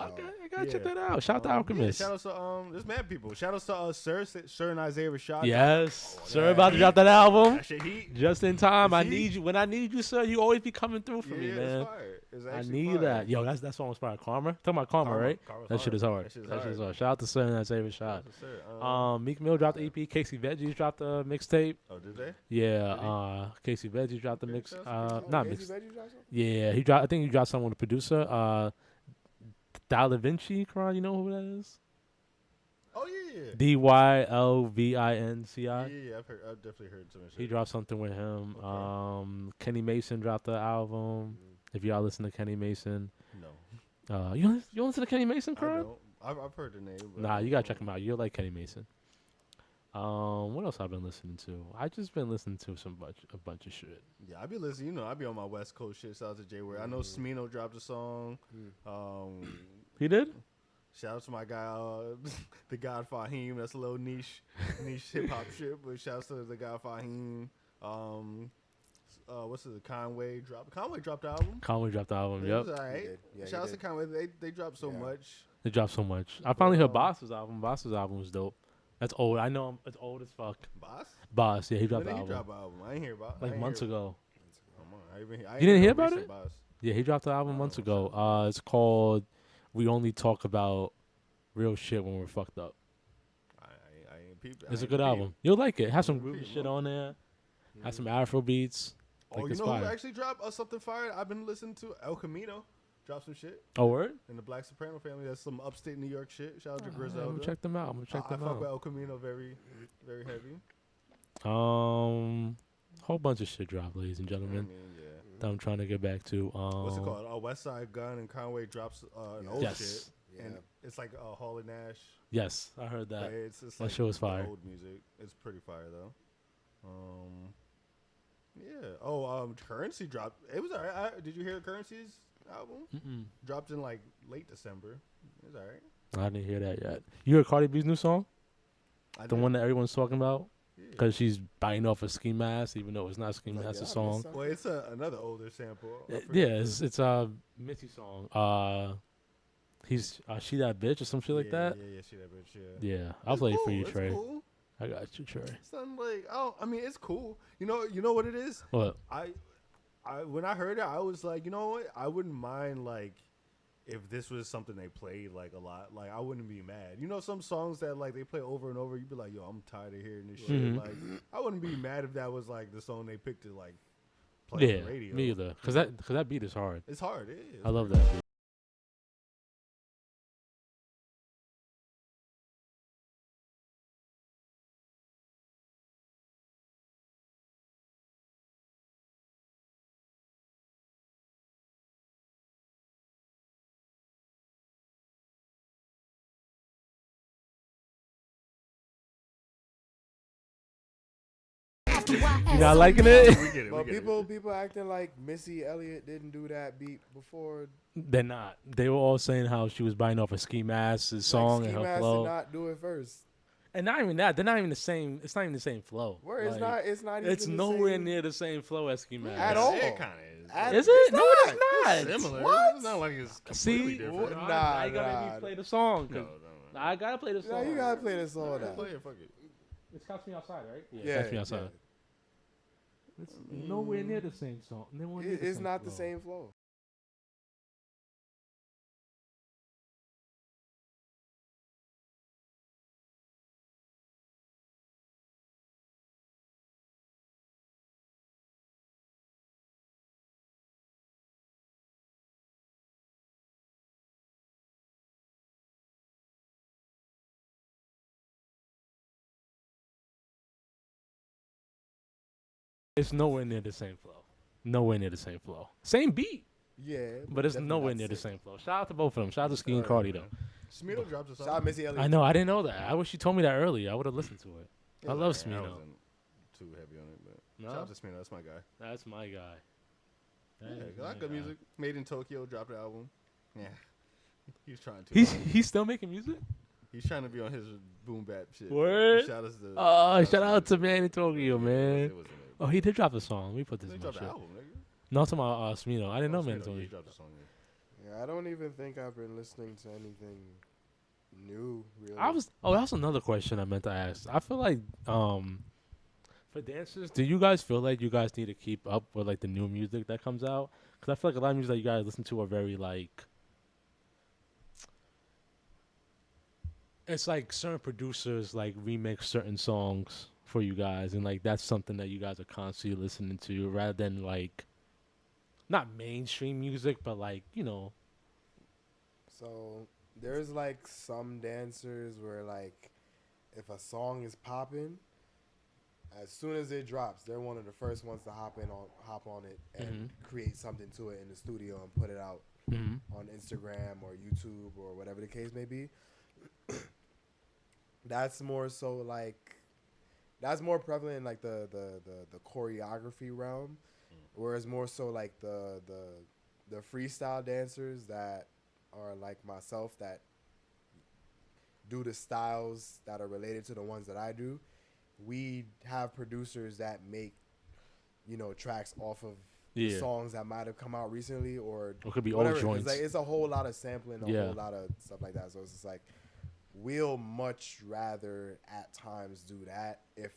Speaker 2: Okay, I gotta check
Speaker 1: Yeah.
Speaker 2: that out. Shout out to Alchemist.
Speaker 1: Yeah, shout out to there's mad people. Shout out to Sir and Isaiah Rashad.
Speaker 2: Yes, sir,
Speaker 1: that
Speaker 2: about to
Speaker 1: heat.
Speaker 2: drop that album.
Speaker 1: That shit heat.
Speaker 2: Just in time.
Speaker 1: Is
Speaker 2: I
Speaker 1: he?
Speaker 2: need you. When I need you, sir, you always be coming through for me,
Speaker 1: Yeah,
Speaker 2: man.
Speaker 1: it's fire. It's
Speaker 2: I
Speaker 1: actually
Speaker 2: need
Speaker 1: fire.
Speaker 2: that. Yo, that song was fire. Karma. Talking about Karma, right?
Speaker 1: Karma's
Speaker 2: That shit is hard.
Speaker 1: That shit is
Speaker 2: That shit is
Speaker 1: hard.
Speaker 2: hard. Shout out to Sir and Isaiah Rashad.
Speaker 1: Yes, sir.
Speaker 2: Meek Mill dropped the EP. Casey Veggies dropped the mixtape.
Speaker 1: Oh, did they?
Speaker 2: Yeah, Casey Veggies dropped the
Speaker 1: Okay,
Speaker 2: mix.
Speaker 1: sounds pretty
Speaker 2: Not
Speaker 3: Casey
Speaker 2: mix.
Speaker 3: Veggie dropped something?
Speaker 2: Yeah, he dropped. I think he dropped something with the producer. Da Vinci, Karan, you know who that is?
Speaker 1: Oh yeah.
Speaker 2: Dylvinci.
Speaker 1: Yeah, I've definitely heard some shit.
Speaker 2: He dropped something with him.
Speaker 1: Okay.
Speaker 2: Kenny Mason dropped the album. If y'all listen to Kenny Mason,
Speaker 1: No,
Speaker 2: you don't listen to Kenny Mason,
Speaker 1: I
Speaker 2: Karan?
Speaker 1: don't. I've heard the name. But
Speaker 2: Nah, you gotta check him out. You'll like Kenny Mason. What else I've been listening to? I just been listening to a bunch of shit.
Speaker 1: Yeah, I be listening. You know, I be on my West Coast shit. Shout out to Jay Ware. I know Smino dropped a song.
Speaker 2: He did?
Speaker 1: Shout out to my guy, the God Fahim. That's a little niche hip hop shit. But shout out to the God Fahim. What's it? Conway dropped the album.
Speaker 2: Conway dropped the album.
Speaker 1: It
Speaker 2: Yep.
Speaker 1: was alright.
Speaker 3: did. Yeah, he
Speaker 1: Shout out to
Speaker 3: did.
Speaker 1: Conway. They dropped so
Speaker 3: Yeah.
Speaker 1: much.
Speaker 2: They dropped so much. I finally heard Boss's album. Boss's album was dope. That's old. I know it's old as fuck.
Speaker 1: Boss.
Speaker 2: Boss, yeah, he
Speaker 1: When
Speaker 2: dropped
Speaker 1: did
Speaker 2: the
Speaker 1: he
Speaker 2: album
Speaker 1: drop an album? I ain't hear about.
Speaker 2: like months ago.
Speaker 1: Come on, I ain't
Speaker 2: You didn't hear
Speaker 1: no
Speaker 2: about
Speaker 1: recent
Speaker 2: it?
Speaker 1: Boss.
Speaker 2: Yeah, he dropped the album
Speaker 1: Oh,
Speaker 2: months
Speaker 1: shit.
Speaker 2: ago. It's called "We Only Talk About Real Shit When We're Fucked Up."
Speaker 1: I ain't peeped.
Speaker 2: It's
Speaker 1: I
Speaker 2: a good
Speaker 1: ain't
Speaker 2: album.
Speaker 1: peeped.
Speaker 2: You'll like it. Has some
Speaker 1: Yeah,
Speaker 2: groovy
Speaker 1: peep,
Speaker 2: shit
Speaker 1: well.
Speaker 2: on there. Has some Afro beats.
Speaker 1: Oh, you
Speaker 2: it's
Speaker 1: know who
Speaker 2: fire.
Speaker 1: actually dropped something fire? I've been listening to El Camino. Dropped some shit
Speaker 2: Oh, word?
Speaker 1: in the Black Soprano family. That's some upstate New York shit. Shout out to
Speaker 2: I'm
Speaker 1: Griselda.
Speaker 2: gonna check them out. I'm gonna check
Speaker 1: I
Speaker 2: them
Speaker 1: fuck with
Speaker 2: out.
Speaker 1: El Camino very, very heavy.
Speaker 2: Whole bunch of shit dropped, ladies and
Speaker 1: I
Speaker 2: gentlemen.
Speaker 1: mean, yeah.
Speaker 2: That I'm trying to get back to.
Speaker 1: What's it called? West Side Gun and Conway drops an old
Speaker 2: Yes.
Speaker 1: shit.
Speaker 3: Yeah.
Speaker 1: And it's like Hall and Nash.
Speaker 2: Yes, I heard
Speaker 1: But
Speaker 2: that.
Speaker 1: it's
Speaker 2: That
Speaker 1: like
Speaker 2: shit was
Speaker 1: the
Speaker 2: fire.
Speaker 1: Old music. It's pretty fire though. Yeah. Oh, Currency dropped. It was alright. Did you hear Currency's album?
Speaker 2: Mm-mm.
Speaker 1: Dropped in like late December. It was alright.
Speaker 2: I didn't hear that yet. You heard Cardi B's new song? The one that everyone's talking about?
Speaker 1: Yeah.
Speaker 2: Because she's biting off a ski mask, even though it's not ski
Speaker 3: Like,
Speaker 2: mask,
Speaker 3: yeah,
Speaker 2: a
Speaker 3: I
Speaker 2: song.
Speaker 3: missed something.
Speaker 1: Well, it's another older sample. I forget
Speaker 2: Yeah,
Speaker 1: the-
Speaker 2: it's a Missy song. He's she that bitch or some shit like
Speaker 1: Yeah,
Speaker 2: that.
Speaker 1: Yeah, she that bitch. Yeah.
Speaker 2: Yeah, I'll
Speaker 1: It's
Speaker 2: play it for
Speaker 1: cool,
Speaker 2: you,
Speaker 1: it's
Speaker 2: Trey.
Speaker 1: Cool.
Speaker 2: I got you, Trey.
Speaker 1: It's not like I mean, it's cool. You know what it is.
Speaker 2: What?
Speaker 1: I when I heard it, I was like, you know what? I wouldn't mind like if this was something they played like a lot. Like I wouldn't be mad. You know, some songs that like they play over and over. You'd be like, yo, I'm tired of hearing this shit.
Speaker 2: Mhm.
Speaker 1: Like I wouldn't be mad if that was like the song they picked to like play
Speaker 2: Yeah,
Speaker 1: on the radio.
Speaker 2: me either. Cause that beat is hard.
Speaker 1: It's hard. It is.
Speaker 2: I love that beat. You not liking it?
Speaker 1: We get it.
Speaker 3: But
Speaker 1: we get
Speaker 3: people acting like Missy Elliott didn't do that beat before.
Speaker 2: They're not. They were all saying how she was biting off a ski mask, his song,
Speaker 3: like,
Speaker 2: and
Speaker 3: Ski
Speaker 2: her
Speaker 3: Mask
Speaker 2: flow.
Speaker 3: did not do it first.
Speaker 2: And not even that. They're not even the same. It's not even the same flow.
Speaker 3: Where it's
Speaker 2: Like,
Speaker 3: not. It's not. Even
Speaker 2: It's
Speaker 3: the
Speaker 2: nowhere
Speaker 3: same
Speaker 2: near the same flow as ski
Speaker 1: it.
Speaker 2: mask.
Speaker 3: At all.
Speaker 1: It kind of is.
Speaker 3: At-
Speaker 2: Is
Speaker 3: It's
Speaker 2: it? No,
Speaker 3: not.
Speaker 2: it's not.
Speaker 1: Similar.
Speaker 3: What?
Speaker 1: It's not like it's completely
Speaker 2: See,
Speaker 1: different.
Speaker 3: Nah,
Speaker 2: I gotta let
Speaker 3: nah.
Speaker 2: me play the song. 'cause
Speaker 1: No, no.
Speaker 2: I gotta play the
Speaker 3: Yeah,
Speaker 2: song.
Speaker 3: you gotta play this song now.
Speaker 1: Play it. Fuck it.
Speaker 2: It's Catch Me Outside, right?
Speaker 3: Yeah,
Speaker 2: Catch Me Outside. It's nowhere near the same song. Nowhere near
Speaker 3: It's not the
Speaker 2: flow.
Speaker 3: same flow.
Speaker 2: It's nowhere near the same flow. Nowhere near the same flow. Same beat,
Speaker 3: Yeah,
Speaker 2: but it's
Speaker 3: definitely
Speaker 2: nowhere
Speaker 3: not
Speaker 2: near the same flow. Shout out to both of them. Shout out to Ski and
Speaker 1: Alright,
Speaker 2: Cardi
Speaker 1: man.
Speaker 2: though.
Speaker 1: Smino dropped a song.
Speaker 3: Shout out Missy Elliott.
Speaker 2: I know. I didn't know that. I wish you told me that earlier. I would have listened to it. I love
Speaker 1: I
Speaker 2: Smino.
Speaker 1: wasn't too heavy on it, but
Speaker 2: No?
Speaker 1: shout out to Smino. That's my guy.
Speaker 2: That's my guy. That
Speaker 1: Yeah,
Speaker 2: is
Speaker 1: I
Speaker 2: my
Speaker 1: like good
Speaker 2: guy.
Speaker 1: music. Made in Tokyo dropped the album. Yeah, he's trying to.
Speaker 2: He's still making music.
Speaker 1: He's trying to be on his boom bap shit.
Speaker 2: Word?
Speaker 1: Shout out to.
Speaker 2: Oh, shout out to Man in Tokyo, man.
Speaker 1: It wasn't it.
Speaker 2: Oh, he did drop a song. Let me put this
Speaker 1: He
Speaker 2: in my
Speaker 1: dropped
Speaker 2: shit.
Speaker 1: the album, nigga.
Speaker 2: No, I'm talking about Smino. I didn't know
Speaker 1: Oh,
Speaker 2: Man in
Speaker 1: Smino, yeah, he
Speaker 2: Tokyo.
Speaker 1: dropped a song. Yeah.
Speaker 3: Yeah, I don't even think I've been listening to anything new, really.
Speaker 2: That's another question I meant to ask. I feel like for dancers, do you guys feel like you guys need to keep up with like the new music that comes out? Because I feel like a lot of music that you guys listen to are very like, it's like certain producers like remix certain songs for you guys, and like that's something that you guys are constantly listening to rather than like not mainstream music, but like
Speaker 3: So there's like some dancers where like if a song is popping, as soon as it drops, they're one of the first ones to hop on it and create something to it in the studio and put it out on Instagram or YouTube or whatever the case may be. That's more so like that's more prevalent in like the choreography realm, whereas more so like the freestyle dancers that are like myself that do the styles that are related to the ones that I do. We have producers that make tracks off of the songs that might have come out recently or
Speaker 2: it could be
Speaker 3: whatever.
Speaker 2: old joints.
Speaker 3: It's a whole lot of sampling, a whole lot of stuff like that. So it's just like we'll much rather at times do that if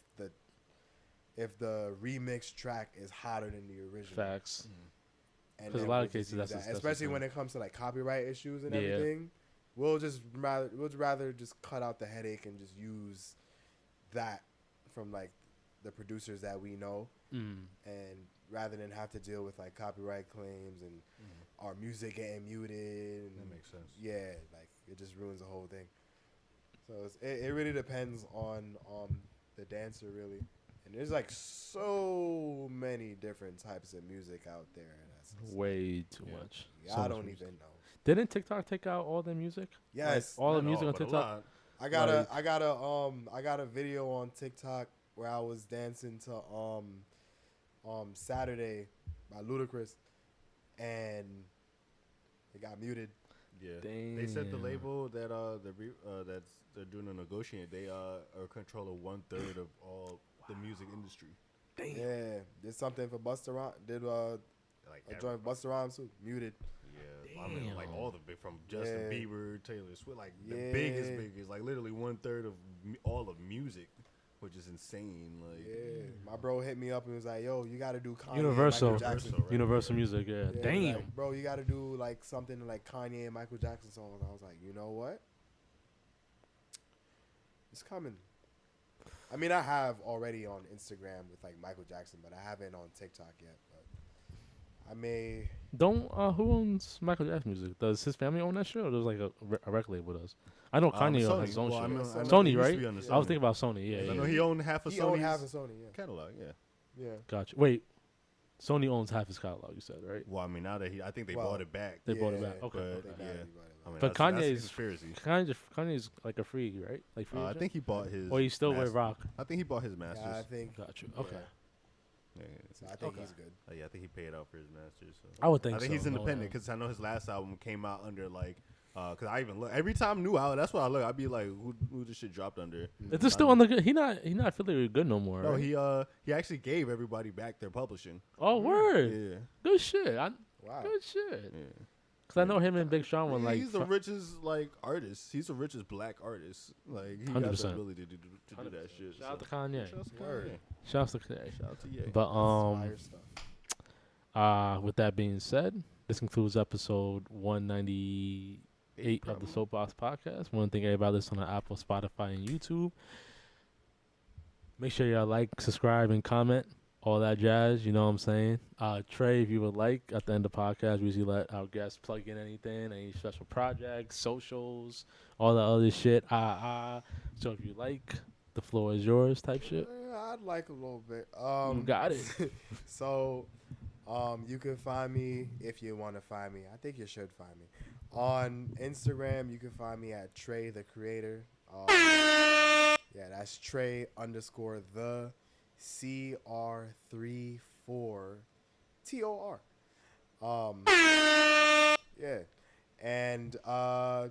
Speaker 3: the remix track is hotter than the original.
Speaker 2: Facts.
Speaker 3: And
Speaker 2: Because a lot of cases that's
Speaker 3: especially when it comes to like copyright issues and everything. We'll rather just cut out the headache and just use that from like the producers that we know, and rather than have to deal with like copyright claims and our music getting muted. And,
Speaker 1: that makes sense.
Speaker 3: Yeah, like it just ruins the whole thing. So it really depends on the dancer really, and there's like so many different types of music out there. That's
Speaker 2: way too much.
Speaker 3: Yeah,
Speaker 2: So
Speaker 3: I
Speaker 2: much
Speaker 3: don't
Speaker 2: music.
Speaker 3: even know.
Speaker 2: Didn't TikTok take out all the music?
Speaker 3: Yes,
Speaker 2: like, all the
Speaker 1: Not
Speaker 2: music
Speaker 1: all,
Speaker 2: on
Speaker 1: but a
Speaker 2: TikTok.
Speaker 1: lot.
Speaker 3: I got a video on TikTok where I was dancing to Saturday by Ludacris, and it got muted.
Speaker 1: Yeah,
Speaker 2: Damn.
Speaker 1: they said the label that that's they're doing a negotiation. They are controlling 1/3 of all the music industry.
Speaker 2: Damn.
Speaker 3: Yeah, did something for Busta Rhymes. Did
Speaker 1: Like
Speaker 3: a joint Busta Rhymes too, muted.
Speaker 1: Yeah, I mean like all the big from Justin
Speaker 3: Yeah.
Speaker 1: Bieber, Taylor Swift, like the
Speaker 3: Yeah.
Speaker 1: biggest, like literally 1/3 of all of music, which is insane. Like
Speaker 3: Yeah, my bro hit me up and was like, "Yo, you got to do Kanye,
Speaker 2: Universal.
Speaker 3: Michael Jackson."
Speaker 1: Right?
Speaker 2: Universal music. Yeah.
Speaker 3: Yeah,
Speaker 2: Damn.
Speaker 3: like, bro, you got to do like something like Kanye and Michael Jackson songs. I was like, you know what? It's coming. I mean, I have already on Instagram with like Michael Jackson, but I haven't on TikTok yet. But I may.
Speaker 2: Don't who owns Michael Jackson music? Does his family own that shit, or does like a record label does? I know Kanye
Speaker 1: Sony.
Speaker 2: has his own
Speaker 1: Well,
Speaker 2: shit.
Speaker 1: I know
Speaker 3: Sony
Speaker 1: it
Speaker 2: Sony,
Speaker 1: used to
Speaker 2: right?
Speaker 1: be on the
Speaker 2: I was
Speaker 1: Sony.
Speaker 2: thinking about Sony. Yeah,
Speaker 1: I
Speaker 2: yeah.
Speaker 1: know he owned half of
Speaker 3: He owned
Speaker 1: Sony's
Speaker 3: half of Sony. Yeah.
Speaker 1: catalog. Yeah.
Speaker 3: Yeah.
Speaker 2: Gotcha. Wait, Sony owns half his catalog. You said right?
Speaker 1: Well, I mean now that I think they
Speaker 3: Well,
Speaker 1: bought it back.
Speaker 2: They bought it
Speaker 3: Yeah,
Speaker 2: back. Okay.
Speaker 1: but,
Speaker 3: They
Speaker 2: okay.
Speaker 3: got
Speaker 1: yeah.
Speaker 3: everybody.
Speaker 1: I mean,
Speaker 2: But
Speaker 1: that's a
Speaker 2: Kanye's
Speaker 1: conspiracy.
Speaker 2: Kanye's like a free, right? Like free.
Speaker 1: I
Speaker 2: agent?
Speaker 1: think he bought his.
Speaker 2: Or he still with
Speaker 1: master-
Speaker 2: Rock.
Speaker 1: I think he bought his masters.
Speaker 3: Yeah, I think.
Speaker 2: Got you. Okay.
Speaker 3: Yeah.
Speaker 1: Yeah,
Speaker 3: So I think
Speaker 2: Okay.
Speaker 3: he's good.
Speaker 1: yeah, I think he paid out for his masters. So.
Speaker 2: I would think
Speaker 1: I think
Speaker 2: so,
Speaker 1: he's
Speaker 2: no
Speaker 1: independent
Speaker 2: doubt.
Speaker 1: because I know his last album came out under like. Cause I even look every time new out. That's what I look. I'd be like, who this shit dropped under?
Speaker 2: Is this still on the good? He not affiliated with Good no more.
Speaker 1: No,
Speaker 2: right?
Speaker 1: he actually gave everybody back their publishing.
Speaker 2: Oh word.
Speaker 1: Yeah,
Speaker 2: Good shit.
Speaker 3: Wow.
Speaker 2: Good shit.
Speaker 1: yeah.
Speaker 2: Cause I know him and Big Sean were
Speaker 1: Yeah,
Speaker 2: like.
Speaker 1: he's the richest like artist. He's the richest black artist. Like he
Speaker 2: 100%.
Speaker 1: has the ability to do that shit.
Speaker 2: Shout out to
Speaker 1: so.
Speaker 2: Kanye.
Speaker 1: Shout out to
Speaker 3: Word.
Speaker 1: Kanye.
Speaker 2: Shout out to Kanye.
Speaker 1: Shout out to Ye.
Speaker 2: But
Speaker 3: Fire stuff.
Speaker 2: with that being said, this concludes episode 198 of the
Speaker 1: probably.
Speaker 2: Soapbox podcast. Want to thank everybody listening on Apple, Spotify, and YouTube. Make sure y'all like, subscribe, and comment. All that jazz, you know what I'm saying? Trey, if you would like, at the end of the podcast, we usually let our guests plug in anything, any special projects, socials, all the other shit. So if you like, the floor is yours type shit.
Speaker 3: I'd like a little bit.
Speaker 2: You got it.
Speaker 3: So, you can find me if you want to find me. I think you should find me on Instagram. You can find me at Trey the Creator. Yeah, that's Trey _ the CR34 TOR. Yeah, and I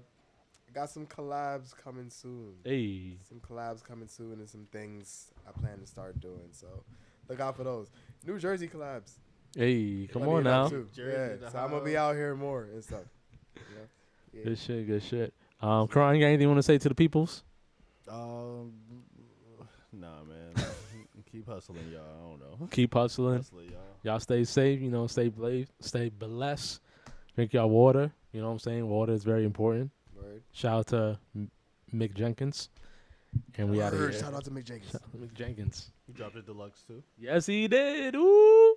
Speaker 3: got some collabs coming soon.
Speaker 2: Hey.
Speaker 3: Some collabs coming soon and some things I plan to start doing. So look out for those. New Jersey collabs.
Speaker 2: Hey, come
Speaker 3: Plenty
Speaker 2: on
Speaker 3: of
Speaker 2: now.
Speaker 3: them too.
Speaker 1: Jersey,
Speaker 3: Yeah,
Speaker 1: the
Speaker 3: so I'm gonna be
Speaker 1: house.
Speaker 3: out here more and stuff. Yeah.
Speaker 2: Good shit. Good shit. Karan, you got anything you want to say to the peoples?
Speaker 1: Nah, man. Keep hustling, y'all. I don't know.
Speaker 2: Keep hustling.
Speaker 1: Hustling, y'all.
Speaker 2: Y'all stay safe. Stay blessed. Drink y'all water. You know what I'm saying? Water is very important.
Speaker 3: Word.
Speaker 2: Shout out to Mick Jenkins. And we out of here.
Speaker 3: Shout out to Mick Jenkins.
Speaker 2: Shout out to Mick Jenkins.
Speaker 1: He dropped it deluxe too.
Speaker 2: Yes, he did. Ooh.